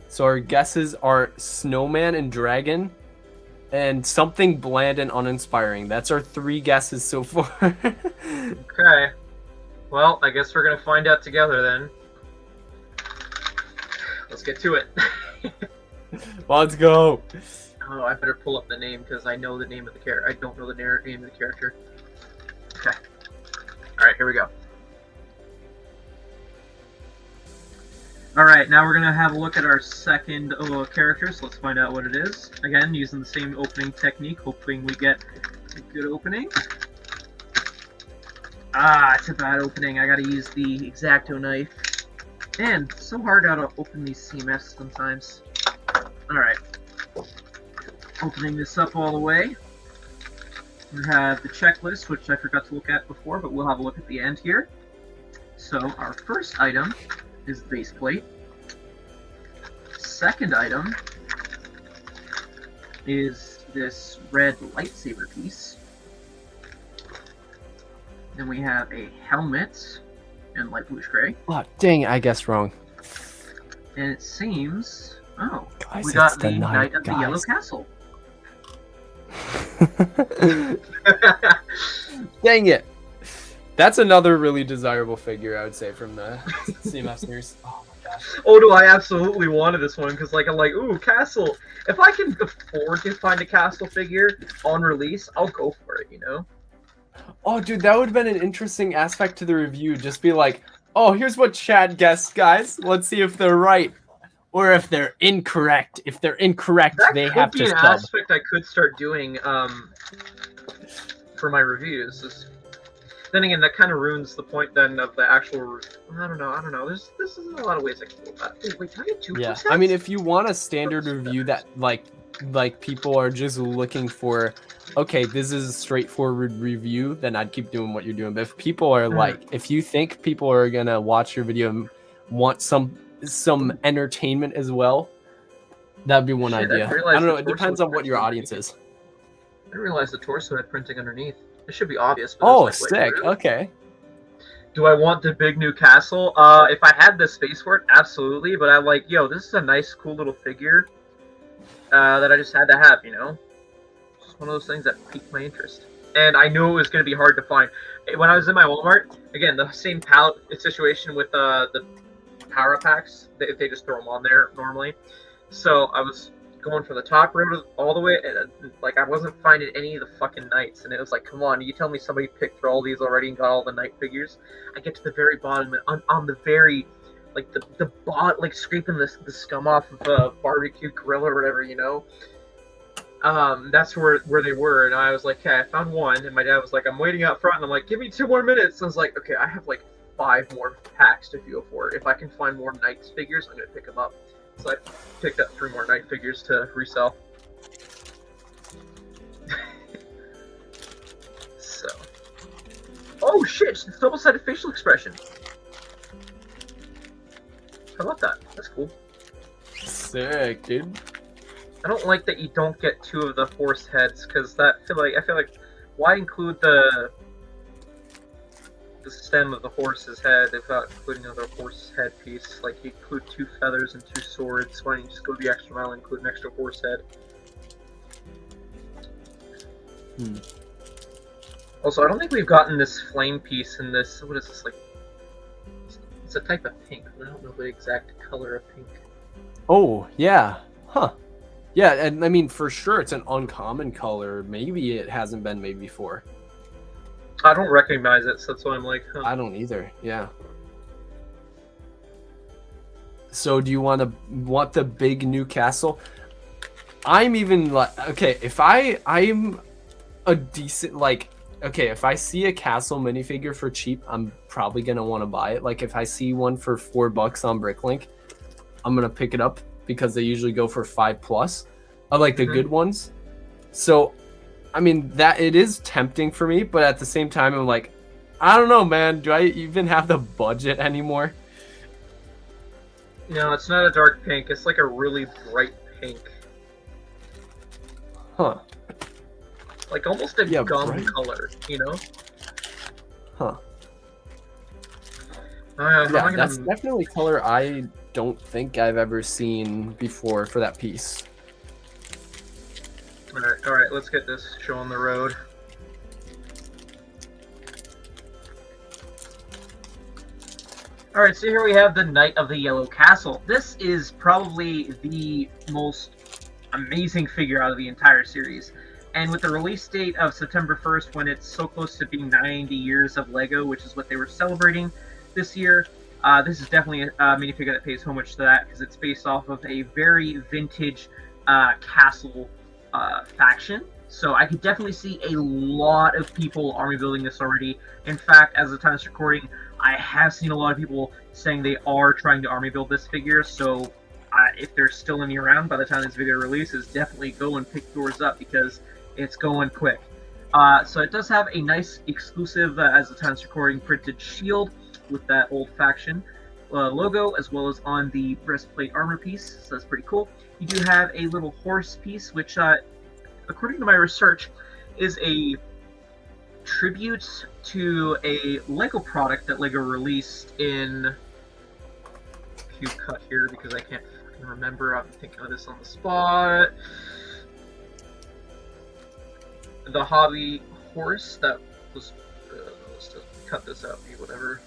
S2: So our guesses are Snowman and Dragon, and something bland and uninspiring. That's our 3 guesses so far.
S1: Okay. Well, I guess we're gonna find out together then. Let's get to it.
S2: Let's go.
S1: Oh, I better pull up the name because I know the name of the character. I don't know the name of the character. Okay. All right, here we go. Alright, now we're going to have a look at our second character, so let's find out what it is. Again, using the same opening technique, hoping we get a good opening. Ah, it's a bad opening. I gotta use the X-Acto knife. And it's so hard to open these CMFs sometimes. Alright. Opening this up all the way. We have the checklist, which I forgot to look at before, but we'll have a look at the end here. So, our first item is the base plate. Second item is this red lightsaber piece. Then we have a helmet in light bluish gray.
S2: Oh, dang, I guessed wrong.
S1: And it seems... Oh,
S2: Guys,
S1: we got
S2: it's the
S1: the
S2: night,
S1: Knight of the Yellow
S2: guys.
S1: Castle.
S2: Dang it. That's another really desirable figure, I would say, from the CMF series. Oh my gosh.
S1: Oh, no, I absolutely wanted this one, because, like, I'm like, ooh, castle. If I can afford to find a castle figure on release, I'll go for it, you know?
S2: Oh, dude, that would have been an interesting aspect to the review. Just be like, oh, here's what Chad guessed, guys. Let's see if they're right. Or if they're incorrect. If they're incorrect,
S1: That
S2: they
S1: could
S2: have
S1: be
S2: to
S1: an
S2: sub.
S1: aspect I could start doing for my reviews. Then again, that kind of ruins the point then of the actual. I don't know. This isn't a lot of ways I can go about it. Wait, can I get two?
S2: Yeah,
S1: sets?
S2: I mean, if you want a standard review that like people are just looking for, okay, this is a straightforward review, then I'd keep doing what you're doing. But if people are like, if you think people are gonna watch your video and want some entertainment as well, that'd be one idea. I don't know. It depends on what your audience is.
S1: I didn't realize the torso had printing underneath. It should be obvious. But
S2: Oh,
S1: like,
S2: sick.
S1: really? Okay.
S2: Do
S1: I want the big new castle? If I had the space for it, absolutely. But I'm like, yo, this is a nice, cool little figure that I just had to have, you know? Just one of those things that piqued my interest. And I knew it was going to be hard to find. When I was in my Walmart, again, the same palette situation with the power packs. They just throw them on there normally. So I was going for the top road all the way, and like I wasn't finding any of the fucking knights, and it was like, come on, you tell me somebody picked through all these already and got all the knight figures? I get to the very bottom, and on the very, like the bot, like scraping the scum off of a barbecue grill or whatever, you know. That's where they were, and I was like, okay, I found one, and my dad was like, I'm waiting out front, and I'm like, give me 2 more minutes. And I was like, okay, I have like 5 more packs to go for. If I can find more knights figures, I'm gonna pick them up. So I picked up 3 more knight figures to resell. So. Oh shit, it's double-sided facial expression. How about that? That's cool.
S2: Sick, dude.
S1: I don't like that you don't get 2 of the horse heads, because I feel like why include the stem of the horse's head without including another horse head piece? Like, you include 2 feathers and 2 swords. Why don't you just go the extra mile and include an extra horse head? Also, I don't think we've gotten this flame piece in this. What is this, like? It's a type of pink, but I don't know the exact color of pink.
S2: Oh, yeah. Huh. Yeah, and I mean, for sure it's an uncommon color. Maybe it hasn't been made before.
S1: I don't recognize it, so that's why I'm like, huh.
S2: I don't either, yeah. So do you want the big new castle? I'm even like, okay, if I'm a decent, like, okay, if I see a castle minifigure for cheap, I'm probably gonna want to buy it. Like, if I see one for $4 on Bricklink, I'm gonna pick it up because they usually go for 5+. I like the good ones. So I mean, that it is tempting for me, but at the same time, I'm like, I don't know, man. Do I even have the budget anymore?
S1: No, it's not a dark pink. It's like a really bright pink.
S2: Huh.
S1: Like almost a gum
S2: bright
S1: color, you know?
S2: Huh. Yeah, that's definitely a color I don't think I've ever seen before for that piece.
S1: Alright, let's get this show on the road. Alright, so here we have the Knight of the Yellow Castle. This is probably the most amazing figure out of the entire series. And with the release date of September 1st, when it's so close to being 90 years of LEGO, which is what they were celebrating this year, this is definitely a minifigure that pays homage to that, because it's based off of a very vintage castle faction. So I could definitely see a lot of people army building this already. In fact, as of the time of this recording, I have seen a lot of people saying they are trying to army build this figure. So if there's still any around by the time this video releases, definitely go and pick yours up because it's going quick. So it does have a nice exclusive, as of the time of this recording, printed shield with that old faction logo, as well as on the breastplate armor piece. So that's pretty cool. You do have a little horse piece, which, according to my research, is a tribute to a LEGO product that LEGO released in... few cut here because I can't fucking remember. I'm thinking of this on the spot. The hobby horse that was. Let's just cut this out. Whatever.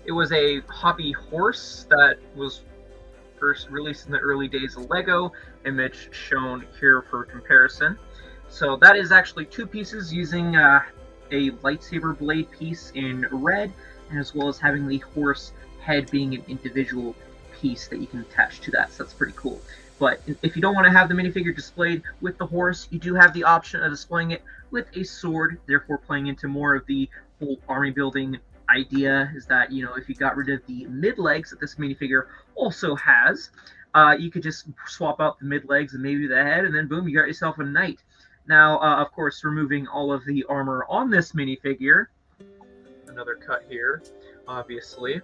S1: It was a hobby horse that was first released in the early days of Lego. Image shown here for comparison. So that is actually two pieces using a lightsaber blade piece in red, as well as having the horse head being an individual piece that you can attach to that. So that's pretty cool. But if you don't want to have the minifigure displayed with the horse, you do have the option of displaying it with a sword, therefore playing into more of the whole army building idea. Is that, you know, if you got rid of the mid legs that this minifigure also has, you could just swap out the mid legs and maybe the head, and then boom, you got yourself a knight. Now, of course, removing all of the armor on this minifigure. Another cut here, obviously.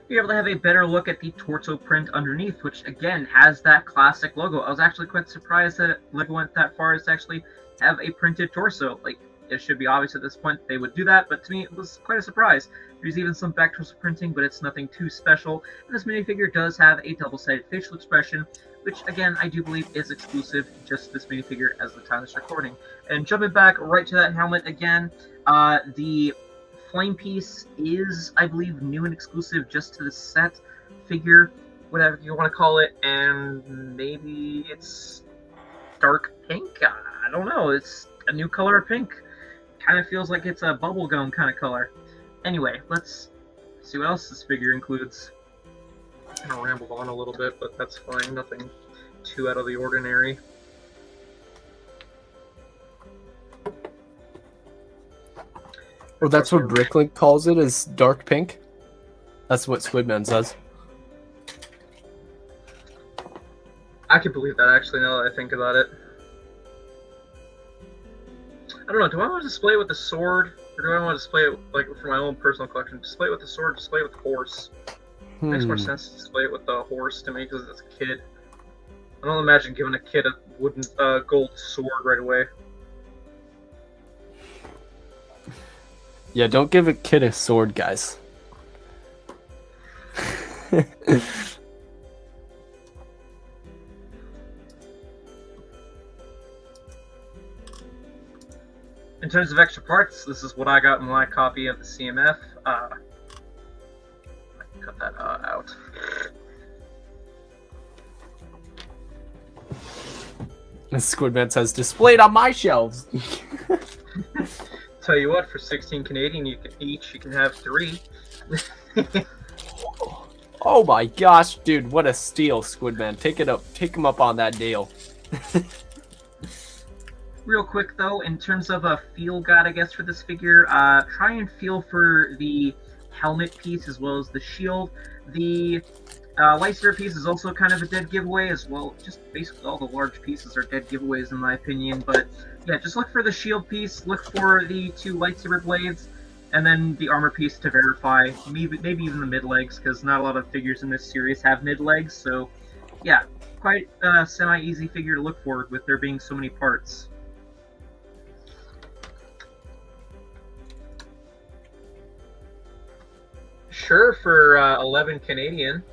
S1: You're able to have a better look at the torso print underneath, which again has that classic logo. I was actually quite surprised that Lego went that far as to actually have a printed torso. Like, it should be obvious at this point they would do that, but to me it was quite a surprise. There's even some back torso printing, but it's nothing too special. And this minifigure does have a double-sided facial expression, which again I do believe is exclusive just to this minifigure as the time of this recording. And jumping back right to that helmet again, the flame piece is, I believe, new and exclusive just to the set figure, whatever you want to call it, and maybe it's dark pink? I don't know, it's a new color of pink. Kind of feels like it's a bubblegum kind of color. Anyway, let's see what else this figure includes. I'm gonna ramble on a little bit, but that's fine, nothing too out of the ordinary.
S2: Well, that's what Bricklink calls it, is dark pink. That's what Squidman says.
S1: I can believe that, actually, now that I think about it. I don't know, do I want to display it with the sword, or do I want to display it, like, for my own personal collection? Display it with the sword, display it with the horse. It makes more sense to display it with the horse to me, because it's a kid. I don't imagine giving a kid a wooden, gold sword right away.
S2: Yeah, don't give a kid a sword, guys.
S1: In terms of extra parts, this is what I got in my copy of the CMF. I can cut that out.
S2: And Squidman says, displayed on my shelves.
S1: Tell you what, for 16 Canadian you can have 3.
S2: Oh my gosh, dude, what a steal, Squidman. Take him up on that deal.
S1: Real quick though, in terms of a feel guide, I guess, for this figure, try and feel for the helmet piece as well as the shield. The lightsaber piece is also kind of a dead giveaway as well. Just basically all the large pieces are dead giveaways in my opinion, but yeah, just look for the shield piece, look for the 2 lightsaber blades, and then the armor piece to verify, maybe even the mid-legs, because not a lot of figures in this series have mid-legs, so yeah, quite a semi-easy figure to look for with there being so many parts. Sure, for 11 Canadian.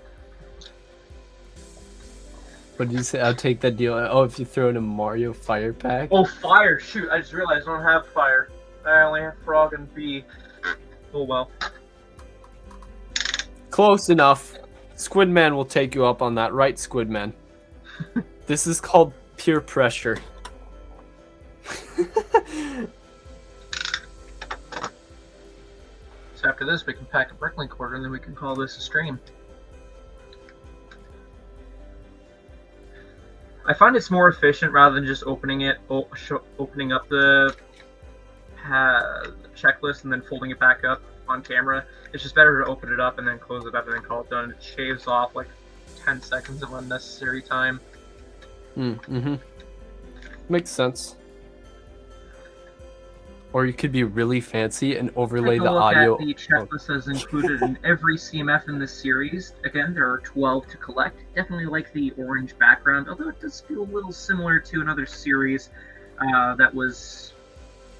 S2: What did you say? I'll take that deal. Oh, if you throw in a Mario Fire Pack?
S1: Oh, fire! Shoot, I just realized I don't have fire. I only have frog and bee. Oh well.
S2: Close enough. Squidman will take you up on that, right, Squidman? This is called peer pressure.
S1: So after this, we can pack a Bricklink order, and then we can call this a stream. I find it's more efficient rather than just opening up the checklist and then folding it back up on camera. It's just better to open it up and then close it up and then call it done. It shaves off like 10 seconds of unnecessary time.
S2: Mm-hmm. Makes sense. Or you could be really fancy and overlay
S1: Take a
S2: the
S1: look
S2: audio.
S1: at the checklist as included in every CMF in this series. Again, there are 12 to collect. Definitely like the orange background, although it does feel a little similar to another series that was,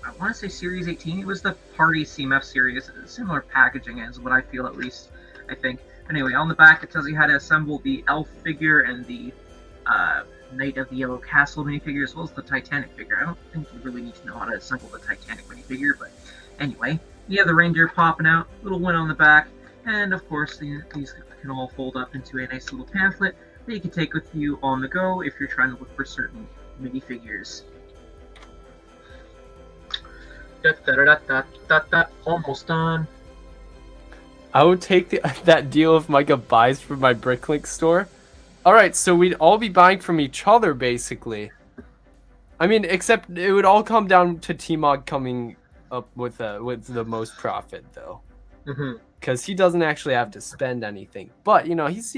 S1: I want to say Series 18. It was the Party CMF series. Similar packaging is what I feel, at least, I think. Anyway, on the back it tells you how to assemble the elf figure and the Knight of the Yellow Castle minifigure, as well as the Titanic figure. I don't think you really need to know how to assemble the Titanic minifigure, but anyway, you have the reindeer popping out, little one on the back, and of course these can all fold up into a nice little pamphlet that you can take with you on the go if you're trying to look for certain minifigures. Almost done.
S2: I would take that deal if Micah buys from my Bricklink store. All right, so we'd all be buying from each other, basically. I mean, except it would all come down to TMOG coming up with the most profit, though, because he doesn't actually have to spend anything. But you know, he's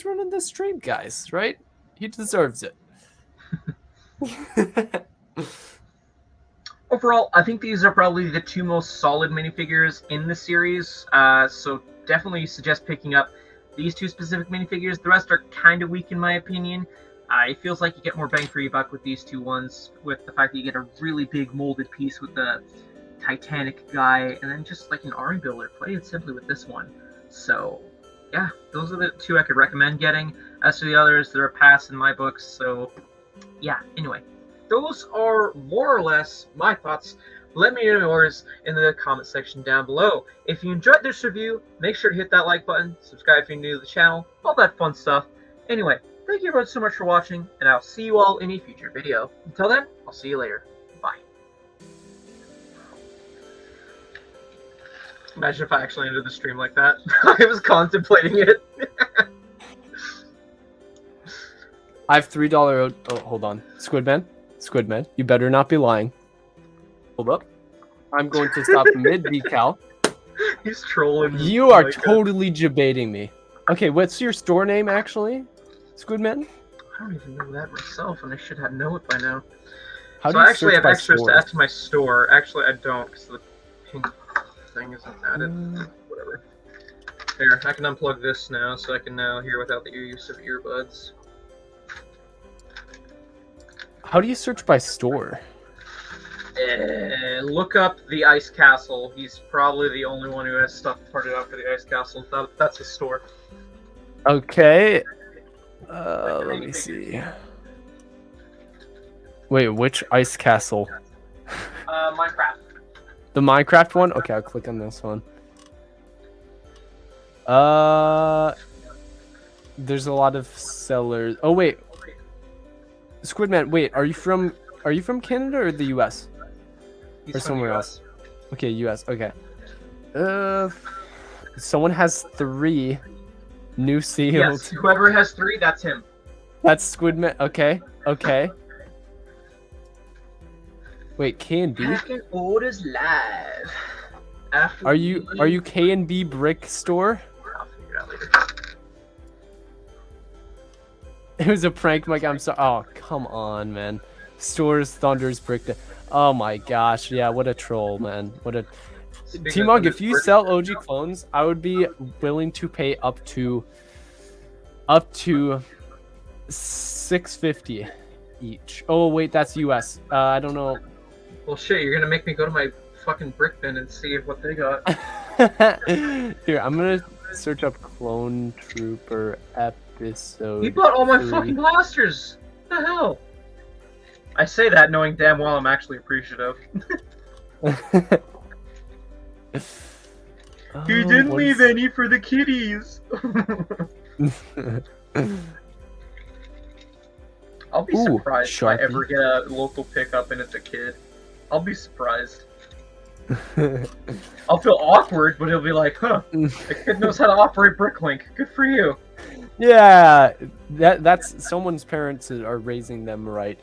S2: running the stream, guys, right? He deserves it.
S1: Overall, I think these are probably the two most solid minifigures in the series. So definitely suggest picking up these two specific minifigures. The rest are kind of weak in my opinion. It feels like you get more bang for your buck with these two ones, with the fact that you get a really big molded piece with the Titanic guy, and then just like an army builder. Play it simply with this one. So yeah, those are the two I could recommend getting. As for the others, they're a pass in my books. So yeah, anyway, those are more or less my thoughts. Let me know yours in the comment section down below. If you enjoyed this review, make sure to hit that like button, subscribe if you're new to the channel, all that fun stuff. Anyway, thank you everyone so much for watching, and I'll see you all in a future video. Until then, I'll see you later. Bye. Imagine if I actually ended the stream like that. I was contemplating it.
S2: I have $3. Oh, hold on, Squidman, you better not be lying. Hold up. I'm going to stop mid decal.
S1: He's trolling.
S2: You are totally debating me. Okay, what's your store name actually, Squidman?
S1: I don't even know that myself, and I should know it by now.
S2: How
S1: so
S2: do you
S1: I actually have extras
S2: store?
S1: to add to my store. Actually, I don't, because the pink thing isn't added. Whatever. Here, I can unplug this now, so I can now hear without the use of earbuds.
S2: How do you search by store?
S1: Look up the Ice Castle. He's probably the only one who has stuff parted out for the Ice Castle. That's his store.
S2: Okay. Let me see. Wait, which Ice Castle?
S1: Minecraft.
S2: The Minecraft one? Okay, I'll click on this one. There's a lot of sellers. Oh wait, Squidman. Wait, are you from Canada or the U.S.?
S1: He's
S2: or
S1: from
S2: somewhere
S1: the
S2: else? Okay, U.S. Okay. Someone has 3 new sealed.
S1: Yes, whoever has 3, that's him.
S2: That's Squidman. Okay. Okay. Wait, K and B?
S1: Packing orders live.
S2: Are you K and B Brick Store?
S1: I'll figure it out later.
S2: It was a prank, Mike. I'm sorry. Oh, come on, man. Stores, Thunder's Brick. Oh my gosh. Yeah, what a troll, man. What a. TMOG, if you sell OG clones, I would be willing to pay up to $650 each. Oh wait, that's US. I don't know.
S1: Well, shit, you're gonna make me go to my fucking brick bin and see what they got.
S2: Here, I'm gonna search up Clone Trooper episode.
S1: You bought all my
S2: 3.
S1: fucking blasters. What the hell? I say that knowing damn well I'm actually appreciative. You didn't leave any for the kitties. I'll be surprised if I ever get a local pickup and it's a kid. I'll be surprised. I'll feel awkward, but he'll be like, huh, the kid knows how to operate Bricklink. Good for you.
S2: Yeah, that's someone's parents are raising them right.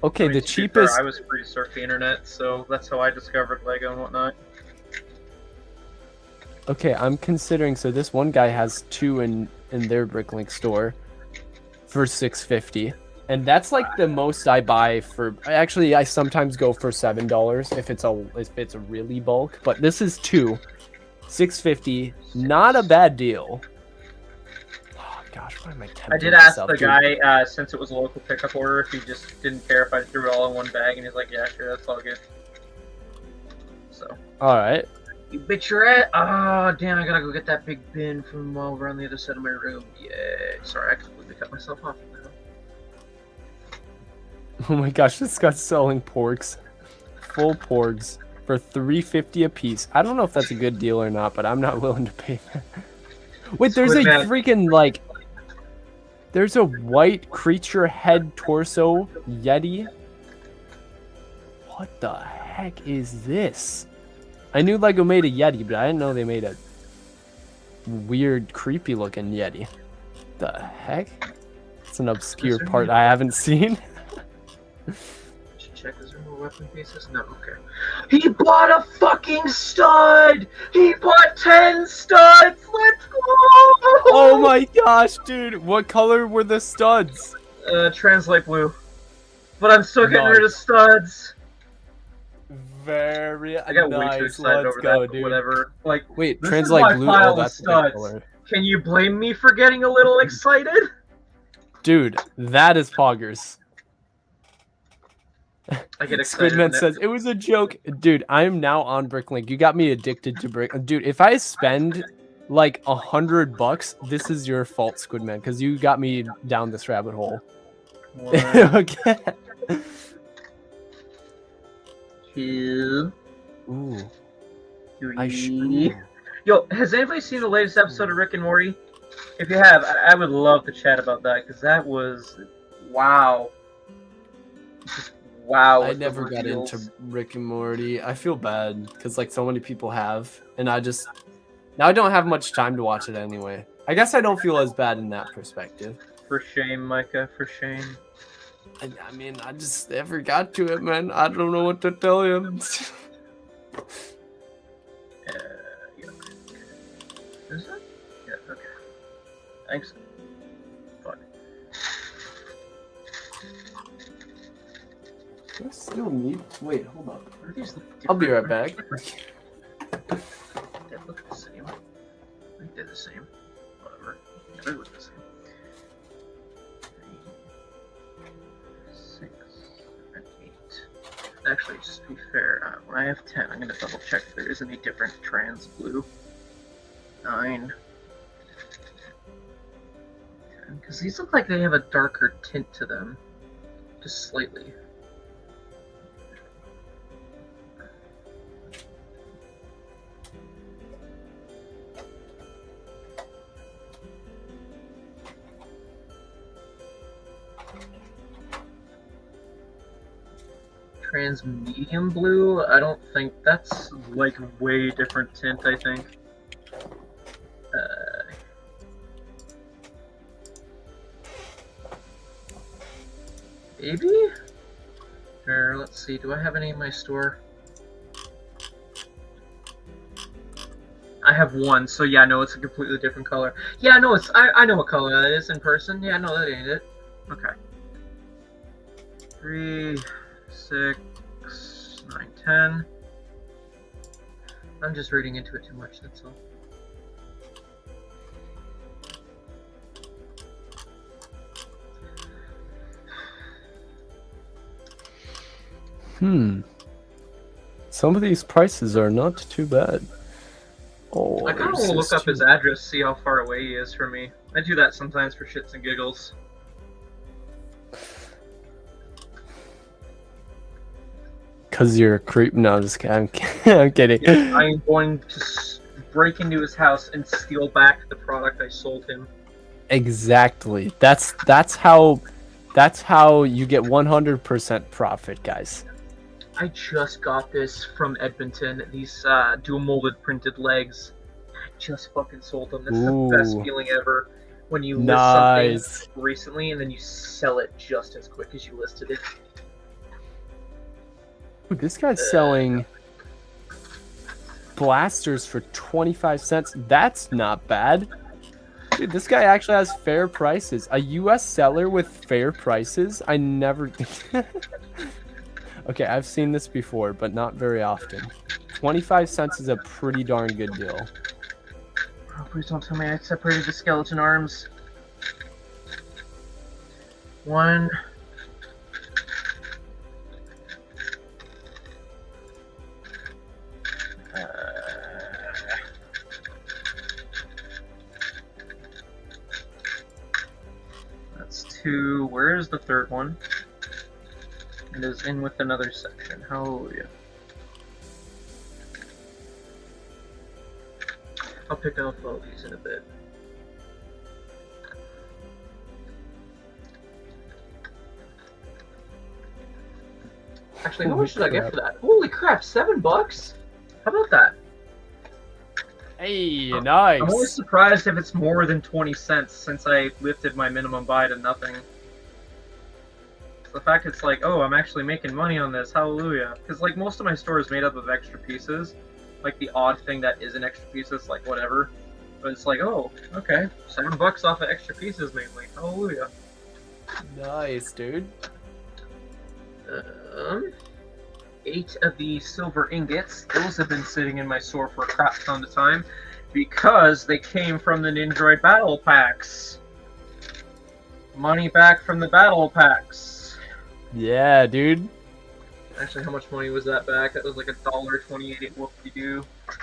S2: Okay,
S1: I mean,
S2: the
S1: to be
S2: cheapest.
S1: fair, I was free to surf the internet, so that's how I discovered Lego and whatnot.
S2: Okay, I'm considering. So this one guy has 2 in their Bricklink store for $650. And that's like the most I buy for. Actually, I sometimes go for $7 if it's a really bulk. But this is two, $6.50. Not a bad deal. Oh gosh, why am I tempting
S1: I did ask
S2: myself,
S1: the
S2: dude?
S1: guy, since it was a local pickup order, if he just didn't care if I threw it all in one bag, and he's like, "Yeah, sure, that's all good." So.
S2: All right.
S1: You bet your ass. Oh, damn, I gotta go get that big bin from over on the other side of my room. Yeah. Sorry, I completely cut myself off.
S2: Oh my gosh, this guy's selling porks, full porgs for $3.50 a piece. I don't know if that's a good deal or not, but I'm not willing to pay that. Wait, there's a freaking like, there's a white creature head torso Yeti. What the heck is this? I knew Lego made a Yeti, but I didn't know they made a weird, creepy looking Yeti. The heck? It's an obscure part I haven't seen.
S1: Should check, is there more weapon pieces? No, okay. He bought a fucking stud! He bought 10 studs! Let's go!
S2: Oh my gosh, dude! What color were the studs?
S1: Translate blue. But I'm still getting rid of studs.
S2: Very
S1: I got way too excited over that, but whatever. Like,
S2: wait, translate blue. Oh, that's the color.
S1: Can you blame me for getting a little excited?
S2: Dude, that is poggers.
S1: I get excited.
S2: Squidman says it was a joke, dude. I am now on Bricklink. You got me addicted to Brick, dude. If I spend like $100, this is your fault, Squidman, because you got me down this rabbit hole. Okay.
S1: Two.
S2: Ooh.
S1: Three. Yo, has anybody seen the latest episode of Rick and Morty? If you have, I would love to chat about that, because that was, wow. Just wow.
S2: I never got into Rick and Morty. I feel bad, because like so many people have, and now I don't have much time to watch it anyway. I guess I don't feel as bad in that perspective.
S1: For shame, Micah, for shame.
S2: I mean, I just never got to it, man. I don't know what to tell you.
S1: Yeah. Is it? Yeah, okay. Thanks. Fuck.
S2: Do I still need? Wait, hold up.
S1: Are these
S2: I'll be right back.
S1: They look the same. I think they're the same. Whatever. Yeah, they look the same. 3, 6, 7, 8. Actually, just to be fair, when I have 10, I'm going to double check if there is any different trans blue. 9. 10. Because these look like they have a darker tint to them. Just slightly. Trans medium blue? I don't think that's like way different tint, I think. Maybe? Or let's see, do I have any in my store? I have one, so yeah, no, it's a completely different color. Yeah, no, I know what color that is in person. Yeah, no, that ain't it. Okay. 3, 6, 9, 10. I'm just reading into it too much, that's all.
S2: Some of these prices are not too bad. Oh,
S1: I kind of want to look up his address, see how far away he is from me. I do that sometimes for shits and giggles.
S2: Cause you're a creep. No, I'm just kidding. I'm kidding.
S1: Yeah, I'm going to break into his house and steal back the product I sold him.
S2: Exactly. That's how you get 100% profit, guys.
S1: I just got this from Edmonton. These dual molded printed legs. I just fucking sold them. That's the best feeling ever. When you list something recently and then you sell it just as quick as you listed it.
S2: Dude, this guy's selling blasters for 25 cents. That's not bad. Dude, this guy actually has fair prices. A U.S. seller with fair prices? I never... Okay, I've seen this before, but not very often. 25 cents is a pretty darn good deal.
S1: Oh, please don't tell me I separated the skeleton arms. One. That's two. Where is the third one? It is in with another section. Hallelujah. I'll pick up all these in a bit. Actually, how much did I get for that? Holy crap, $7? How about that?
S2: Hey, nice.
S1: I'm always surprised if it's more than 20 cents since I lifted my minimum buy to nothing. The fact it's like, oh, I'm actually making money on this, hallelujah. Because like most of my store is made up of extra pieces. Like the odd thing that isn't extra pieces, like whatever. But it's like, oh, okay, $7 off of extra pieces mainly, hallelujah.
S2: Nice, dude.
S1: 8 of the silver ingots. Those have been sitting in my store for a crap ton of time because they came from the Nindroid battle packs. Money back from the battle packs.
S2: Yeah, dude.
S1: Actually, how much money was that back? That was like $1.28. Whoop-de-doo. I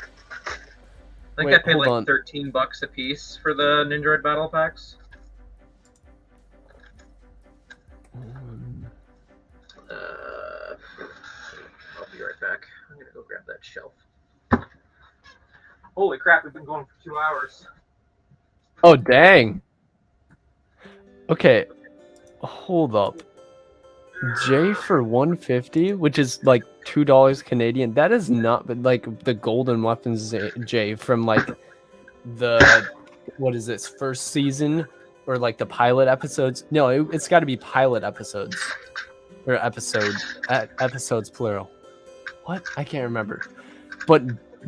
S1: think I paid like $13 a piece for the Nindroid battle packs. I'll be right back. I'm gonna go grab that shelf. Holy crap, we've been going for 2 hours.
S2: Oh, dang. Okay, hold up. J for 150, which is like $2 Canadian. That is not like the golden weapons J from like the what is this first season or like the pilot episodes. No, it's got to be pilot episodes or episodes plural. What? I can't remember. But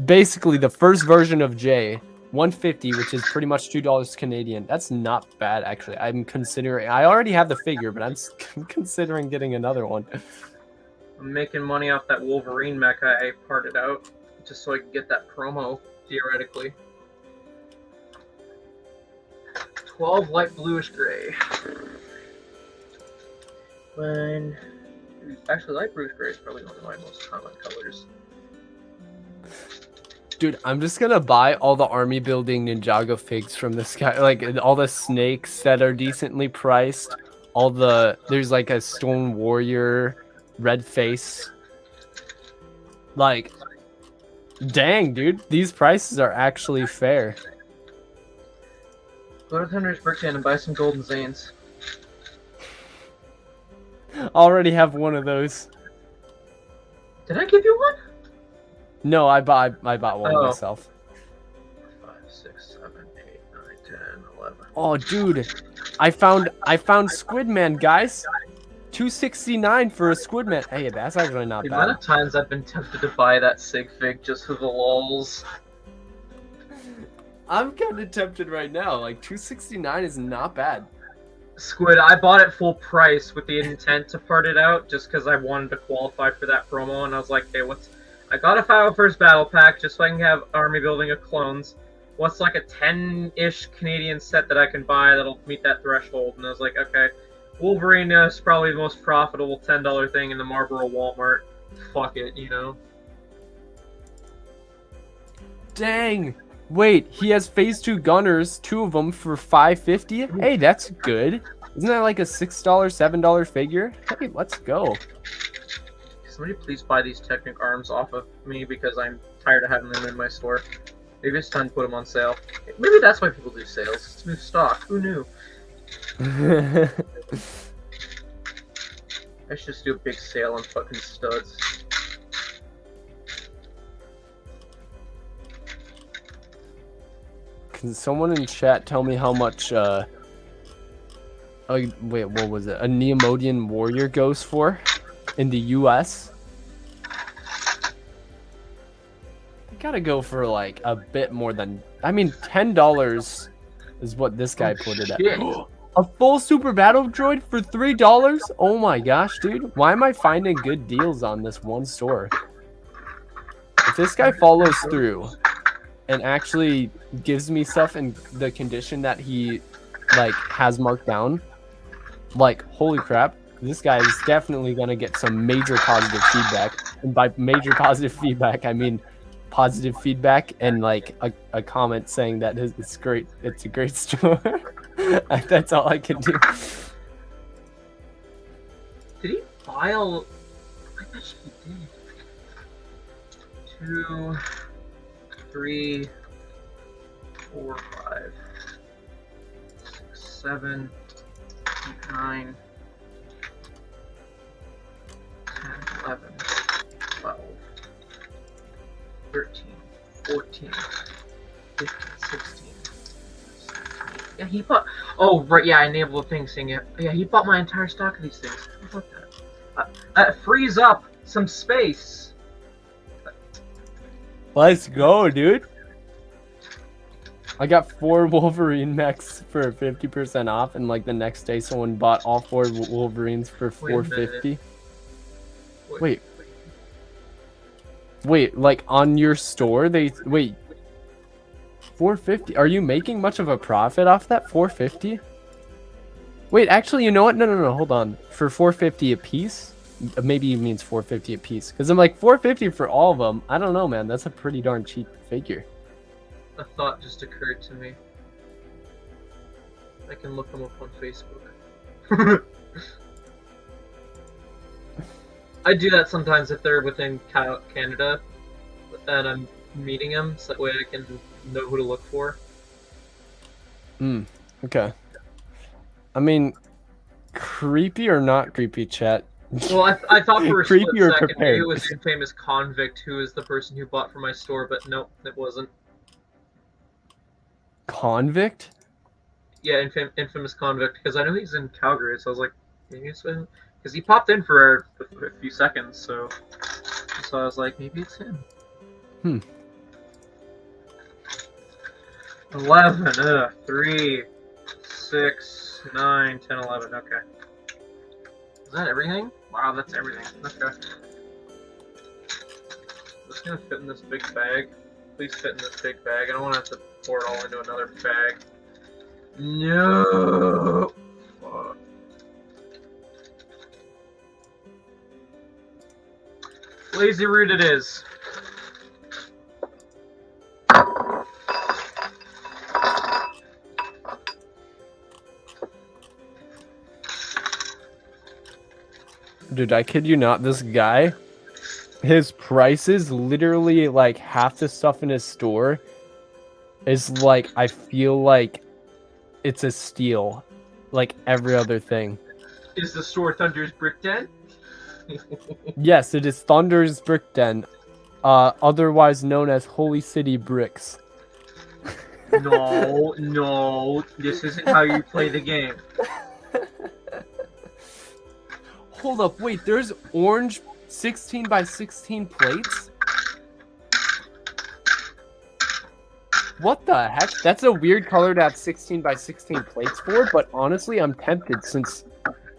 S2: basically the first version of J 150, which is pretty much $2 Canadian. That's not bad, actually. I'm considering. I already have the figure, but I'm considering getting another one.
S1: I'm making money off that Wolverine mecha I parted out, just so I can get that promo, theoretically. 12 light bluish gray. Actually, light bluish gray is probably one of my most common colors.
S2: Dude, I'm just gonna buy all the army building Ninjago figs from this guy. Like all the snakes that are decently priced. There's like a stone warrior, red face. Like, dang, dude, these prices are actually fair.
S1: Go to Thunder's Birthday and buy some golden Zanes.
S2: Already have one of those.
S1: Did I give you one?
S2: No, I bought one myself.
S1: 5, 6, 7, 8, 9, 10, 11.
S2: Oh, dude, I found Squidman, guys. $2.69 for a Squidman. Hey, that's actually not
S1: bad.
S2: The
S1: amount of times I've been tempted to buy that sig fig just for the lulz.
S2: I'm kind of tempted right now. Like $2.69 is not bad.
S1: Squid, I bought it full price with the intent to part it out just because I wanted to qualify for that promo, and I was like, hey, I got a 501st battle pack just so I can have army building of clones. What's like a 10-ish Canadian set that I can buy that'll meet that threshold? And I was like, okay, Wolverine is probably the most profitable $10 thing in the Marlboro Walmart. Fuck it, you know?
S2: Dang. Wait, he has phase 2 gunners, 2 of them for $5.50? Hey, that's good. Isn't that like a $6, $7 figure? Hey, let's go.
S1: Somebody please buy these Technic arms off of me because I'm tired of having them in my store. Maybe it's time to put them on sale. Maybe that's why people do sales. It's new stock. Who knew? I should just do a big sale on fucking studs.
S2: Can someone in chat tell me how much, oh, wait, what was it? A Neomodian warrior goes for in the US? I gotta go for like a bit more than, I mean, $10 is what this guy put it at.
S1: Shit.
S2: A full super battle droid for $3? Oh my gosh, dude. Why am I finding good deals on this one store? If this guy follows through and actually gives me stuff in the condition that he like has marked down, like holy crap, this guy is definitely gonna get some major positive feedback. And by major positive feedback, I mean positive feedback and like a comment saying that it's great, it's a great store. That's all I can do.
S1: Did he file? I bet he did. 2, 3, 4, 5, 6, 7, 8, 9, 10, 11, 12, 13, 14, 15, 16. Yeah, he bought. Oh, right. Yeah, I enabled the thing saying it. Yeah, he bought my entire stock of these things. How about that? That frees up some space.
S2: Let's go, dude. I got 4 Wolverine mechs for 50% off, and like the next day, someone bought all 4 Wolverines for $450. Wait, like on your store, wait. $450. Are you making much of a profit off that? $450? Wait, actually, you know what? No. Hold on. For $450 a piece? Maybe it means $450 a piece. Because I'm like, $450 for all of them. I don't know, man. That's a pretty darn cheap figure.
S1: A thought just occurred to me. I can look them up on Facebook. I do that sometimes if they're within Canada and I'm meeting them, so that way I can know who to look for.
S2: Okay. I mean, creepy or not creepy, chat?
S1: Well, I thought for a
S2: creepy
S1: split
S2: or
S1: second
S2: prepared?
S1: maybe it was Infamous Convict who is the person who bought from my store, but nope, it wasn't.
S2: Convict?
S1: Yeah, Infamous Convict, because I know he's in Calgary, so I was like, maybe it's him. Because he popped in for a few seconds, so I was like, maybe it's him. 11, 3, 6, 9, 10, 11, okay. Is that everything? Wow, that's everything. Okay. Just gonna fit in this big bag. Please fit in this big bag. I don't want to have to pour it all into another bag. No! Fuck. Lazy root it is.
S2: Dude, I kid you not, this guy, his prices, literally like half the stuff in his store is like, I feel like it's a steal, like every other thing.
S1: Is the store Thunder's Brick Den?
S2: Yes, it is Thunder's Brick Den, otherwise known as Holy City Bricks.
S1: No, this isn't how you play the game.
S2: Hold up, wait, there's orange 16 by 16 plates? What the heck? That's a weird color to have 16 by 16 plates for, but honestly, I'm tempted since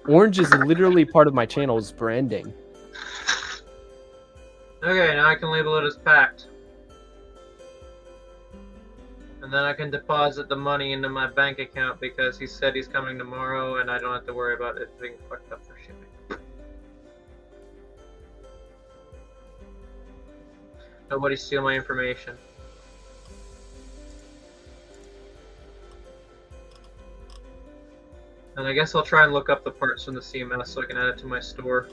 S2: orange is literally part of my channel's branding.
S1: Okay, now I can label it as packed. And then I can deposit the money into my bank account because he said he's coming tomorrow and I don't have to worry about it being fucked up for shipping. Nobody steal my information. And I guess I'll try and look up the parts from the CMS so I can add it to my store.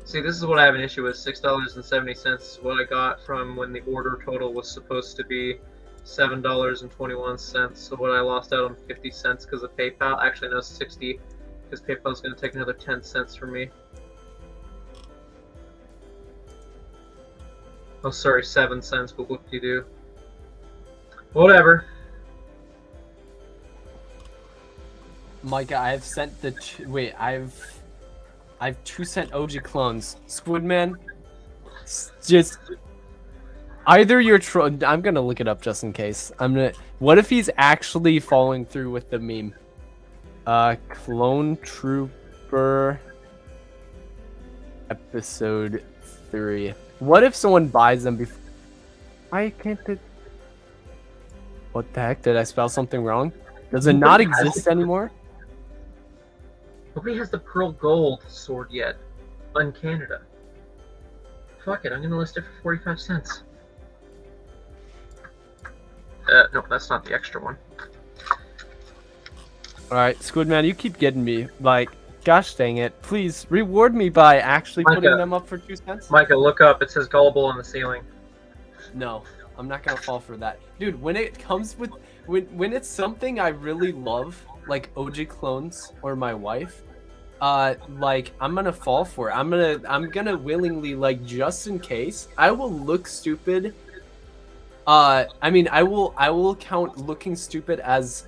S1: See, this is what I have an issue with. $6.70 is what I got from when the order total was supposed to be $7.21. So what I lost out on 50 cents because of PayPal. Actually, no, 60 because PayPal's going to take another 10 cents from me. Oh, sorry, 7 cents, but what do you do? Whatever.
S2: Micah, I have sent the wait. I've 2 cent OG clones. Squidman, just Either you're I'm gonna look it up just in case. What if he's actually following through with the meme? Clone Trooper episode 3. What if someone buys them before? Why can't it? What the heck? Did I spell something wrong? Does it not exist anymore?
S1: Nobody has the pearl gold sword yet in Canada. Fuck it, I'm gonna list it for 45 cents. No, that's not the extra one.
S2: Alright, Squidman, you keep getting me. Like, gosh dang it. Please, reward me by actually putting them up for 2 cents.
S1: Micah, look up. It says gullible on the ceiling.
S2: No, I'm not gonna fall for that. Dude, when it comes with... When it's something I really love, like OG clones or my wife, like, I'm gonna fall for it. I'm gonna willingly, like, just in case, I will look stupid. I mean, I will count looking stupid as,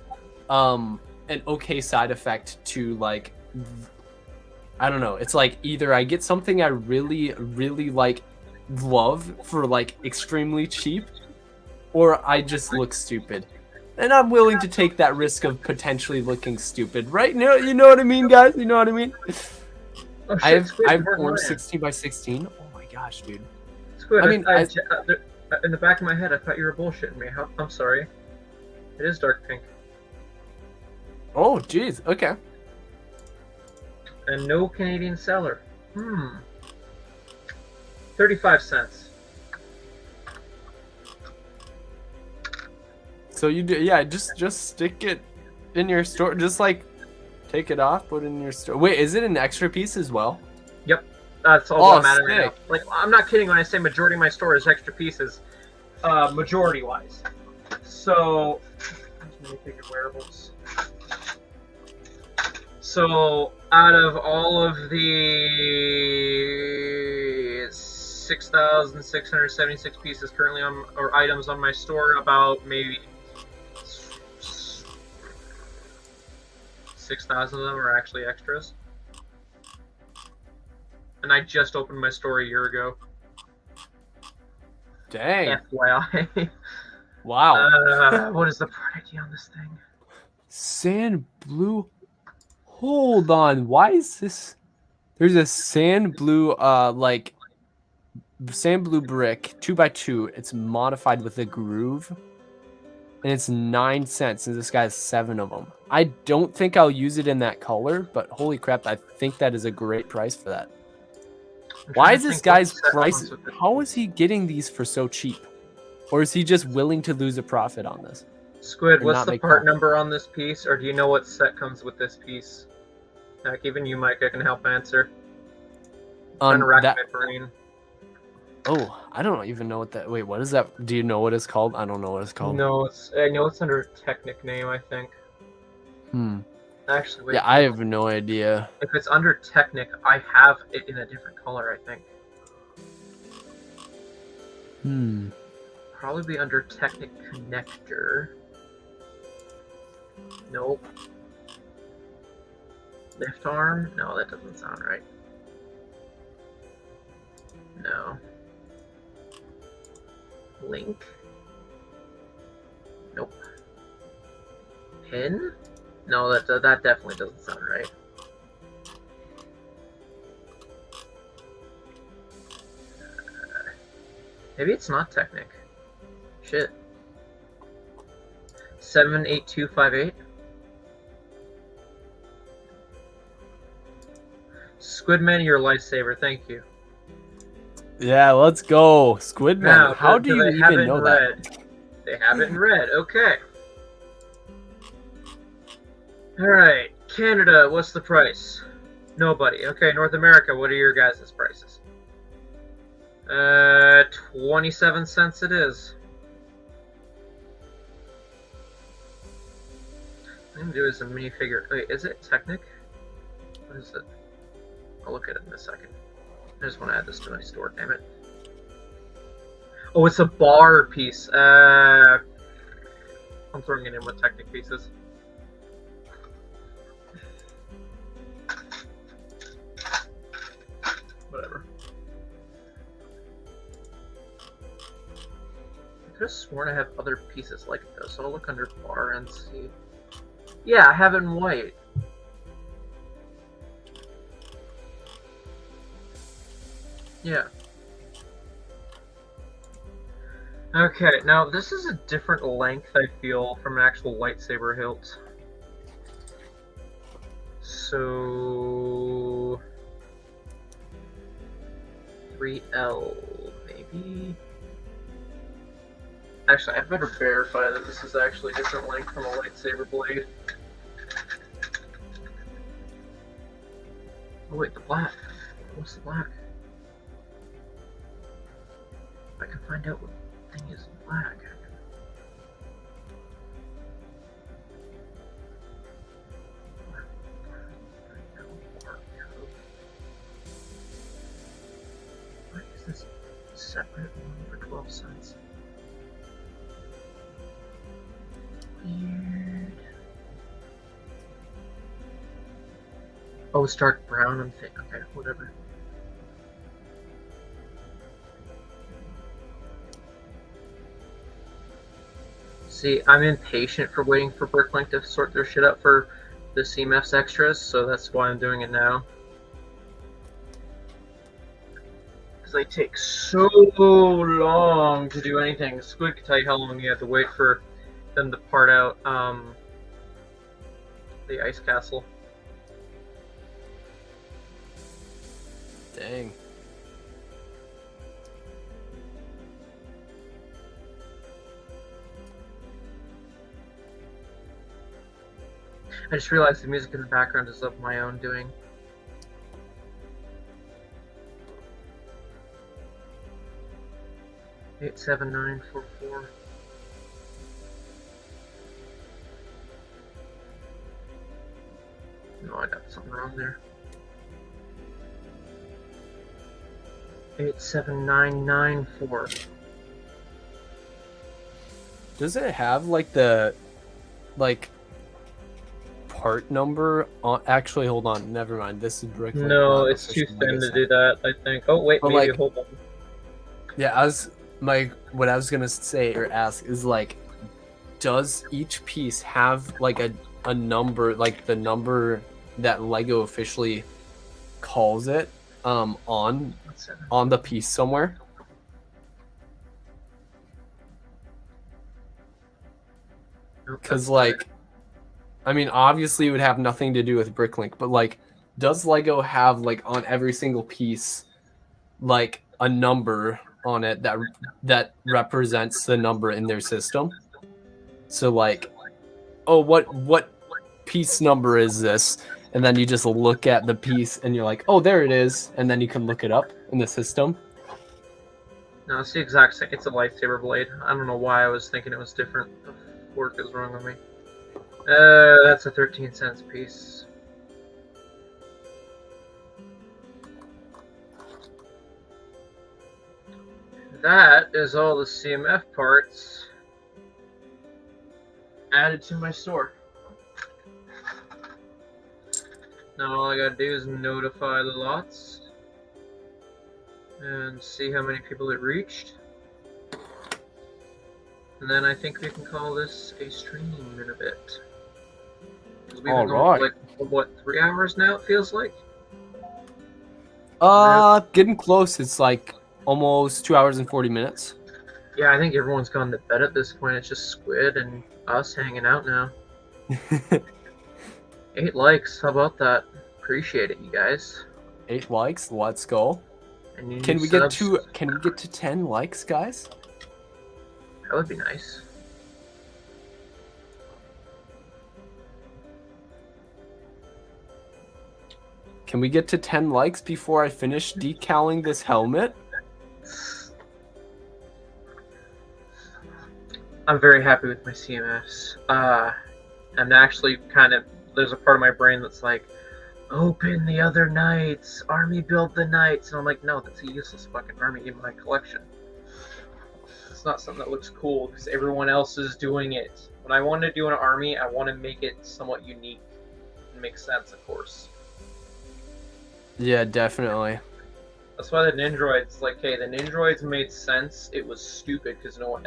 S2: an okay side effect to, like, I don't know. It's like either I get something I really, really, like, love for, like, extremely cheap, or I just look stupid. And I'm willing to take that risk of potentially looking stupid, right? You know what I mean, guys? You know what I mean?
S1: Oh,
S2: I have Orange 16 by 16. Oh my gosh, dude.
S1: Squid, I mean, in the back of my head, I thought you were bullshitting me. I'm sorry. It is dark pink.
S2: Oh, jeez. Okay.
S1: And no Canadian seller. 35 cents.
S2: So you do, yeah, just stick it in your store. Just, like, take it off, put it in your store. Wait, is it an extra piece as well?
S1: Yep. That's all that matters right now. Like, I'm not kidding when I say majority of my store is extra pieces. Majority-wise. So, minifigure wearables. So, out of all of the 6,676 pieces currently or items on my store, about maybe 6,000 of them are actually extras. And I just opened my store a year ago.
S2: Dang.
S1: FYI.
S2: Wow.
S1: What is the product on this thing?
S2: Sand blue. Hold on. Why is this? There's a sand blue, like, sand blue brick, 2x2. It's modified with a groove. And it's 9 cents, and this guy has 7 of them. I don't think I'll use it in that color, but holy crap, I think that is a great price for that. Why is this guy's price? How is he getting these for so cheap? Or is he just willing to lose a profit on this?
S1: Squid, what's the part number on this piece? Or do you know what set comes with this piece? Heck, even you, Mike, I can help answer. Unrack my brain.
S2: Oh, I don't even know what that... Wait, what is that? Do you know what it's called? I don't know what it's called.
S1: No, I know it's under a Technic name, I think. Actually, wait.
S2: Yeah, I have no idea.
S1: If it's under Technic, I have it in a different color, I think. Probably be under Technic Connector. Nope. Lift arm? No, that doesn't sound right. No. Link? Nope. Pin? No, that definitely doesn't sound right. Maybe it's not Technic. Shit. 78258. Squidman, you're a lifesaver. Thank you.
S2: Yeah, let's go, Squidman. Now, how do you even know that?
S1: They have it in red. Okay. All right, Canada. What's the price? Nobody. Okay, North America. What are your guys' prices? 27 cents it is. What I'm gonna do is a minifigure. Wait, is it Technic? What is it? I'll look at it in a second. I just want to add this to my store, damn it. Oh, it's a bar piece. I'm throwing it in with Technic pieces. Whatever. have sworn I have other pieces like this, so I'll look under bar and see. Yeah, I have it in white. Yeah. Okay, now this is a different length, I feel, from an actual lightsaber hilt. So... 3L, maybe? Actually, I better verify that this is actually a different length from a lightsaber blade. Oh wait, the black. What's the black? I can find out what thing is black. Why is this separate one for 12 cents? Weird. Oh, it's dark brown. I'm thinking, okay, whatever. See, I'm impatient for waiting for Bricklink to sort their shit out for the CMF's extras, so that's why I'm doing it now. Because they take so long to do anything. Squid can tell you how long you have to wait for them to part out the ice castle.
S2: Dang.
S1: I just realized the music in the background is of my own doing. Eight 7 9 4 4. No, I got something wrong there. 87994.
S2: Does it have like the part number on? Actually, hold on. Never mind. This is Bricklink.
S1: No, it's too thin to do that, I think. Oh wait,
S2: but
S1: maybe
S2: like,
S1: hold on.
S2: Yeah, what I was gonna say or ask is like, does each piece have like a number, like the number that Lego officially calls it on the piece somewhere? Because like, I mean, obviously it would have nothing to do with Bricklink, but like, does Lego have like on every single piece like a number on it that represents the number in their system? So like, oh, what piece number is this? And then you just look at the piece and you're like, oh, there it is, and then you can look it up in the system.
S1: No, it's the exact same. It's a lightsaber blade. I don't know why I was thinking it was different. The fork is wrong with me. That's a 13 cents piece. That is all the CMF parts added to my store. Now all I gotta do is notify the lots and see how many people it reached. And then I think we can call this a stream in a bit. We've been going for like, what, 3 hours now, it feels like?
S2: Getting close. It's like almost 2 hours and 40 minutes.
S1: Yeah, I think everyone's gone to bed at this point. It's just Squid and us hanging out now. 8 likes, how about that? Appreciate it, you guys.
S2: 8 likes, let's go. Can we get to 10 likes, guys?
S1: That would be nice.
S2: Can we get to 10 likes before I finish decaling this helmet?
S1: I'm very happy with my CMS. I'm actually kind of, there's a part of my brain that's like, open the other knights, army build the knights, and I'm like, no, that's a useless fucking army in my collection. It's not something that looks cool because everyone else is doing it. When I want to do an army, I want to make it somewhat unique and make sense, of course.
S2: Yeah, definitely.
S1: That's why the Nindroids, like, hey, the Nindroids made sense. It was stupid because no one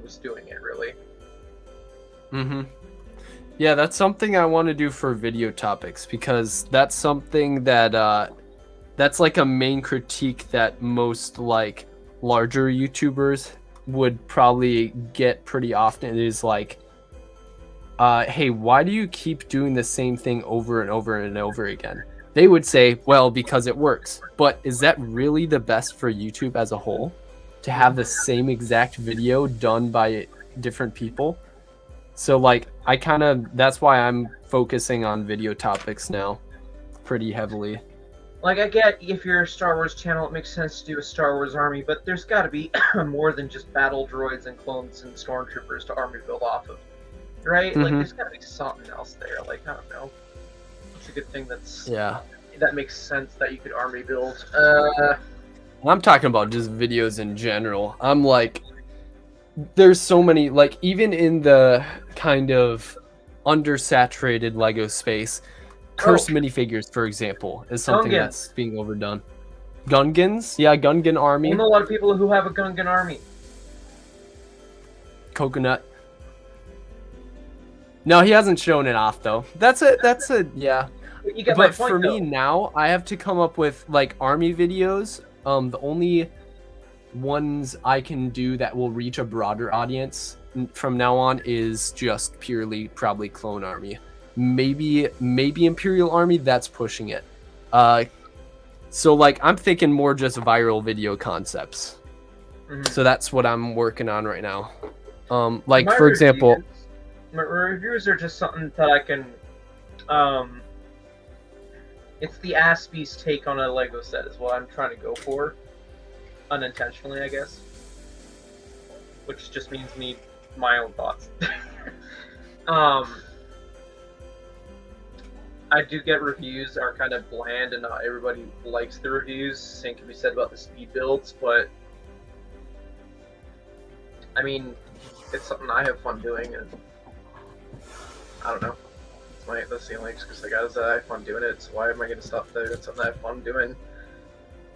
S1: was doing it really.
S2: Yeah, that's something I want to do for video topics, because that's something that that's like a main critique that most like larger YouTubers would probably get pretty often. It is like, hey, why do you keep doing the same thing over and over and over again? They would say, well, because it works. But is that really the best for YouTube as a whole? To have the same exact video done by different people? So like, that's why I'm focusing on video topics now pretty heavily.
S1: Like, I get if you're a Star Wars channel, it makes sense to do a Star Wars army, but there's got to be more than just battle droids and clones and stormtroopers to army build off of, right? Like, there's got to be something else there. Like, I don't know. It's a good thing that makes sense that you could army build.
S2: I'm talking about just videos in general. I'm like, there's so many, like, even in the kind of undersaturated Lego space, cursed minifigures, for example, is something that's being overdone. Gungans? Yeah, Gungan army.
S1: I know a lot of people who have a Gungan army.
S2: Coconut. No, he hasn't shown it off, though. That's a yeah.
S1: You get my point,
S2: for me now, I have to come up with, like, army videos. The only ones I can do that will reach a broader audience from now on is just purely probably clone army. Maybe Imperial Army, that's pushing it. So like, I'm thinking more just viral video concepts. So that's what I'm working on right now. Like, for example,
S1: my reviews are just something that I can it's the Aspie's take on a Lego set is what I'm trying to go for, unintentionally, I guess, which just means my own thoughts. I do get reviews are kind of bland, and not everybody likes the reviews. Same can be said about the speed builds, but I mean, it's something I have fun doing, and I don't know. That's the only excuse I got, is that I have fun doing it. So why am I going to stop doing something I have fun doing?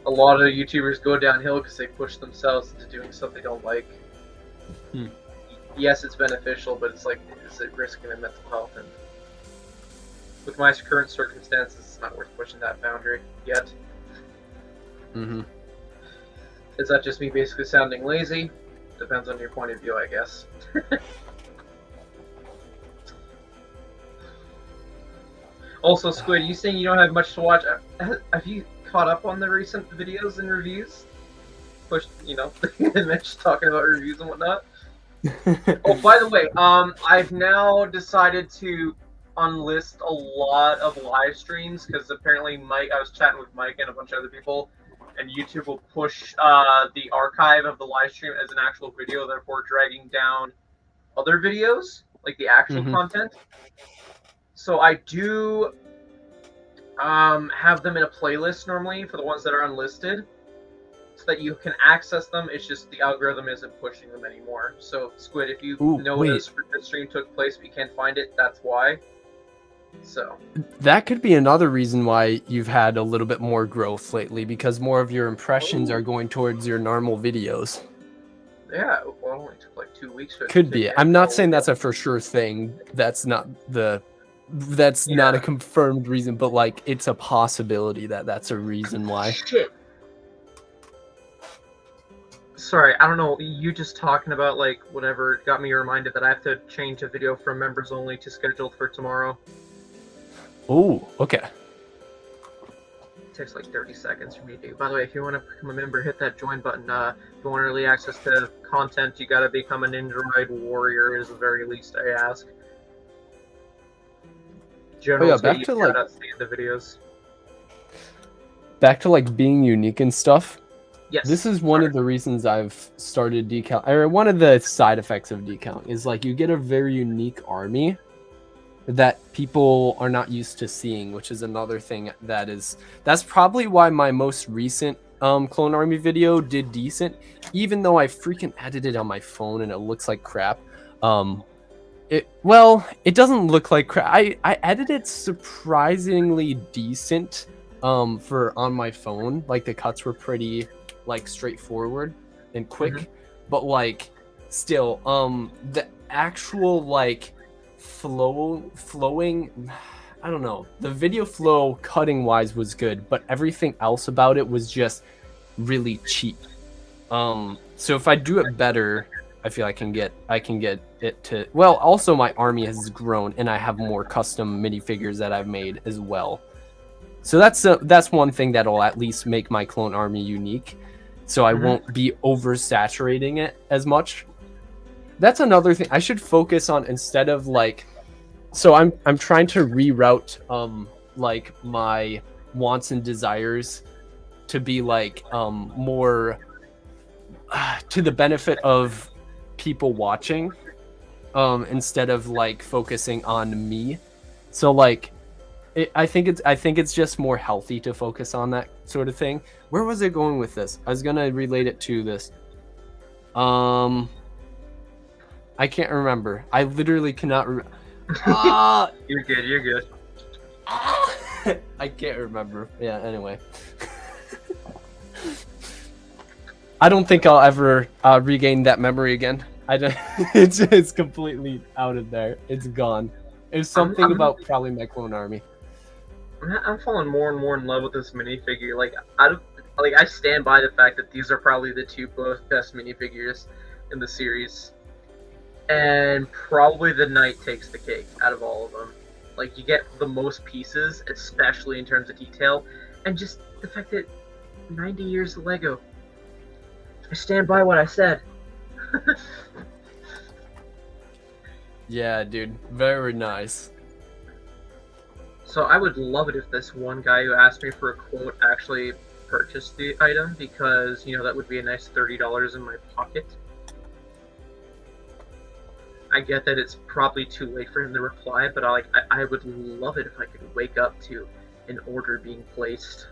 S1: A lot of YouTubers go downhill because they push themselves into doing stuff they don't like. Yes, it's beneficial, but it's like, is it risking their mental health? And with my current circumstances, it's not worth pushing that boundary yet. Is that just me basically sounding lazy? Depends on your point of view, I guess. Also, Squid, you saying you don't have much to watch? Have you caught up on the recent videos and reviews? Mitch talking about reviews and whatnot. Oh, by the way, I've now decided to unlist a lot of live streams because apparently I was chatting with Mike and a bunch of other people, and YouTube will push the archive of the live stream as an actual video, therefore dragging down other videos, like the actual content. So I do have them in a playlist normally for the ones that are unlisted, so that you can access them. It's just the algorithm isn't pushing them anymore. So Squid, if you know this stream took place but you can't find it, that's why. So
S2: that could be another reason why you've had a little bit more growth lately, because more of your impressions are going towards your normal videos.
S1: Yeah, well, it only took like 2 weeks.
S2: Could be. I'm not saying that's a for sure thing. That's not a confirmed reason, but like, it's a possibility that's a reason why.
S1: Shit. Sorry, I don't know. You just talking about like whatever got me reminded that I have to change a video from members only to scheduled for tomorrow.
S2: Oh, okay.
S1: It takes like 30 seconds for me to do. By the way, if you want to become a member, hit that join button. If you want early access to content, you got to become an Android warrior, is the very least I ask.
S2: Back to like
S1: the videos.
S2: Back to like being unique and stuff.
S1: Yes.
S2: This is one of the reasons I've started decount, or one of the side effects of decount is like you get a very unique army that people are not used to seeing, which is another thing that's probably why my most recent clone army video did decent, even though I freaking edited on my phone and it looks like crap. It doesn't look like crap. I edited surprisingly decent for on my phone, like the cuts were pretty like straightforward and quick, but like still the actual like flowing, I don't know, the video flow cutting wise was good, but everything else about it was just really cheap. So if I do it better, I feel I can get it to, well, also my army has grown and I have more custom minifigures that I've made as well. So that's one thing that'll at least make my clone army unique. So I won't be oversaturating it as much. That's another thing I should focus on instead of like, so I'm trying to reroute like my wants and desires to be like more to the benefit of people watching, instead of like focusing on me. So like I think it's just more healthy to focus on that sort of thing. Where was I going with this? I was gonna relate it to this. I can't remember. I literally cannot remember.
S1: You're good. You're good.
S2: I can't remember. Yeah. Anyway, I don't think I'll ever regain that memory again. I don't. It's completely out of there. It's gone. It's something about probably my clone army.
S1: I'm falling more and more in love with this minifigure. Like I stand by the fact that these are probably the two best minifigures in the series, and probably the Knight takes the cake out of all of them. Like, you get the most pieces, especially in terms of detail, and just the fact that 90 years of Lego. I stand by what I said.
S2: Yeah, dude, very nice.
S1: So I would love it if this one guy who asked me for a quote actually purchased the item, because, you know, that would be a nice $30 in my pocket. I get that it's probably too late for him to reply, but I would love it if I could wake up to an order being placed.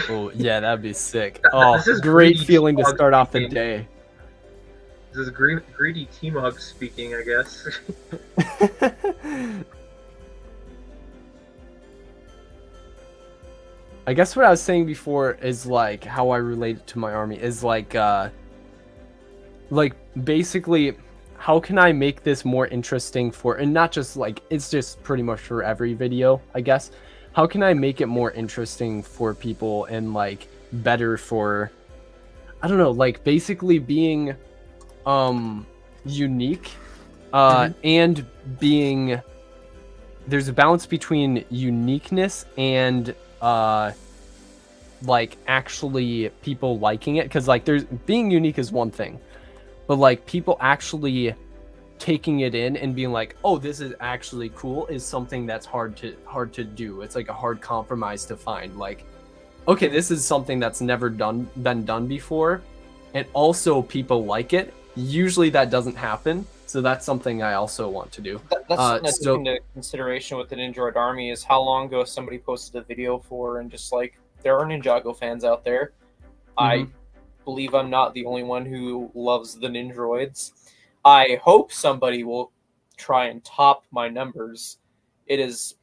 S2: Oh, yeah, that'd be sick.
S1: This is
S2: great
S1: greedy
S2: feeling to
S1: TMOG
S2: start off the
S1: speaking.
S2: day.
S1: This is greedy TMOG speaking, I guess.
S2: I guess what I was saying before is like how I relate it to my army is like basically how can I make this more interesting for, and not just like, it's just pretty much for every video, I guess. How can I make it more interesting for people and like better for, I don't know, like basically being unique and being, there's a balance between uniqueness and like actually people liking it, because like there's, being unique is one thing, but like people actually taking it in and being like, oh, this is actually cool, is something that's hard to do. It's like a hard compromise to find. Like, okay, this is something that's never been done before, and also people like it. Usually that doesn't happen, so that's something I also want to do.
S3: That's something into consideration with the Ninja Army, is how long ago somebody posted a video for, and just like, there are Ninjago fans out there. I believe I'm not the only one who loves the Ninjroids. I hope somebody will try and top my numbers. It is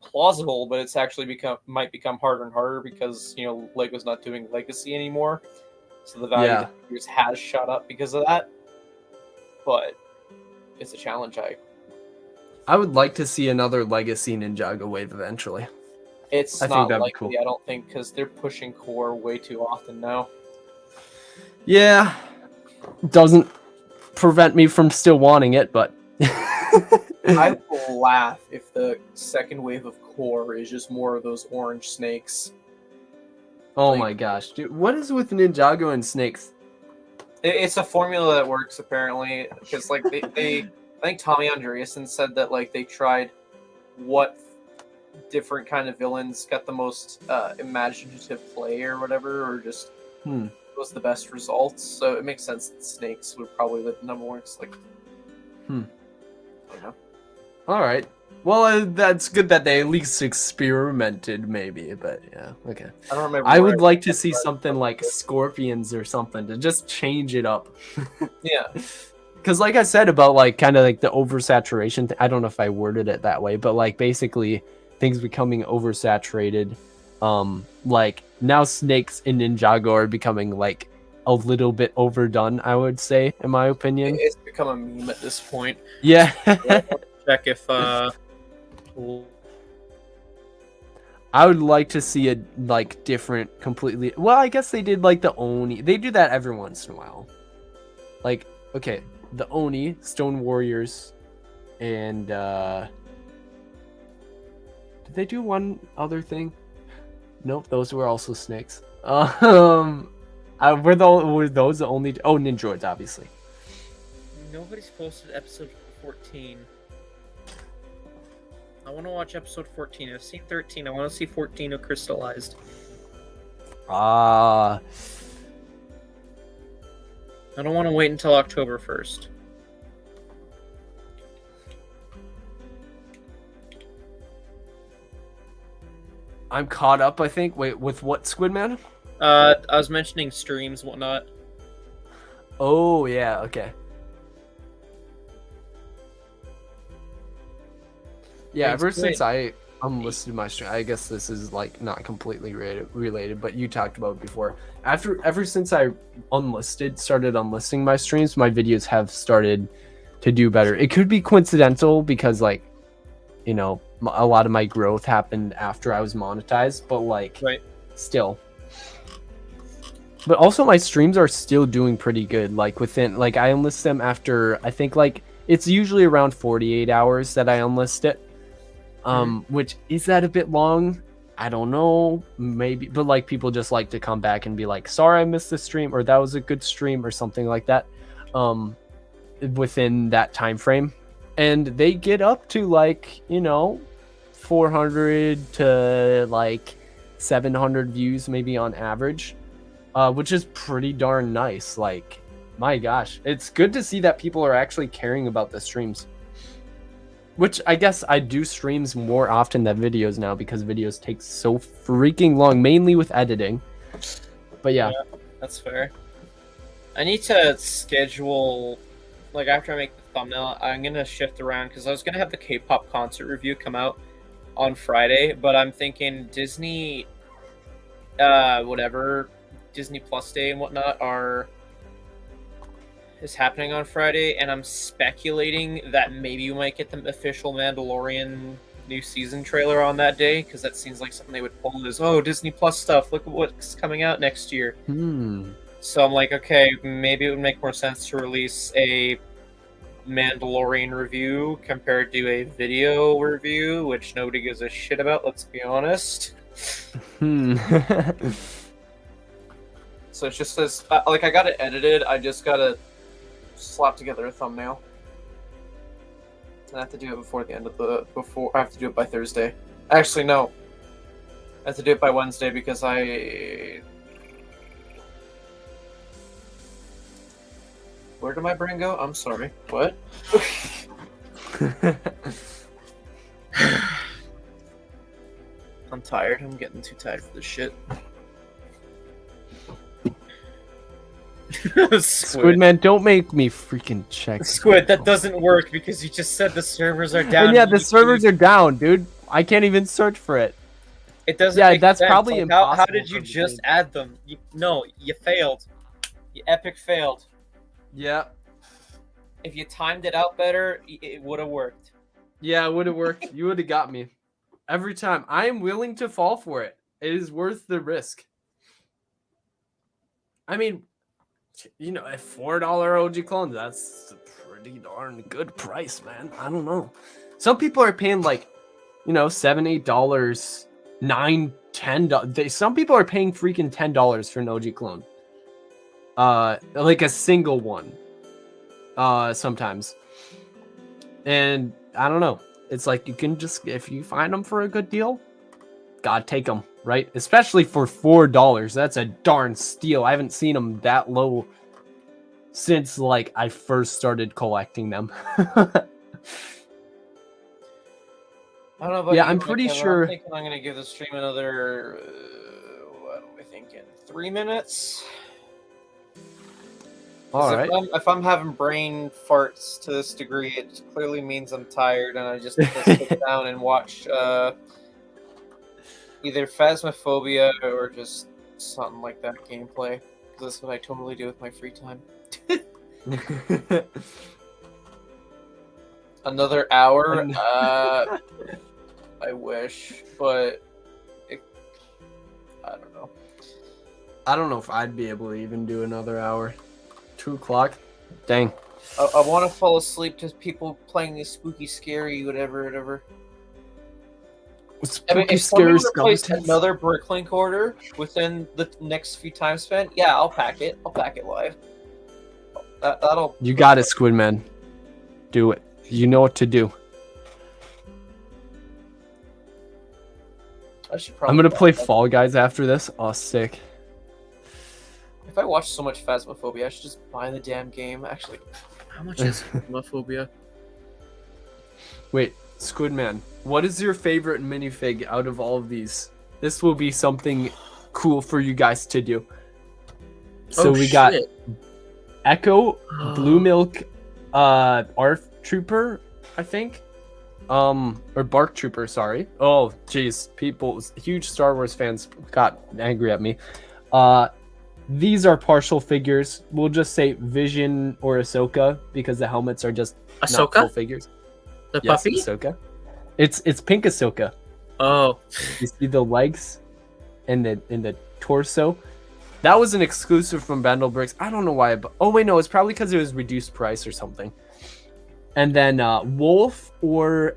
S3: plausible, but it's actually might become harder and harder because, you know, Lego's not doing Legacy anymore, so the value of the figures has shot up because of that. But it's a challenge.
S2: I would like to see another Legacy Ninjago wave eventually.
S3: It's
S2: I
S3: not
S2: think that'd
S3: likely,
S2: be cool.
S3: I don't think, because they're pushing core way too often now.
S2: Yeah, doesn't prevent me from still wanting it, but
S3: I will laugh if the second wave of core is just more of those orange snakes.
S2: oh
S3: like,
S2: my gosh, dude, what is with Ninjago and snakes?
S3: It's a formula that works apparently, because like they I think Tommy Andreasen said that like they tried what different kind of villains got the most imaginative play or whatever, or just was the best results. So it makes sense that snakes would probably be the number one. It's like, you know.
S2: All right. Well, that's good that they at least experimented, maybe. But yeah, okay.
S3: I don't remember.
S2: I would like to see something like scorpions or something to just change it up.
S3: Yeah.
S2: Because like I said about like kind of like the oversaturation, I don't know if I worded it that way, but like basically things becoming oversaturated. Like now snakes in Ninjago are becoming like a little bit overdone, I would say, in my opinion.
S3: It's become a meme at this point.
S2: Yeah.
S3: Check if
S2: I would like to see a like different completely. Well, I guess they did like the Oni. They do that every once in a while. Like, okay, the Oni, Stone Warriors, and did they do one other thing? Nope, those were also snakes. Were those the only? Oh, Ninjords, obviously.
S3: Nobody's posted episode 14. I want to watch episode 14. I've seen 13. I want to see 14 crystallized.
S2: Ah.
S3: I don't want to wait until October 1st.
S2: I'm caught up, I think. Wait, with what, Squidman?
S3: I was mentioning streams, whatnot.
S2: Oh, yeah, okay. Yeah, ever since I unlisted my stream, I guess this is like not completely related, but you talked about it before. Ever since I started unlisting my streams, my videos have started to do better. It could be coincidental because like, you know, a lot of my growth happened after I was monetized, but like,
S3: right.
S2: Still. But also my streams are still doing pretty good. Like within, like I enlist them after, I think like it's usually around 48 hours that I enlist it. Which is that a bit long? I don't know, maybe, but like people just like to come back and be like, sorry, I missed the stream, or that was a good stream, or something like that. Within that time frame, and they get up to like, you know, 400 to like 700 views maybe on average, which is pretty darn nice. Like, my gosh, it's good to see that people are actually caring about the streams. Which I guess I do streams more often than videos now because videos take so freaking long, mainly with editing. But yeah.
S3: That's fair. I need to schedule, like after I make the thumbnail, I'm going to shift around because I was going to have the K-pop concert review come out on Friday, but I'm thinking Disney, Disney Plus Day and whatnot is happening on Friday, and I'm speculating that maybe we might get the official Mandalorian new season trailer on that day, because that seems like something they would pull as, oh, Disney Plus stuff, look at what's coming out next year. So I'm like, okay, maybe it would make more sense to release a Mandalorian review compared to a video review, which nobody gives a shit about, let's be honest. So it's just as, like, I got it edited, I just gotta slap together a thumbnail. And I have to do it before the end of I have to do it by Thursday. Actually, no. I have to do it by Wednesday because where did my brain go? I'm sorry. What? I'm tired. I'm getting too tired for this shit.
S2: Squid man, don't make me freaking check.
S3: Squid, that doesn't work because you just said the servers are down.
S2: And yeah, the servers are down, dude. I can't even search for it.
S3: It doesn't.
S2: Yeah,
S3: make
S2: that's
S3: sense.
S2: probably
S3: like,
S2: impossible.
S3: How did you just add them? No, you failed. You epic failed.
S2: Yeah.
S3: If you timed it out better, it would have worked.
S2: Yeah, it would have worked. You would have got me every time. I am willing to fall for it. It is worth the risk. I mean, you know, at $4 OG clones, that's a pretty darn good price, man. I don't know. Some people are paying like, you know, $7, $8, $9, $10. Some people are paying freaking $10 for an OG clone. Like a single one. Sometimes. And I don't know. It's like you can just, if you find them for a good deal, God, take them, right? Especially for $4. That's a darn steal. I haven't seen them that low since like I first started collecting them.
S3: I don't know about
S2: yeah,
S3: you,
S2: I'm pretty sure.
S3: I'm thinking I'm gonna give the stream another. What am I thinking? 3 minutes.
S2: All right.
S3: If I'm having brain farts to this degree, it clearly means I'm tired, and I just need to sit down and watch Either Phasmophobia or just something like that gameplay. Because that's what I totally do with my free time. Another hour? I wish, but I don't know.
S2: I don't know if I'd be able to even do another hour. 2 o'clock? Dang.
S3: I want to fall asleep to people playing this spooky, scary, whatever.
S2: Spooky,
S3: I mean, if
S2: scary
S3: someone replaced
S2: skeletons.
S3: another Bricklink order within the next few time spent, yeah, I'll pack it. I'll pack it live. That'll.
S2: You got it, Squidman. Do it. You know what to do.
S3: I should probably.
S2: I'm gonna play Fall Guys after this. Oh, sick.
S3: If I watch so much Phasmophobia, I should just buy the damn game. Actually, how much is Phasmophobia?
S2: Wait, Squidman, what is your favorite minifig out of all of these? This will be something cool for you guys to do. So we got Echo, Blue Milk, ARF Trooper, I think. Or Bark Trooper, sorry. Oh, jeez. People, huge Star Wars fans got angry at me. These are partial figures. We'll just say Vision or Ahsoka because the helmets are just not full figures.
S3: The
S2: Yes,
S3: puppy?
S2: Ahsoka. It's pink Ahsoka.
S3: Oh.
S2: You see the legs and the torso. That was an exclusive from Bundle Bricks. I don't know why. Oh wait, no, it's probably because it was reduced price or something. And then Wolf or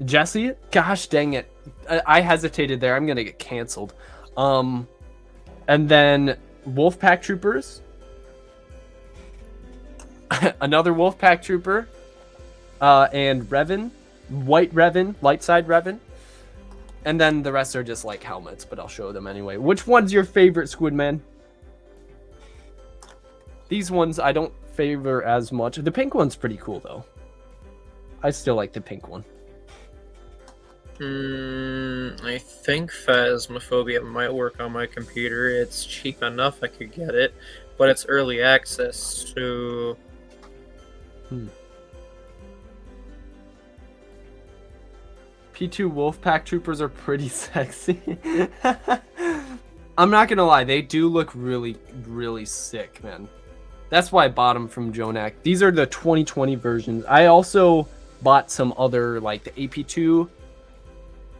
S2: Jesse. Gosh dang it, I hesitated there. I'm gonna get canceled. And then Wolfpack Troopers. Another Wolfpack Trooper. And Revan. White Revan. Light side Revan. And then the rest are just like helmets, but I'll show them anyway. Which one's your favorite, Squidman? These ones I don't favor as much. The pink one's pretty cool, though. I still like the pink one.
S3: I think Phasmophobia might work on my computer. It's cheap enough I could get it, but it's early access, so...
S2: P2 Wolfpack Troopers are pretty sexy. I'm not gonna lie, they do look really, really sick, man. That's why I bought them from Jonak. These are the 2020 versions. I also bought some other, like the AP2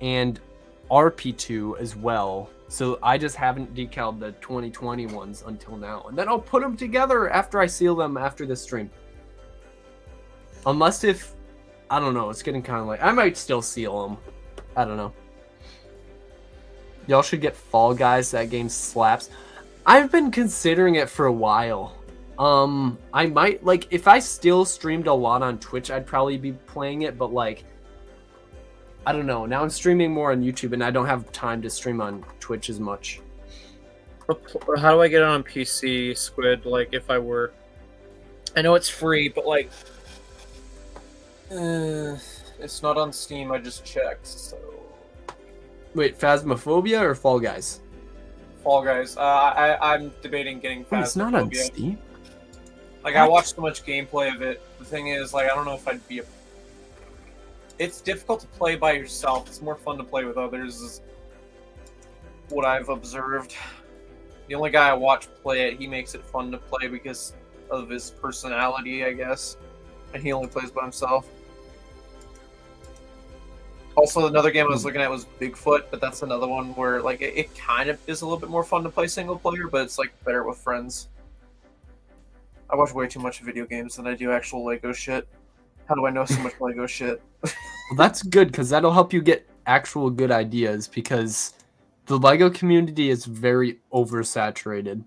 S2: and RP2 as well. So I just haven't decaled the 2020 ones until now. And then I'll put them together after I seal them after this stream. Unless if... I don't know, it's getting kind of like... I might still seal them. I don't know. Y'all should get Fall Guys. That game slaps. I've been considering it for a while. I might, like, if I still streamed a lot on Twitch, I'd probably be playing it, but, like, I don't know. Now I'm streaming more on YouTube, and I don't have time to stream on Twitch as much.
S3: How do I get it on PC, Squid? Like, if I were... I know it's free, but, like... it's not on Steam, I just checked, so...
S2: Wait, Phasmophobia or Fall Guys?
S3: Fall Guys. I'm debating getting Phasmophobia.
S2: Wait, it's not on Steam?
S3: Like, I watched so much gameplay of it. The thing is, like, I don't know if I'd be a... It's difficult to play by yourself. It's more fun to play with others, is what I've observed. The only guy I watch play it, he makes it fun to play because of his personality, I guess. And he only plays by himself. Also, another game I was looking at was Bigfoot, but that's another one where, like, it kind of is a little bit more fun to play single player, but it's, like, better with friends. I watch way too much video games than I do actual Lego shit. How do I know so much Lego shit?
S2: Well, that's good, because that'll help you get actual good ideas, because the Lego community is very oversaturated.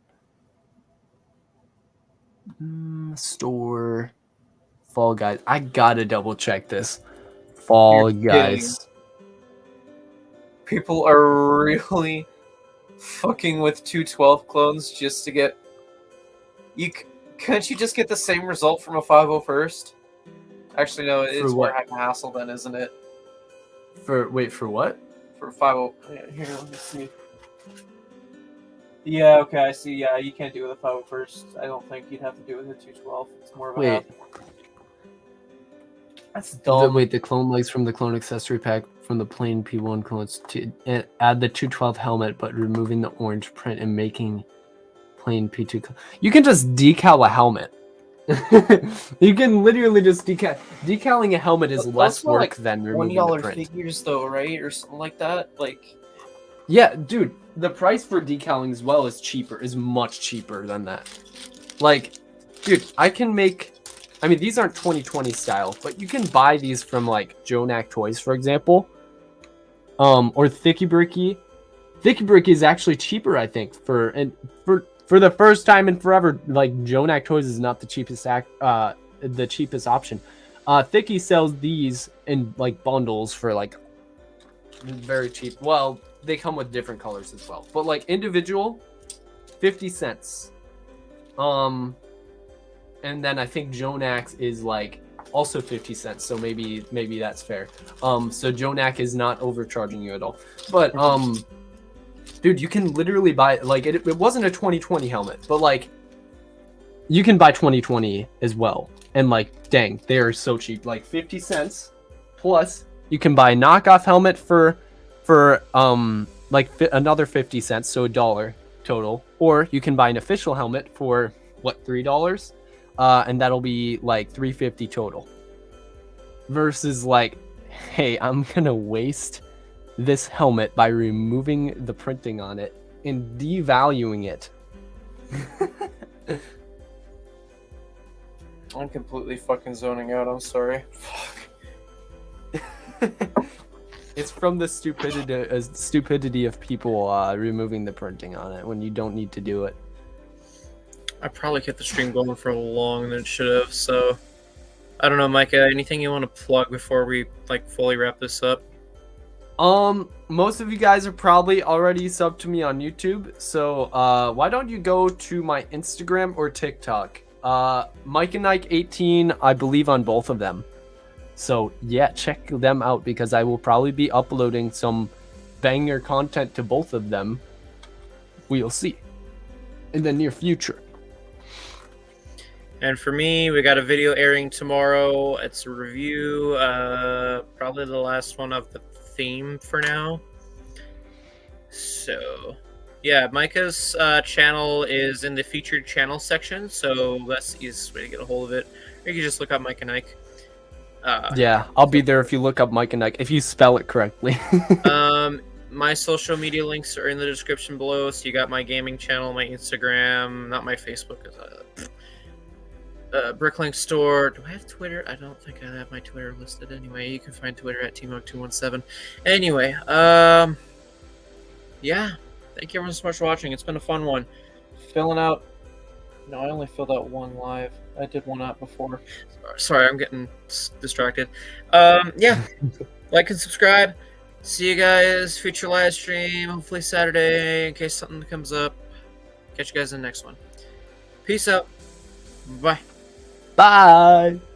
S2: Store... Fall Guys. I gotta double check this. Fall Guys.
S3: People are really fucking with 212 clones just to get... Can't you just get the same result from a 501st? Actually, no, it's more hassle then, isn't it?
S2: Wait, for what?
S3: For 50... Here, let me see. Yeah, okay, I see. Yeah, you can't do it with a 501st. I don't think you'd have to do it with a 212. It's more of a hassle. That's dumb.
S2: The clone legs from the clone accessory pack from the plain P1 clones to add the 212 helmet, but removing the orange print and making plain P2. You can just decal a helmet. You can literally just decaling a helmet is less
S3: Those were,
S2: work than removing the
S3: $20
S2: print.
S3: figures though, right, or something like that. Like,
S2: yeah, dude, the price for decaling as well is much cheaper than that. Like, dude, I can make. I mean, these aren't 2020 style, but you can buy these from like Jonak Toys, for example, or Thicky Bricky. Thicky Bricky is actually cheaper, I think, for the first time in forever. Like Jonak Toys is not the cheapest option. Thicky sells these in like bundles for like very cheap. Well, they come with different colors as well, but like individual, 50 cents. And then I think Jonax is like also 50 cents, so maybe that's fair. So Jonak is not overcharging you at all. But dude, you can literally buy like it wasn't a 2020 helmet, but like you can buy 2020 as well. And like dang, they are so cheap. Like 50 cents plus you can buy a knockoff helmet for another 50 cents, so $1 total. Or you can buy an official helmet for what, $3? And that'll be like $3.50 total. Versus like, hey, I'm gonna waste this helmet by removing the printing on it and devaluing it.
S3: I'm completely fucking zoning out. I'm sorry. Fuck.
S2: It's from the stupidity of people removing the printing on it when you don't need to do it.
S3: I probably kept the stream going for longer than it should have, so I don't know, Micah, anything you want to plug before we like fully wrap this up?
S2: Most of you guys are probably already subbed to me on YouTube, so why don't you go to my Instagram or TikTok? Mike and Nike 18, I believe, on both of them. So yeah, check them out because I will probably be uploading some banger content to both of them. We'll see in the near future.
S3: And for me, we got a video airing tomorrow. It's a review, probably the last one of the theme for now. So, yeah, Micah's channel is in the featured channel section, so that's the easiest way to get a hold of it. Or you can just look up Mike and Ike.
S2: Yeah, I'll be there if you look up Mike and Ike, if you spell it correctly.
S3: My social media links are in the description below, so you got my gaming channel, my Instagram, not my Facebook, Bricklink Store. Do I have Twitter? I don't think I have my Twitter listed anyway. You can find Twitter at TMOG217. Anyway, yeah. Thank you everyone so much for watching. It's been a fun one. Filling out... No, I only filled out one live. I did one out before. Sorry, I'm getting distracted. Yeah. Like and subscribe. See you guys. Future live stream. Hopefully Saturday, in case something comes up. Catch you guys in the next one. Peace out. Bye.
S2: Bye.